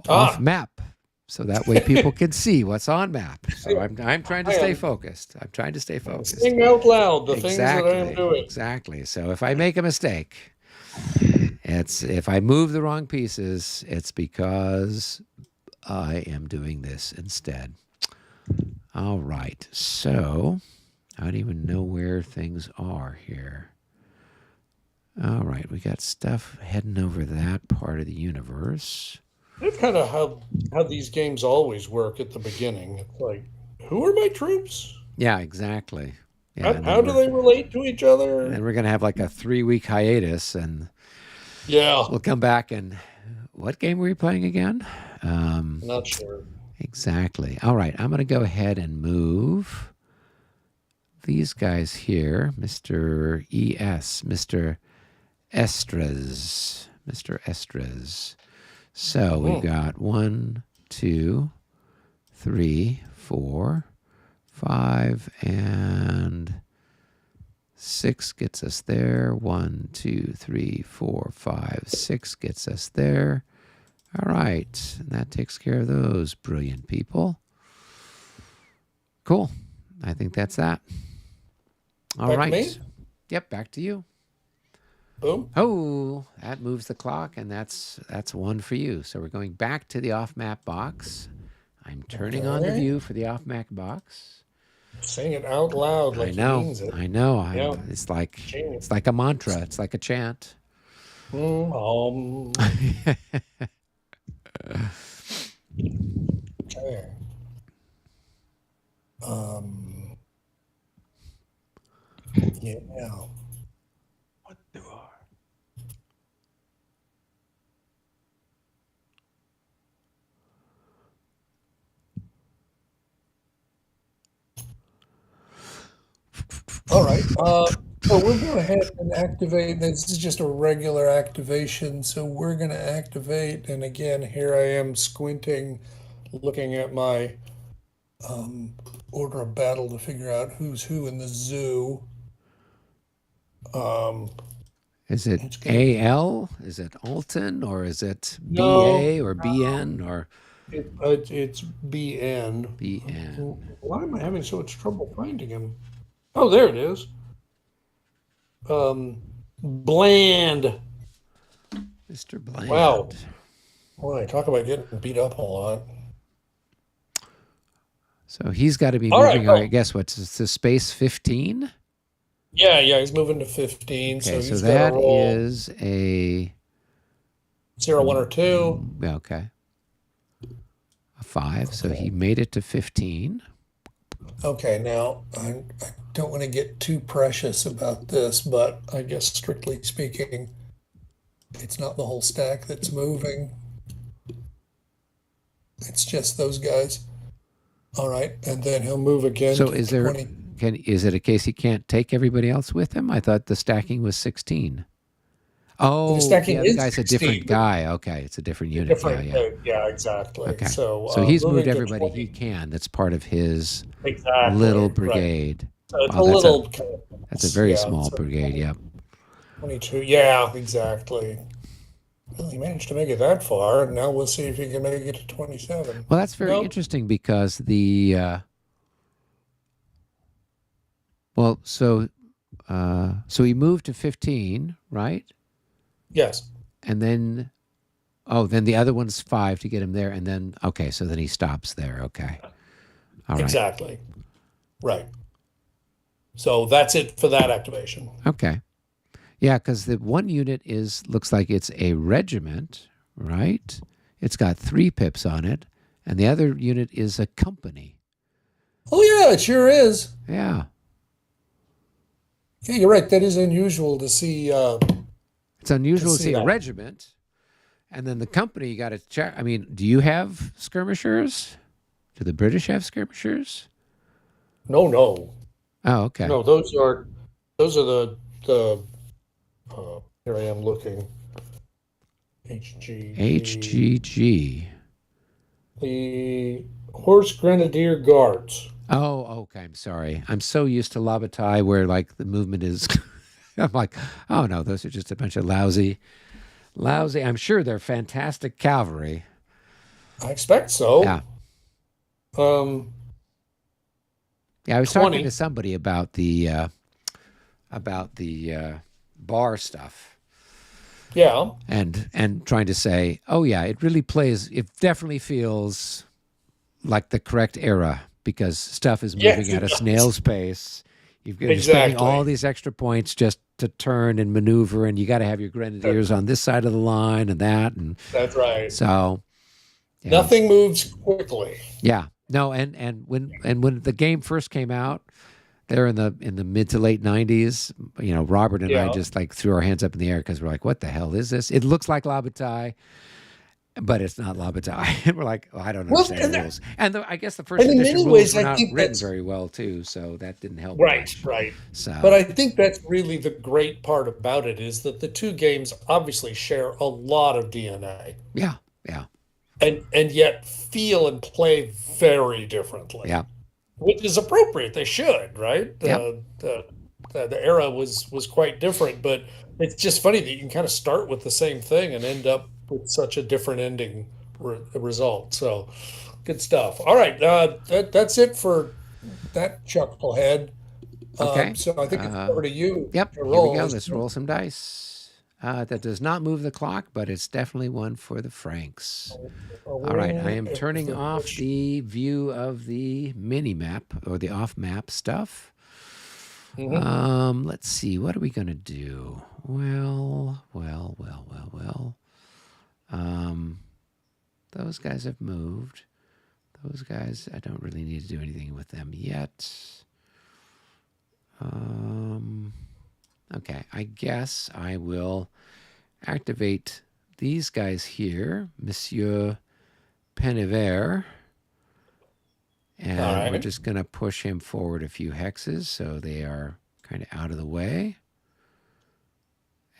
Speaker 1: off map, so that way people can see what's on map. So I'm trying to
Speaker 3: I
Speaker 1: stay
Speaker 3: am
Speaker 1: focused. I'm trying to stay focused.
Speaker 3: saying out loud the things that I am
Speaker 1: Exactly.
Speaker 3: doing.
Speaker 1: Exactly. So if I make a mistake, if I move the wrong pieces, it's because I am doing this instead. All right. So I don't even know where things are here. All right. We got stuff heading over that part of the universe.
Speaker 3: That's kind of how these games always work at the beginning. It's like, who are my troops?
Speaker 1: Yeah, exactly. Yeah,
Speaker 3: How do they relate to each other?
Speaker 1: and then we're gonna have like a 3-week hiatus, and
Speaker 3: Yeah,
Speaker 1: we'll come back. And what game were we playing again?
Speaker 3: not sure.
Speaker 1: Exactly. All right, I'm gonna go ahead and move these guys here, Mr. Mr. Estres. So we've got 1, 2, 3, 4, 5, and 6 gets us there. 1, 2, 3, 4, 5, 6 gets us there. All right. And that takes care of those brilliant people. Cool. I think that's that. All
Speaker 3: Back to
Speaker 1: right.
Speaker 3: me?
Speaker 1: Yep, back to you.
Speaker 3: Boom.
Speaker 1: Oh, that moves the clock, and that's one for you. So we're going back to the off-map box. I'm turning on the
Speaker 3: Okay.
Speaker 1: view for the off-map box.
Speaker 3: Saying it out loud like
Speaker 1: I
Speaker 3: he
Speaker 1: know.
Speaker 3: means it.
Speaker 1: I know.
Speaker 3: Yeah.
Speaker 1: It's like
Speaker 3: Genius.
Speaker 1: a mantra. It's like a chant.
Speaker 3: Okay. Yeah.
Speaker 2: What do I?
Speaker 3: All right. So we'll go ahead and activate. This is just a regular activation. So we're going to activate. And again, here I am squinting, looking at my order of battle to figure out who's who in the zoo.
Speaker 1: Is it
Speaker 3: It's gonna be
Speaker 1: AL? Is it Alton? Or is it
Speaker 3: no.
Speaker 1: BA or BN or
Speaker 3: It's BN.
Speaker 1: BN?
Speaker 3: Why am I having so much trouble finding him? Oh, there it is. Bland.
Speaker 1: Mr. Bland.
Speaker 3: Wow. Boy, talk about getting beat up a lot.
Speaker 1: So he's got to be
Speaker 3: All right,
Speaker 1: moving,
Speaker 3: go.
Speaker 1: I guess, what's the space 15?
Speaker 3: Yeah, he's moving to 15,
Speaker 1: Okay,
Speaker 3: so
Speaker 1: so
Speaker 3: he's got to
Speaker 1: that
Speaker 3: roll
Speaker 1: is a
Speaker 3: 0, 1, or 2.
Speaker 1: okay. A 5. So he made it to 15.
Speaker 3: Okay, now I don't want to get too precious about this, but I guess strictly speaking, it's not the whole stack that's moving. It's just those guys. All right, and then he'll move again
Speaker 1: So
Speaker 3: to
Speaker 1: is there
Speaker 3: 20.
Speaker 1: is it a case he can't take everybody else with him? I thought the stacking was 16. Oh,
Speaker 3: stacking
Speaker 1: the other
Speaker 3: is
Speaker 1: guy's a
Speaker 3: 16.
Speaker 1: different guy. Okay, it's a different unit.
Speaker 3: Different,
Speaker 1: Yeah.
Speaker 3: yeah, exactly.
Speaker 1: Okay.
Speaker 3: So
Speaker 1: he's
Speaker 3: moving
Speaker 1: moved
Speaker 3: to
Speaker 1: everybody
Speaker 3: 20.
Speaker 1: he can. That's part of his
Speaker 3: Exactly,
Speaker 1: little
Speaker 3: right.
Speaker 1: brigade.
Speaker 3: So it's
Speaker 1: Wow,
Speaker 3: a
Speaker 1: that's
Speaker 3: little,
Speaker 1: That's a very
Speaker 3: yeah,
Speaker 1: small
Speaker 3: so
Speaker 1: brigade. Yep.
Speaker 3: 22. Yeah, exactly. Well, he managed to make it that far, and now we'll see if he can make it to 27.
Speaker 1: Well, that's very
Speaker 3: Nope.
Speaker 1: interesting because so he moved to 15, right?
Speaker 3: Yes,
Speaker 1: And then then the other one's 5 to get him there, and then okay, so then he stops there. Okay. All right.
Speaker 3: exactly. Right. So that's it for that activation.
Speaker 1: Okay. Yeah, because the one unit looks like it's a regiment, right? It's got 3 pips on it, and the other unit is a company.
Speaker 3: Oh, yeah, it sure is.
Speaker 1: Yeah.
Speaker 3: Yeah, you're right. That is unusual to see.
Speaker 1: It's unusual to
Speaker 3: see
Speaker 1: see a
Speaker 3: that.
Speaker 1: regiment, and then the company you got to check. I mean, do you have skirmishers? Do the British have skirmishers?
Speaker 3: No, no,
Speaker 1: Oh, okay.
Speaker 3: no. Those are the. Here I am looking. HGG.
Speaker 1: HGG.
Speaker 3: The Horse Grenadier Guards.
Speaker 1: Oh, okay. I'm sorry. I'm so used to Labatai where like the movement is. I'm like, oh no, those are just a bunch of lousy. I'm sure they're fantastic cavalry.
Speaker 3: I expect so.
Speaker 1: Yeah.
Speaker 3: Um,
Speaker 1: Yeah. I was talking to
Speaker 3: 20.
Speaker 1: somebody about the bar stuff
Speaker 3: Yeah.
Speaker 1: and trying to say, oh yeah, it really plays. It definitely feels like the correct era because stuff is
Speaker 3: Yes,
Speaker 1: moving at
Speaker 3: it
Speaker 1: a
Speaker 3: does.
Speaker 1: snail's pace. You're spending all
Speaker 3: Exactly.
Speaker 1: these extra points just to turn and maneuver, and you got to have your
Speaker 3: That-
Speaker 1: grenadiers on this side of the line and that, and
Speaker 3: That's right.
Speaker 1: so yeah,
Speaker 3: Nothing moves quickly.
Speaker 1: yeah, no, and when the game first came out, there in the mid to late '90s, Robert and I
Speaker 3: Yeah.
Speaker 1: just like threw our hands up in the air because we're like, what the hell is this? It looks like Labatai, but it's not Labatai. And we're like, oh, I don't
Speaker 3: Well,
Speaker 1: understand the rules. And I guess the first
Speaker 3: and in
Speaker 1: edition
Speaker 3: many
Speaker 1: rules
Speaker 3: ways,
Speaker 1: were
Speaker 3: I
Speaker 1: not
Speaker 3: think
Speaker 1: written
Speaker 3: that's
Speaker 1: very well too, so that didn't help
Speaker 3: right,
Speaker 1: much.
Speaker 3: right. But
Speaker 1: So
Speaker 3: I think that's really the great part about it is that the two games obviously share a lot of DNA
Speaker 1: yeah, yeah,
Speaker 3: and yet feel and play very differently,
Speaker 1: yeah,
Speaker 3: which is appropriate. They should, right?
Speaker 1: yeah.
Speaker 3: The era was quite different, but it's just funny that you can kind of start with the same thing and end up with such a different ending result. So good stuff. All right, that's it for that chucklehead.
Speaker 1: Okay.
Speaker 3: So I think it's over to you
Speaker 1: Yep.
Speaker 3: to
Speaker 1: Here we
Speaker 3: roll,
Speaker 1: go.
Speaker 3: isn't
Speaker 1: Let's
Speaker 3: it?
Speaker 1: roll some dice. That does not move the clock, but it's definitely one for the Franks.
Speaker 3: A
Speaker 1: All right. I
Speaker 3: wing
Speaker 1: am
Speaker 3: and
Speaker 1: turning
Speaker 3: the
Speaker 1: off
Speaker 3: bush.
Speaker 1: the view of the mini map or the off map stuff.
Speaker 3: Mhm.
Speaker 1: Let's see. What are we going to do? Well. Um, those guys have moved. Those guys, I don't really need to do anything with them yet. Um, okay, I guess I will activate these guys here, Monsieur Penevere,
Speaker 3: All
Speaker 1: and we're
Speaker 3: right.
Speaker 1: just going to push him forward a few hexes so they are kind of out of the way.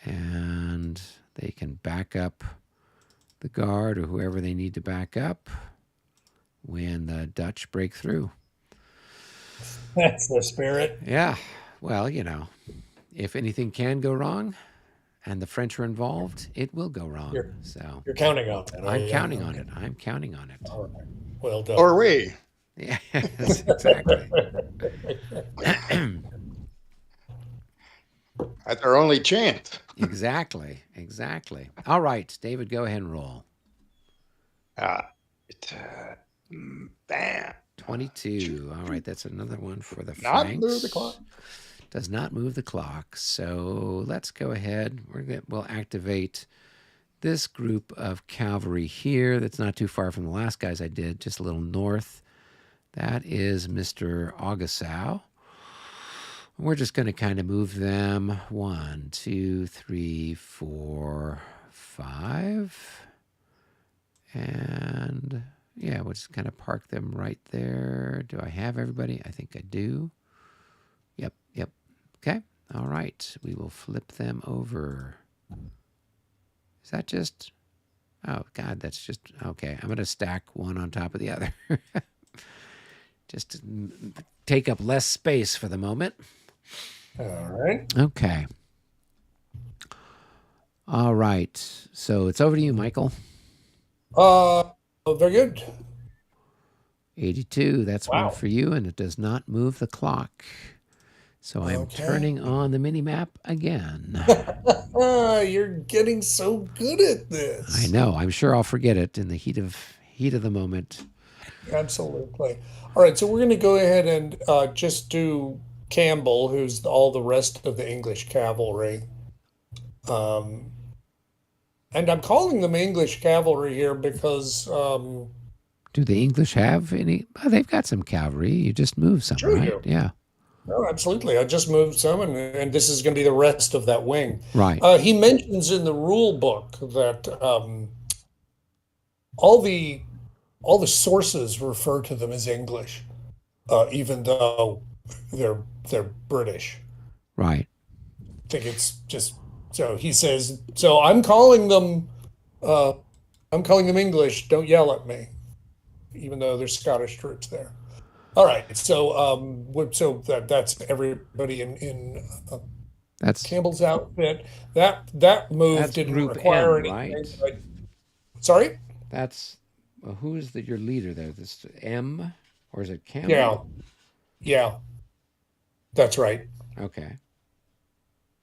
Speaker 1: And they can back up the guard or whoever they need to back up when the Dutch break through.
Speaker 3: That's the spirit.
Speaker 1: Yeah, well, if anything can go wrong and the French are involved, it will go wrong.
Speaker 3: You're
Speaker 1: So
Speaker 3: you're counting on it, are
Speaker 1: I'm
Speaker 3: you?
Speaker 1: counting on
Speaker 3: Okay.
Speaker 1: it. I'm counting on it.
Speaker 3: All right. Well
Speaker 2: Or
Speaker 3: done.
Speaker 2: we.
Speaker 1: Yes, exactly.
Speaker 2: That's our only chance.
Speaker 1: Exactly. All right, David, go ahead and roll.
Speaker 2: Uh, Bam.
Speaker 1: 22. All right, that's another one for the
Speaker 2: Not move the
Speaker 1: Franks.
Speaker 2: clock.
Speaker 1: Does not move the clock. So let's go ahead. We'll activate this group of cavalry here. That's not too far from the last guys I did, just a little north. That is Mr. Augusau. We're just going to kind of move them 1, 2, 3, 4, 5. And yeah, we'll just kind of park them right there. Do I have everybody? I think I do. Yep. Okay. All right. We will flip them over. Is that just. Oh, God, that's just. Okay. I'm going to stack one on top of the other. Just to take up less space for the moment.
Speaker 3: All right.
Speaker 1: Okay. All right. So it's over to you, Michael.
Speaker 3: Very good.
Speaker 1: 82. That's one
Speaker 3: Wow.
Speaker 1: for you, and it does not move the clock. So I'm
Speaker 3: Okay.
Speaker 1: turning on the mini map again.
Speaker 3: You're getting so good at this.
Speaker 1: I know. I'm sure I'll forget it in the heat of the moment.
Speaker 3: Absolutely. All right, so we're going to go ahead and just do Campbell, who's all the rest of the English cavalry. Um, and I'm calling them English cavalry here because
Speaker 1: Do the English have any? Oh, they've got some cavalry. You just move some,
Speaker 3: sure
Speaker 1: right?
Speaker 3: you.
Speaker 1: Yeah.
Speaker 3: No, absolutely. I just moved some, and this is going to be the rest of that wing.
Speaker 1: Right.
Speaker 3: He mentions in the rule book that all all the sources refer to them as English, even though they're British.
Speaker 1: Right.
Speaker 3: I think it's just so he says. So uh, I'm calling them English. Don't yell at me, even though there's Scottish troops there. All right. So so that's everybody in
Speaker 1: That's
Speaker 3: Campbell's outfit. That move
Speaker 1: that's
Speaker 3: didn't
Speaker 1: group
Speaker 3: require
Speaker 1: M,
Speaker 3: anything.
Speaker 1: right?
Speaker 3: Sorry?
Speaker 1: That's who's your leader there? This M, or is it Campbell?
Speaker 3: Yeah, yeah, that's right.
Speaker 1: Okay,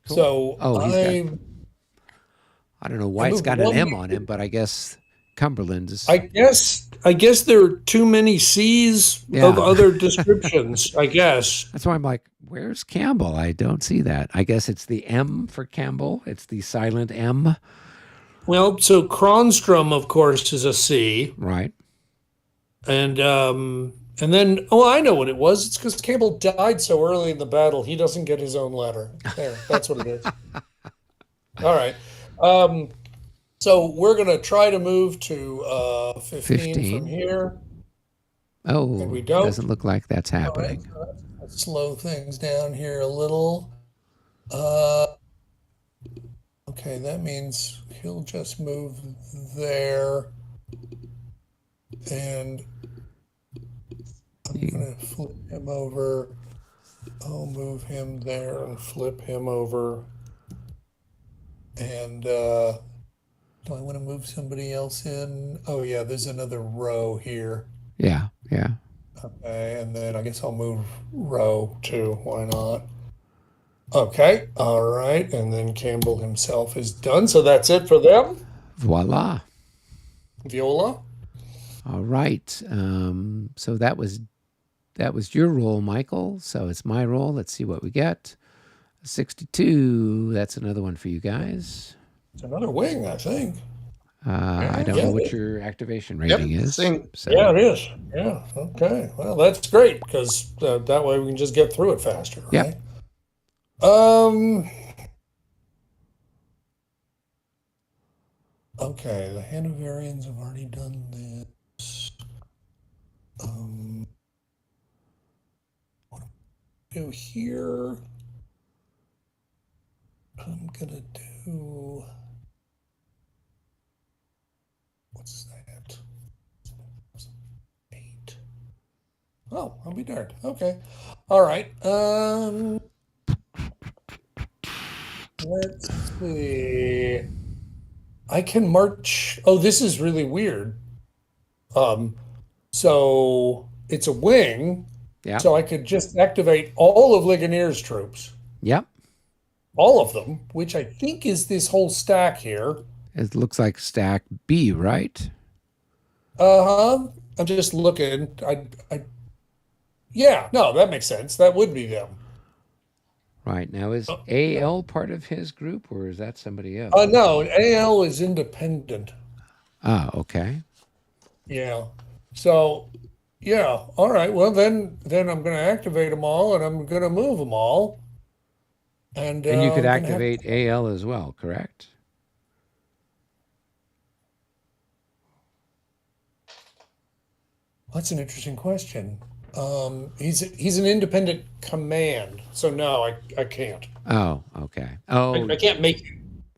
Speaker 1: cool.
Speaker 3: So
Speaker 1: Oh, he's got. I don't know
Speaker 3: I
Speaker 1: why it's
Speaker 3: moved
Speaker 1: got an
Speaker 3: one.
Speaker 1: M on him, but I guess Cumberland is.
Speaker 3: I guess there are too many C's of
Speaker 1: Yeah,
Speaker 3: other descriptions, I guess.
Speaker 1: that's why I'm like, where's Campbell? I don't see that. I guess it's the M for Campbell. It's the silent M,
Speaker 3: Well, so Kronstrom, of course, is a C.
Speaker 1: right?
Speaker 3: And then oh, I know what it was. It's because Campbell died so early in the battle, he doesn't get his own letter. There, that's what it is. All right. Um, so we're gonna try to move to 15 from
Speaker 1: 15.
Speaker 3: here, and
Speaker 1: Oh,
Speaker 3: we don't.
Speaker 1: doesn't look like that's
Speaker 3: All right,
Speaker 1: happening.
Speaker 3: so let's slow things down here a little. Uh, okay, that means he'll just move there, and I'm
Speaker 1: You-
Speaker 3: gonna flip him over. I'll move him there and flip him over. And do I want to move somebody else in? Oh yeah, there's another row here.
Speaker 1: Yeah, yeah.
Speaker 3: Okay, and then I guess I'll move row too. Why not? Okay, all right. And then Campbell himself is done. So that's it for them.
Speaker 1: Voila.
Speaker 3: Viola.
Speaker 1: All right. So that was your roll, Michael. So it's my roll. Let's see what we get. 62. That's another one for you guys.
Speaker 3: It's another wing, I think.
Speaker 1: I don't
Speaker 3: Yeah,
Speaker 1: know
Speaker 3: it
Speaker 1: what
Speaker 3: is.
Speaker 1: your activation
Speaker 2: Yep,
Speaker 1: rating is.
Speaker 2: same.
Speaker 3: Yeah,
Speaker 1: So,
Speaker 3: it is. Yeah. Okay. Well, that's great because that way we can just get through it faster,
Speaker 1: yep.
Speaker 3: right? Um. Okay, the Hanoverians have already done this. Um, what do I do here? I'm gonna do what's that? 8. Oh, I'll be darned. Okay. All right. Let's see. I can march. Oh, this is really weird. Um, so it's a wing,
Speaker 1: Yep.
Speaker 3: so I could just activate all of Ligonier's troops,
Speaker 1: Yep.
Speaker 3: all of them, which I think is this whole stack here.
Speaker 1: It looks like stack B, right?
Speaker 3: Uh-huh. I'm just looking. Yeah, no, that makes sense. That would be them.
Speaker 1: Right. Now, is
Speaker 3: Yeah.
Speaker 1: AL part of his group or is that somebody else?
Speaker 3: No, AL is independent.
Speaker 1: Ah, okay.
Speaker 3: Yeah. So, yeah. All right. Well, then I'm going to activate them all, and I'm going to move them all, and
Speaker 1: And you could
Speaker 3: I'm going to have.
Speaker 1: activate AL as well, correct?
Speaker 3: That's an interesting question. He's an independent command, so no, I can't.
Speaker 1: Oh, okay.
Speaker 3: I,
Speaker 1: Oh,
Speaker 3: I can't make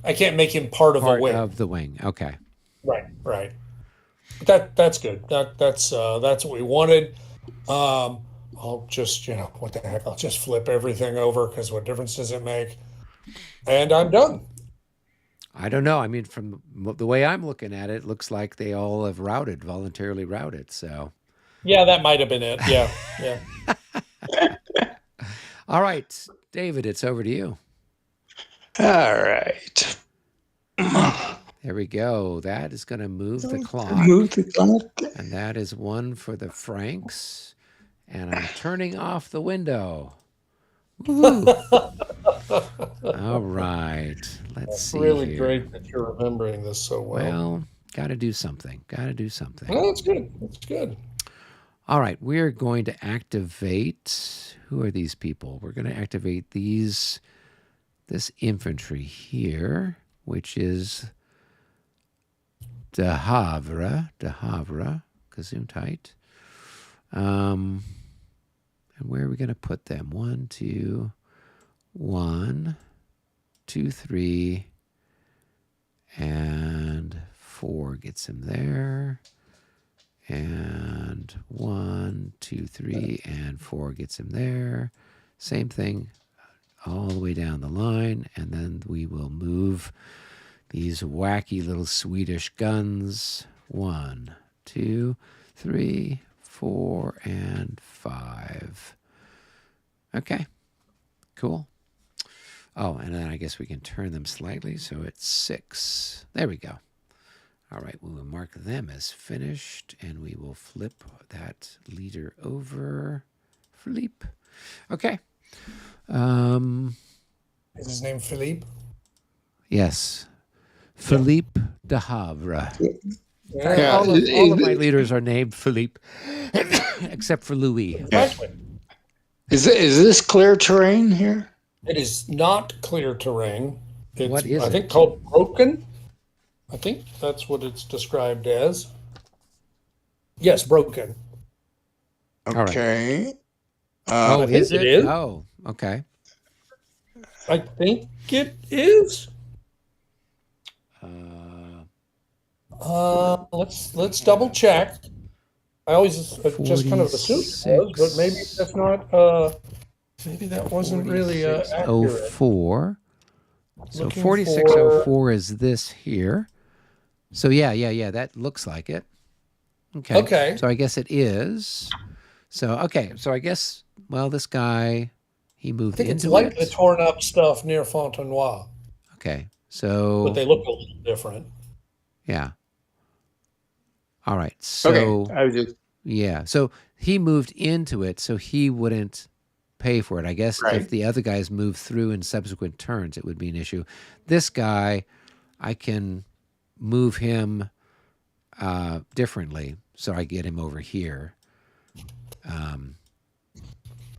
Speaker 3: I can't make him part of a
Speaker 1: part
Speaker 3: wing.
Speaker 1: of the wing. Okay.
Speaker 3: Right, right. But that's good. That's what we wanted. Um, I'll just what the heck? I'll just flip everything over because what difference does it make? And I'm done.
Speaker 1: I don't know. I mean, from the way I'm looking at it, looks like they all have voluntarily routed. So,
Speaker 3: Yeah, that might have been it. Yeah, yeah.
Speaker 1: all right, David, it's over to you.
Speaker 2: All right.
Speaker 1: There we go. That is going to move the clock.
Speaker 2: Move the clock.
Speaker 1: And that is one for the Franks. And I'm turning off the window. Woo. All right. Let's see
Speaker 3: Really
Speaker 1: here.
Speaker 3: great that you're remembering this so well.
Speaker 1: Well, got to do something. Got to do something.
Speaker 3: Well, that's good. That's good.
Speaker 1: All right. We're going to activate. Who are these people? We're going to activate this infantry here, which is De Havre. Gesundheit. And where are we going to put them? 1, 2, 1, 2, 3, and 4 gets him there. And 1, 2, 3, and 4 gets him there. Same thing all the way down the line. And then we will move these wacky little Swedish guns. 1, 2, 3, 4, and 5. Okay, cool. Oh, and then I guess we can turn them slightly so it's 6. There we go. All right, we will mark them as finished, and we will flip that leader over. Philippe. Okay.
Speaker 3: Is his name Philippe?
Speaker 1: Yes. Philippe de Havre.
Speaker 3: Yeah.
Speaker 1: All of my leaders are named Philippe, except for Louis.
Speaker 3: Exactly.
Speaker 2: Is this clear terrain here?
Speaker 3: It is not clear terrain. It's,
Speaker 1: What is
Speaker 3: I
Speaker 1: it?
Speaker 3: think called broken. I think that's what it's described as. Yes, broken.
Speaker 2: Okay.
Speaker 1: Oh,
Speaker 3: I think
Speaker 1: is it?
Speaker 3: it is.
Speaker 1: Oh, okay.
Speaker 3: I think it is. Let's double check. I always just kind of assumed it was, but maybe that's not. Maybe that wasn't really accurate.
Speaker 1: 04. So
Speaker 3: Looking
Speaker 1: 4604 is this here. So yeah, that looks like it. Okay.
Speaker 3: Okay.
Speaker 1: So I guess it is. So I guess this guy, he moved
Speaker 3: I think it's
Speaker 1: into
Speaker 3: like
Speaker 1: it.
Speaker 3: the torn up stuff near Fontenoy,
Speaker 1: Okay. So
Speaker 3: but they look a little different.
Speaker 1: yeah. All right. So
Speaker 2: Okay. I was just
Speaker 1: yeah. So he moved into it, so he wouldn't pay for it. I guess
Speaker 2: Right.
Speaker 1: if the other guys move through in subsequent turns, it would be an issue. This guy, I can move him differently, so I get him over here,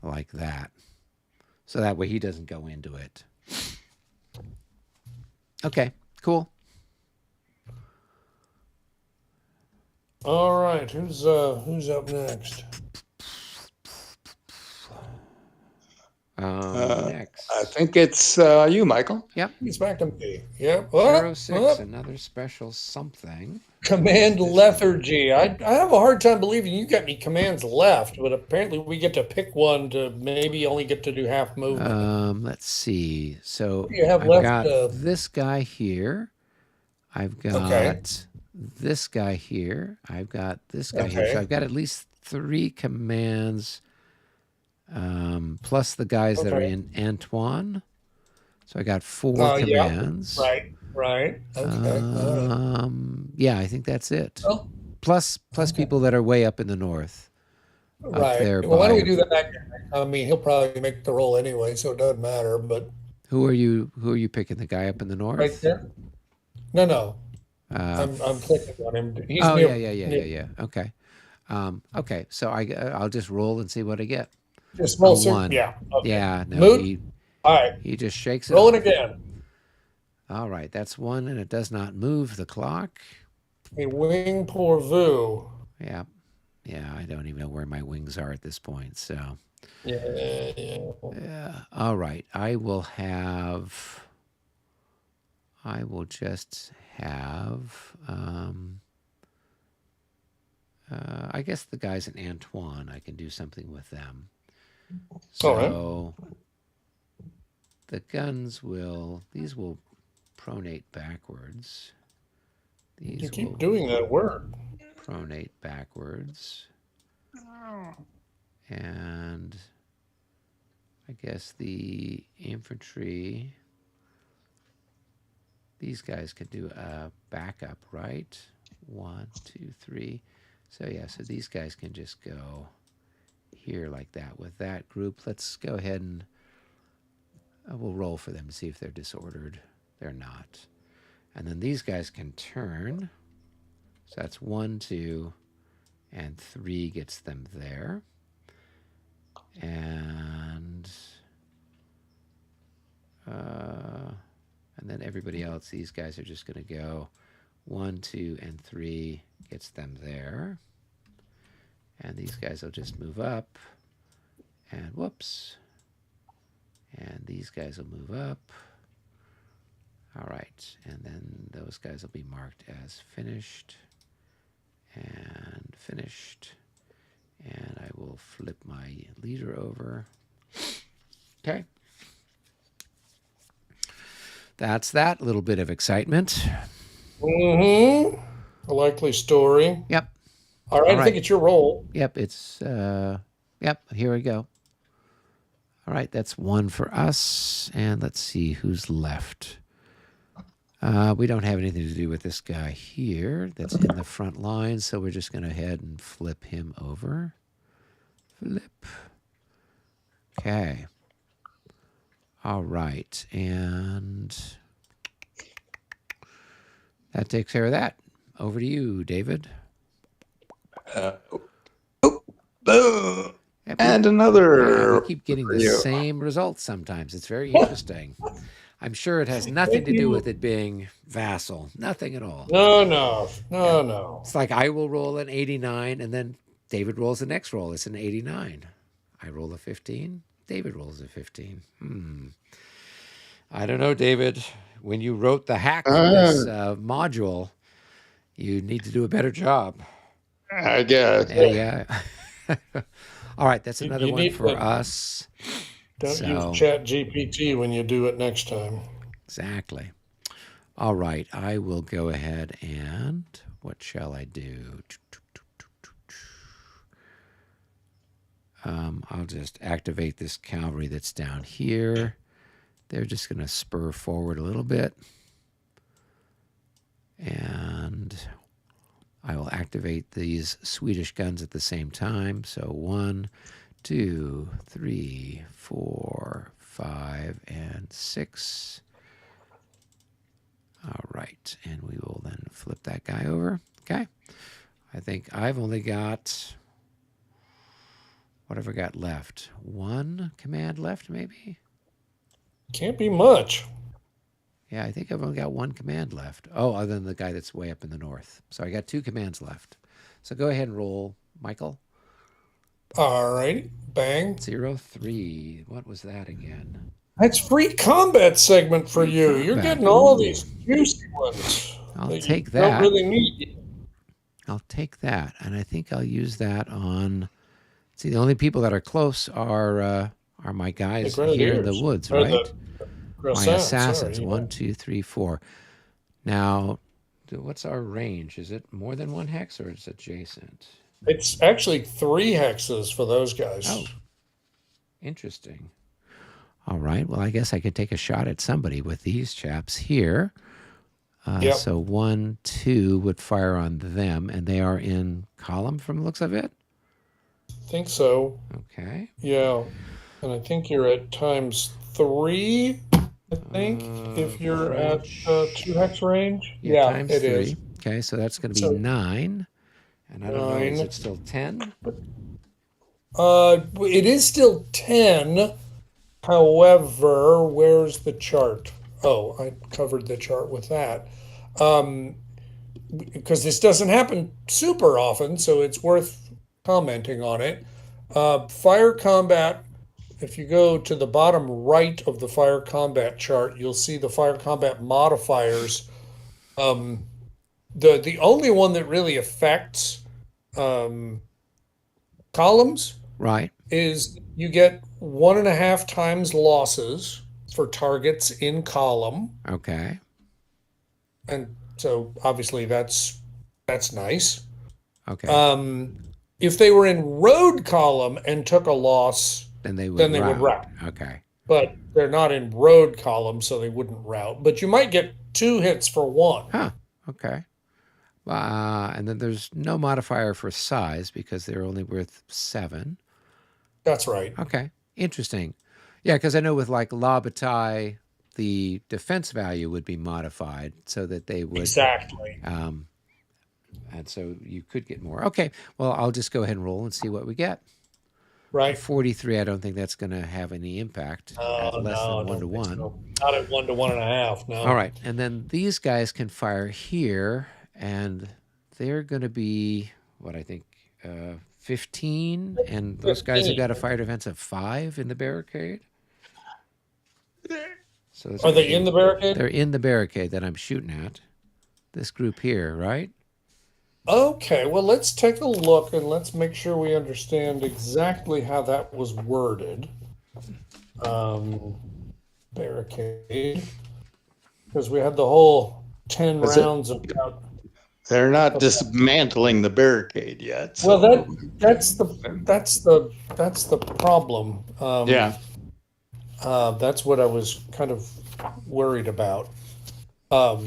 Speaker 1: like that. So that way he doesn't go into it. Okay, cool.
Speaker 3: All right, who's up next?
Speaker 1: Next.
Speaker 2: I think it's you, Michael.
Speaker 1: Yep.
Speaker 3: It's back to me. Yep. Oh,
Speaker 1: 06, another special something.
Speaker 3: Command lethargy. I have a hard time believing you got any commands left, but apparently we get to pick one to maybe only get to do half movement.
Speaker 1: Let's see. So
Speaker 3: You have
Speaker 1: I've
Speaker 3: left,
Speaker 1: got this guy here. I've got this guy here. I've got this guy here. So
Speaker 3: Okay.
Speaker 1: I've got at least 3 commands, plus the guys that are
Speaker 3: Okay.
Speaker 1: in Antoine. So I got 4
Speaker 3: Yeah.
Speaker 1: commands.
Speaker 3: Right. Okay. All right.
Speaker 1: Yeah, I think that's it.
Speaker 3: Well,
Speaker 1: Plus people that are way up in the north.
Speaker 3: right.
Speaker 1: there
Speaker 3: Well, why don't we
Speaker 1: by-
Speaker 3: do that? I mean, he'll probably make the roll anyway, so it doesn't matter. But
Speaker 1: Who are you picking? The guy up in the north?
Speaker 3: right there. No. I'm clicking on him. He's
Speaker 1: Oh
Speaker 3: near,
Speaker 1: yeah. Okay. Okay. So I'll just roll and see what I get.
Speaker 3: Just roll, sir.
Speaker 1: 1.
Speaker 3: Yeah. Okay.
Speaker 1: Yeah. No.
Speaker 3: Moot? All right.
Speaker 1: He just shakes it.
Speaker 3: Rolling
Speaker 1: off.
Speaker 3: again.
Speaker 1: All right. That's 1, and it does not move the clock.
Speaker 3: A wing pourvu.
Speaker 1: Yeah. Yeah. I don't even know where my wings are at this point. So.
Speaker 3: Yeah.
Speaker 1: Yeah. All right. I will just have. I guess the guys in Antoine, I can do something with them. So the guns these will pronate backwards. These
Speaker 3: You keep
Speaker 1: will
Speaker 3: doing that word.
Speaker 1: pronate backwards. And I guess the infantry, these guys could do a backup, right? 1, 2, 3. So yeah, so these guys can just go here like that with that group. Let's go ahead and we'll roll for them to see if they're disordered. They're not. And then these guys can turn. So that's 1, 2, and 3 gets them there. And then everybody else, these guys are just going to go 1, 2, and 3 gets them there. And these guys will just move up. And whoops. And these guys will move up. All right. And then those guys will be marked as finished. And finished. And I will flip my leader over. Okay. That's that little bit of excitement.
Speaker 3: Mm-hmm. A likely story.
Speaker 1: Yep.
Speaker 3: All right, I think it's your roll.
Speaker 1: Yep, it's, yep, here we go. All right, that's one for us. And let's see who's left. We don't have anything to do with this guy here that's in the front line, so we're just going to head and flip him over. Flip. Okay. All right, and that takes care of that. Over to you, David.
Speaker 2: And another.
Speaker 1: Yeah, we keep getting the same results sometimes. It's very interesting. I'm sure it has nothing to do with it being vassal. Nothing at all.
Speaker 3: No.
Speaker 1: It's like I will roll an 89, and then David rolls the next roll. It's an 89. I roll a 15. David rolls a 15. I don't know, David. When you wrote the hack for this module, you need to do a better job.
Speaker 2: I guess.
Speaker 1: Yeah. All right, that's another one for us.
Speaker 3: Don't use Chat GPT when you do it next time.
Speaker 1: Exactly. All right, I will go ahead and what shall I do? I'll just activate this cavalry that's down here. They're just going to spur forward a little bit. And I will activate these Swedish guns at the same time. So 1, 2, 3, 4, 5, and 6. All right, and we will then flip that guy over. Okay, I think I've only got, what have I got left? One command left, maybe?
Speaker 3: Can't be much.
Speaker 1: Yeah, I think I've only got one command left. Oh, other than the guy that's way up in the north. So I got 2 commands left. So go ahead and roll, Michael.
Speaker 3: All right, bang.
Speaker 1: 0-3. What was that again?
Speaker 3: That's free combat segment for you. Combat. You're getting all these juicy ones.
Speaker 1: I'll take that.
Speaker 3: Don't really need.
Speaker 1: I'll take that, and I think I'll use that on. See, the only people that are close are my guys here in the woods, right? My assassins. Sorry, 1, 2, 3, 4. Now, what's our range? Is it more than 1 hex, or is it adjacent?
Speaker 3: It's actually 3 hexes for those guys.
Speaker 1: Oh, interesting. All right. Well, I guess I could take a shot at somebody with these chaps here.
Speaker 3: Yep.
Speaker 1: So 1, 2 would fire on them, and they are in column from the looks of it?
Speaker 3: I think so.
Speaker 1: Okay.
Speaker 3: Yeah. And I think you're at ×3, I think, if you're at 2 hex range.
Speaker 1: Yeah, ×3. It is. Okay, so that's going to be 9. And I don't know, is it still 10?
Speaker 3: It is still 10. However, where's the chart? Oh, I covered the chart with that. Because this doesn't happen super often, so it's worth commenting on it. Fire combat, if you go to the bottom right of the fire combat chart, you'll see the fire combat modifiers. The only one that really affects columns,
Speaker 1: right,
Speaker 3: is you get 1.5 times losses for targets in column.
Speaker 1: Okay.
Speaker 3: And so obviously that's nice.
Speaker 1: Okay.
Speaker 3: If they were in road column and took a loss,
Speaker 1: then they would rout. Okay.
Speaker 3: But they're not in road column, so they wouldn't rout. But you might get 2 hits for 1.
Speaker 1: Huh. Okay. And then there's no modifier for size because they're only worth 7.
Speaker 3: That's right.
Speaker 1: Okay. Interesting. Yeah, because I know with like La Bataille, the defense value would be modified so that they would.
Speaker 3: Exactly.
Speaker 1: And so you could get more. Okay. Well, I'll just go ahead and roll and see what we get.
Speaker 3: Right.
Speaker 1: 43, I don't think that's going to have any impact at less than 1 to 1.
Speaker 3: So. Not at 1 to 1.5, no.
Speaker 1: All right. And then these guys can fire here, and they're going to be, what I think, 15, and those guys have
Speaker 3: 15.
Speaker 1: got a fire defense of 5 in the barricade. So it's
Speaker 3: Are
Speaker 1: gonna
Speaker 3: they
Speaker 1: be-
Speaker 3: in the barricade?
Speaker 1: They're in the barricade that I'm shooting at. This group here, right?
Speaker 3: Okay, well, let's take a look and let's make sure we understand exactly how that was worded. Barricade, because we had the whole 10
Speaker 2: Was it-
Speaker 3: rounds about.
Speaker 2: They're not
Speaker 3: Okay.
Speaker 2: dismantling the barricade yet.
Speaker 3: Well,
Speaker 2: So.
Speaker 3: that's the problem.
Speaker 2: Yeah.
Speaker 3: That's what I was kind of worried about. How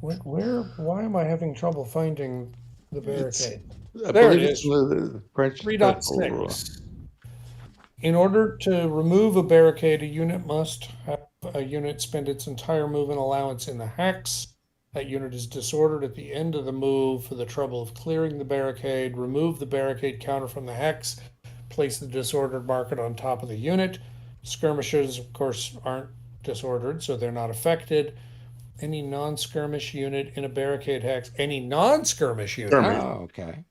Speaker 3: why am I having trouble finding the barricade?
Speaker 2: I
Speaker 3: There it
Speaker 2: believe
Speaker 3: is.
Speaker 2: it's the French special rule.
Speaker 3: 3.6. In order to remove a barricade, a unit must have a unit spend its entire movement allowance in the hex. That unit is disordered at the end of the move for the trouble of clearing the barricade. Remove the barricade counter from the hex. Place the disordered marker on top of the unit. Skirmishers, of course, aren't disordered, so they're not affected. Any non-skirmish unit in a barricade hex, any non-skirmish unit
Speaker 1: Oh, okay.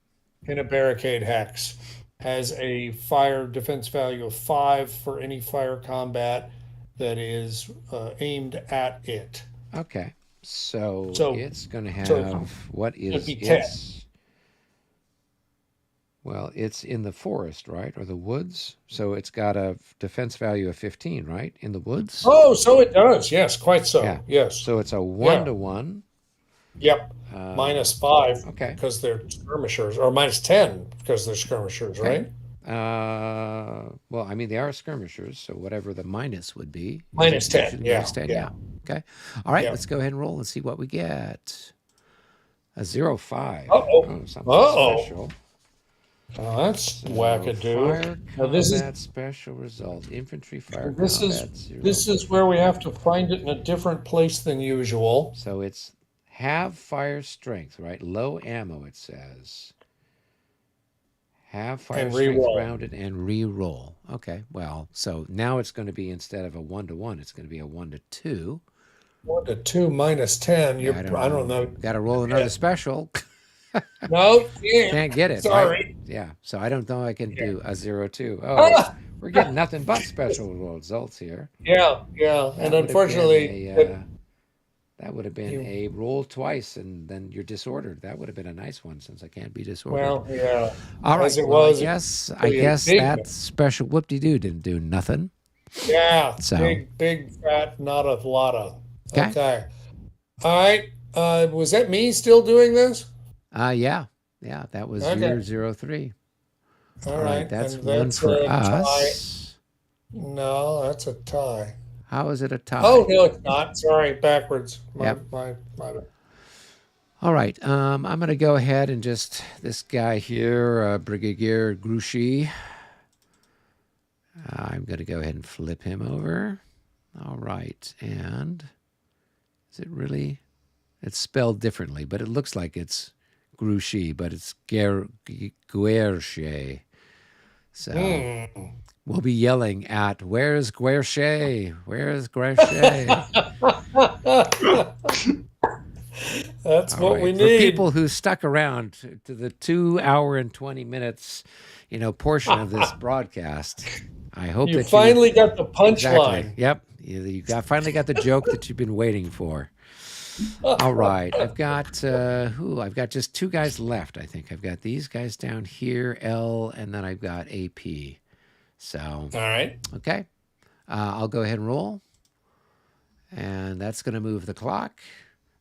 Speaker 3: in a barricade hex has a fire defense value of 5 for any fire combat that is aimed at it.
Speaker 1: Okay. So
Speaker 3: So-
Speaker 1: it's going to
Speaker 3: so
Speaker 1: have what is
Speaker 3: be 10.
Speaker 1: its? Well, it's in the forest, right, or the woods. So it's got a defense value of 15, right, in the woods.
Speaker 3: Oh, so it does. Yes, quite so.
Speaker 1: Yeah.
Speaker 3: Yes.
Speaker 1: So it's a 1-to-1.
Speaker 3: Yep. -5
Speaker 1: Okay.
Speaker 3: because they're skirmishers, or -10 because they're skirmishers,
Speaker 1: Okay.
Speaker 3: right?
Speaker 1: Well, I mean, they are skirmishers, so whatever the minus would be.
Speaker 3: -10, yeah,
Speaker 1: -10,
Speaker 3: yeah.
Speaker 1: Okay. All right,
Speaker 3: Yeah.
Speaker 1: let's go ahead and roll and see what we get. A 0-5.
Speaker 3: Uh-oh.
Speaker 1: Something
Speaker 3: Uh-oh.
Speaker 1: special.
Speaker 3: Oh, that's
Speaker 1: So,
Speaker 3: wackadoo.
Speaker 1: Fire
Speaker 3: Now, this is-
Speaker 1: combat special result. Infantry fire
Speaker 3: This
Speaker 1: combat
Speaker 3: is
Speaker 1: 0.
Speaker 3: this is where we have to find it in a different place than usual.
Speaker 1: So it's have fire strength, right? Low ammo, it says. Have fire
Speaker 3: And
Speaker 1: strength
Speaker 3: re-roll.
Speaker 1: rounded and re-roll. Okay, well, so now it's going to be, instead of a 1-to-1, it's going to be a 1-to-2.
Speaker 3: 1-2 -10.
Speaker 1: Yeah,
Speaker 3: I don't know.
Speaker 1: Got to roll another special.
Speaker 3: No, yeah.
Speaker 1: Can't get it.
Speaker 3: Sorry.
Speaker 1: Right? Yeah, so I don't know I can do a 0-2. Oh, we're getting nothing but special results here.
Speaker 3: Yeah. And
Speaker 1: That would have
Speaker 3: unfortunately,
Speaker 1: been that would have been
Speaker 3: You-
Speaker 1: a roll twice, and then you're disordered. That would have been a nice one, since I can't be disordered.
Speaker 3: well, yeah.
Speaker 1: All right.
Speaker 3: as it
Speaker 1: well,
Speaker 3: was,
Speaker 1: I
Speaker 3: be a
Speaker 1: guess
Speaker 3: big
Speaker 1: that
Speaker 3: one.
Speaker 1: special whoop-de-doo didn't do nothing.
Speaker 3: Yeah.
Speaker 1: So-
Speaker 3: Big, fat, not a lot of.
Speaker 1: Okay.
Speaker 3: Okay. All right. Was that me still doing this?
Speaker 1: Yeah, that was
Speaker 3: Okay.
Speaker 1: your 0-3.
Speaker 3: All right.
Speaker 1: That's
Speaker 3: and
Speaker 1: one
Speaker 3: that's
Speaker 1: for
Speaker 3: a tie.
Speaker 1: us.
Speaker 3: No, that's a tie.
Speaker 1: How is it a tie?
Speaker 3: Oh, no, it's not. Sorry, backwards.
Speaker 1: Yep.
Speaker 3: My bad.
Speaker 1: All right. I'm going to go ahead and just, this guy here, Brigadier Grouchy, I'm going to go ahead and flip him over. All right. And is it really? It's spelled differently, but it looks like it's Grouchy, but it's Guerche. So we'll be yelling at, where's Guerche? Where's Guerche?
Speaker 3: That's
Speaker 1: All
Speaker 3: what
Speaker 1: right.
Speaker 3: we
Speaker 1: For
Speaker 3: need.
Speaker 1: people who stuck around to the 2 hour and 20 minutes, portion of this broadcast, I hope
Speaker 3: You
Speaker 1: that
Speaker 3: finally got the
Speaker 1: exactly.
Speaker 3: punchline.
Speaker 1: Yep, you finally got the joke that you've been waiting for. All right, I've got I've got just 2 guys left. I think I've got these guys down here, L, and then I've got AP. So
Speaker 3: All right.
Speaker 1: okay, I'll go ahead and roll, and that's going to move the clock.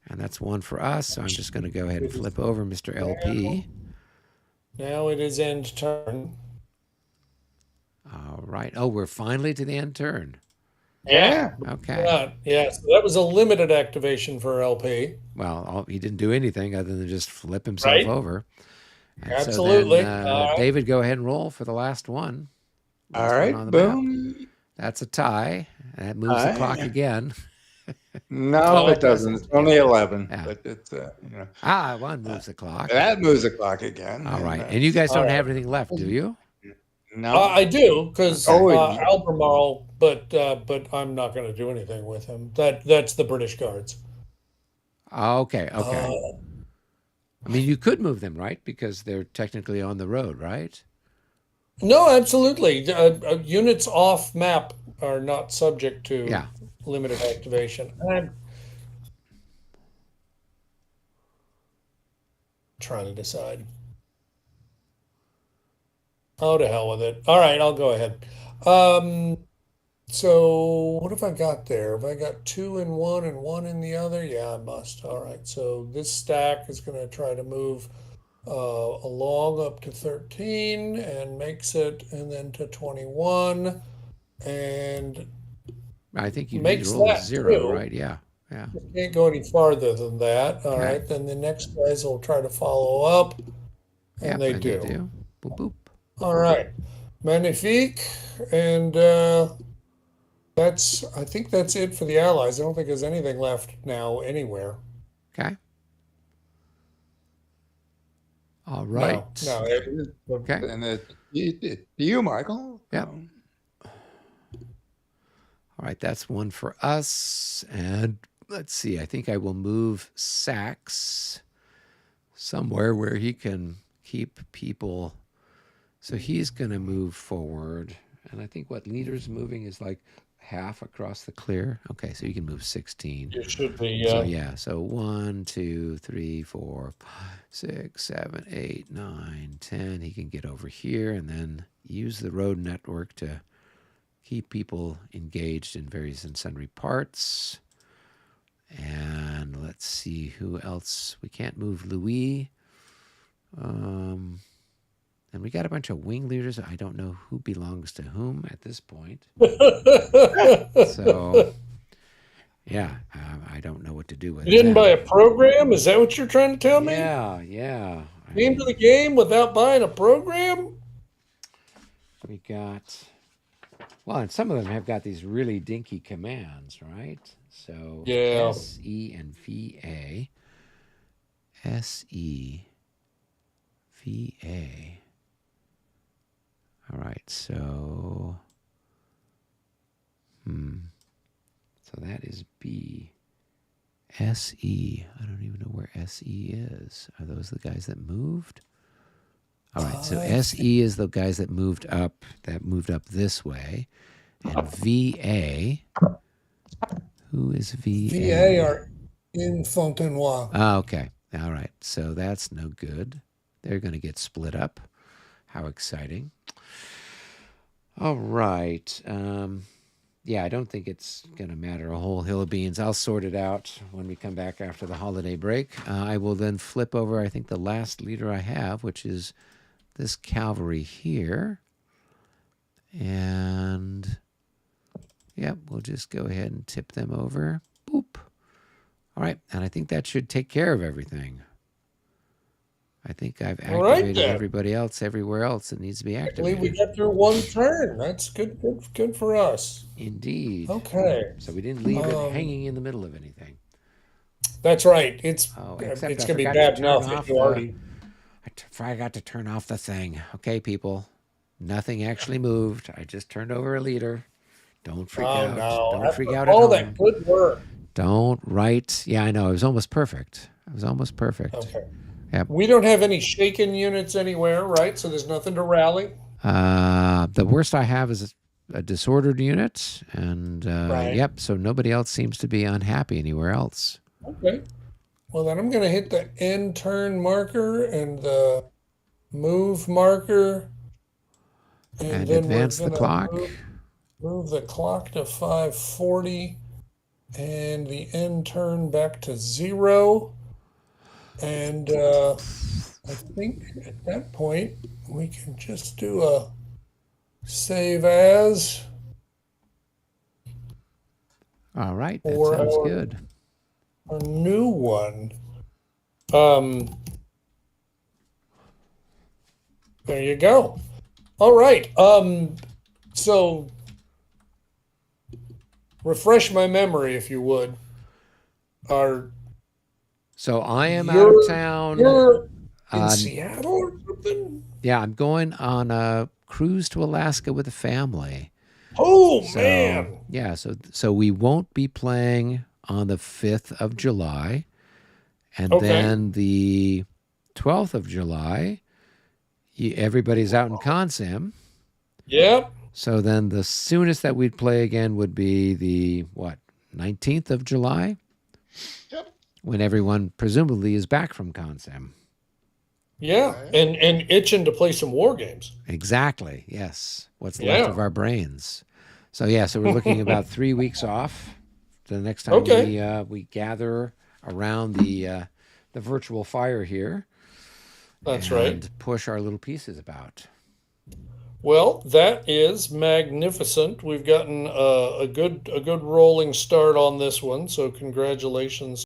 Speaker 1: And that's 1 for us, so I'm just going to go ahead and flip over Mr. LP.
Speaker 3: Now it is end turn.
Speaker 1: All right. Oh, we're finally to the end turn.
Speaker 3: Yeah.
Speaker 1: Okay.
Speaker 3: Yeah. So that was a limited activation for LP.
Speaker 1: Well, he didn't do anything other than just flip himself
Speaker 3: Right.
Speaker 1: over. And
Speaker 3: Absolutely.
Speaker 1: So then, David, go ahead and roll for the last one.
Speaker 2: All
Speaker 1: Last one
Speaker 2: right,
Speaker 1: on the map.
Speaker 2: boom.
Speaker 1: That's a tie. That moves the
Speaker 2: Aye.
Speaker 1: clock again.
Speaker 2: No,
Speaker 3: Oh,
Speaker 2: it doesn't. It's only 11,
Speaker 1: Yeah.
Speaker 2: but it's
Speaker 1: One moves the clock.
Speaker 2: that moves the clock again.
Speaker 1: All right. And you guys don't have anything left, do you?
Speaker 2: No.
Speaker 3: I do because
Speaker 2: Oh,
Speaker 3: Albemarle, but I'm not going to do anything with him. That's the British Guards.
Speaker 1: Okay,
Speaker 3: Uh,
Speaker 1: okay. I mean, you could move them, right? Because they're technically on the road, right?
Speaker 3: no, absolutely. Units off map are not subject to
Speaker 1: Yeah.
Speaker 3: limited activation. I'm trying to decide. Oh, to hell with it. All right, I'll go ahead. Um, so what have I got there? Have I got two in one and one in the other? Yeah, I must. All right, so this stack is going to try to move along up to 13 and makes it, and then to 21 and
Speaker 1: I think you need to
Speaker 3: makes
Speaker 1: roll a
Speaker 3: that
Speaker 1: 0,
Speaker 3: too.
Speaker 1: right? Yeah. Yeah.
Speaker 3: Can't go any farther than that. All
Speaker 1: Okay.
Speaker 3: right, then the next guys will try to follow up, and
Speaker 1: Yep,
Speaker 3: they
Speaker 1: and they
Speaker 3: do.
Speaker 1: do. Boop, boop.
Speaker 3: All right, magnifique, and I think that's it for the allies. I don't think there's anything left now anywhere.
Speaker 1: Okay. All
Speaker 3: No,
Speaker 1: right.
Speaker 3: no.
Speaker 1: Okay.
Speaker 2: And it you, Michael.
Speaker 1: Yep. All right, that's one for us. And let's see, I think I will move Sax somewhere where he can keep people. So he's going to move forward. And I think what leader's moving is like half across the clear. Okay, so you can move 16.
Speaker 3: It should be,
Speaker 1: So yeah, so 1, 2, 3, 4, 5, 6, 7, 8, 9, 10. He can get over here and then use the road network to keep people engaged in various and sundry parts. And let's see who else. We can't move Louis. And we got a bunch of wing leaders. I don't know who belongs to whom at this point. So, yeah, I don't know what to do with
Speaker 3: You didn't
Speaker 1: them.
Speaker 3: buy a program? Is that what you're trying to tell me?
Speaker 1: Yeah.
Speaker 3: Came to the game without buying a program?
Speaker 1: We got, well, and some of them have got these really dinky commands, right? So
Speaker 3: Yeah.
Speaker 1: SE and VA. SE, VA. All right, so, so that is B. SE. I don't even know where SE is. Are those the guys that moved? All right, so SE is the guys that moved up this way. And VA, who is VA?
Speaker 3: VA are in Fontenoy.
Speaker 1: Oh, okay. All right, so that's no good. They're going to get split up. How exciting. All right. Yeah, I don't think it's going to matter a whole hill of beans. I'll sort it out when we come back after the holiday break. I will then flip over, I think, the last leader I have, which is this cavalry here. And, yep, we'll just go ahead and tip them over. Boop. All right, and I think that should take care of everything. I think I've activated everybody else everywhere else that needs to be activated.
Speaker 3: I believe we got through one turn. That's good for us.
Speaker 1: Indeed.
Speaker 3: Okay.
Speaker 1: So we didn't leave it hanging in the middle of anything.
Speaker 3: That's right. It's
Speaker 1: except
Speaker 3: going
Speaker 1: I
Speaker 3: to be
Speaker 1: forgot
Speaker 3: bad
Speaker 1: to turn
Speaker 3: enough
Speaker 1: off
Speaker 3: if you already.
Speaker 1: I forgot to turn off the thing. Okay, people. Nothing actually moved. I just turned over a leader. Don't freak out.
Speaker 3: No.
Speaker 1: Don't
Speaker 3: After
Speaker 1: freak out at
Speaker 3: all
Speaker 1: home.
Speaker 3: that good work.
Speaker 1: Don't write. Yeah, I know. It was almost perfect.
Speaker 3: Okay.
Speaker 1: Yep.
Speaker 3: We don't have any shaken units anywhere, right? So there's nothing to rally.
Speaker 1: The worst I have is a disordered unit, and
Speaker 3: Right.
Speaker 1: yep. So nobody else seems to be unhappy anywhere else.
Speaker 3: Okay. Well, then I'm going to hit the end turn marker and the move marker,
Speaker 1: And
Speaker 3: then
Speaker 1: advance
Speaker 3: we're
Speaker 1: the
Speaker 3: gonna
Speaker 1: clock.
Speaker 3: move the clock to 540 and the end turn back to 0. And I think at that point we can just do a save as.
Speaker 1: All right, that
Speaker 3: Or
Speaker 1: sounds good.
Speaker 3: a new one. There you go. All right. So refresh my memory if you would.
Speaker 1: So I am out of town.
Speaker 3: You're in Seattle or something?
Speaker 1: Yeah, I'm going on a cruise to Alaska with a family.
Speaker 3: Oh, man.
Speaker 1: Yeah, so we won't be playing on the 5th of July. And
Speaker 3: Okay.
Speaker 1: then the 12th of July, everybody's out in Consim.
Speaker 3: Yep.
Speaker 1: So then the soonest that we'd play again would be the, what, 19th of July?
Speaker 2: Yep.
Speaker 1: When everyone presumably is back from Consim.
Speaker 3: Yeah.
Speaker 2: Right.
Speaker 3: And itching to play some war games.
Speaker 1: Exactly. Yes. What's left
Speaker 3: Yeah.
Speaker 1: of our brains. So yeah, so we're looking about 3 weeks off. The next time
Speaker 3: Okay.
Speaker 1: we gather around the virtual fire here
Speaker 3: That's right.
Speaker 1: and push our little pieces about.
Speaker 3: Well, that is magnificent. We've gotten a good rolling start on this one, so congratulations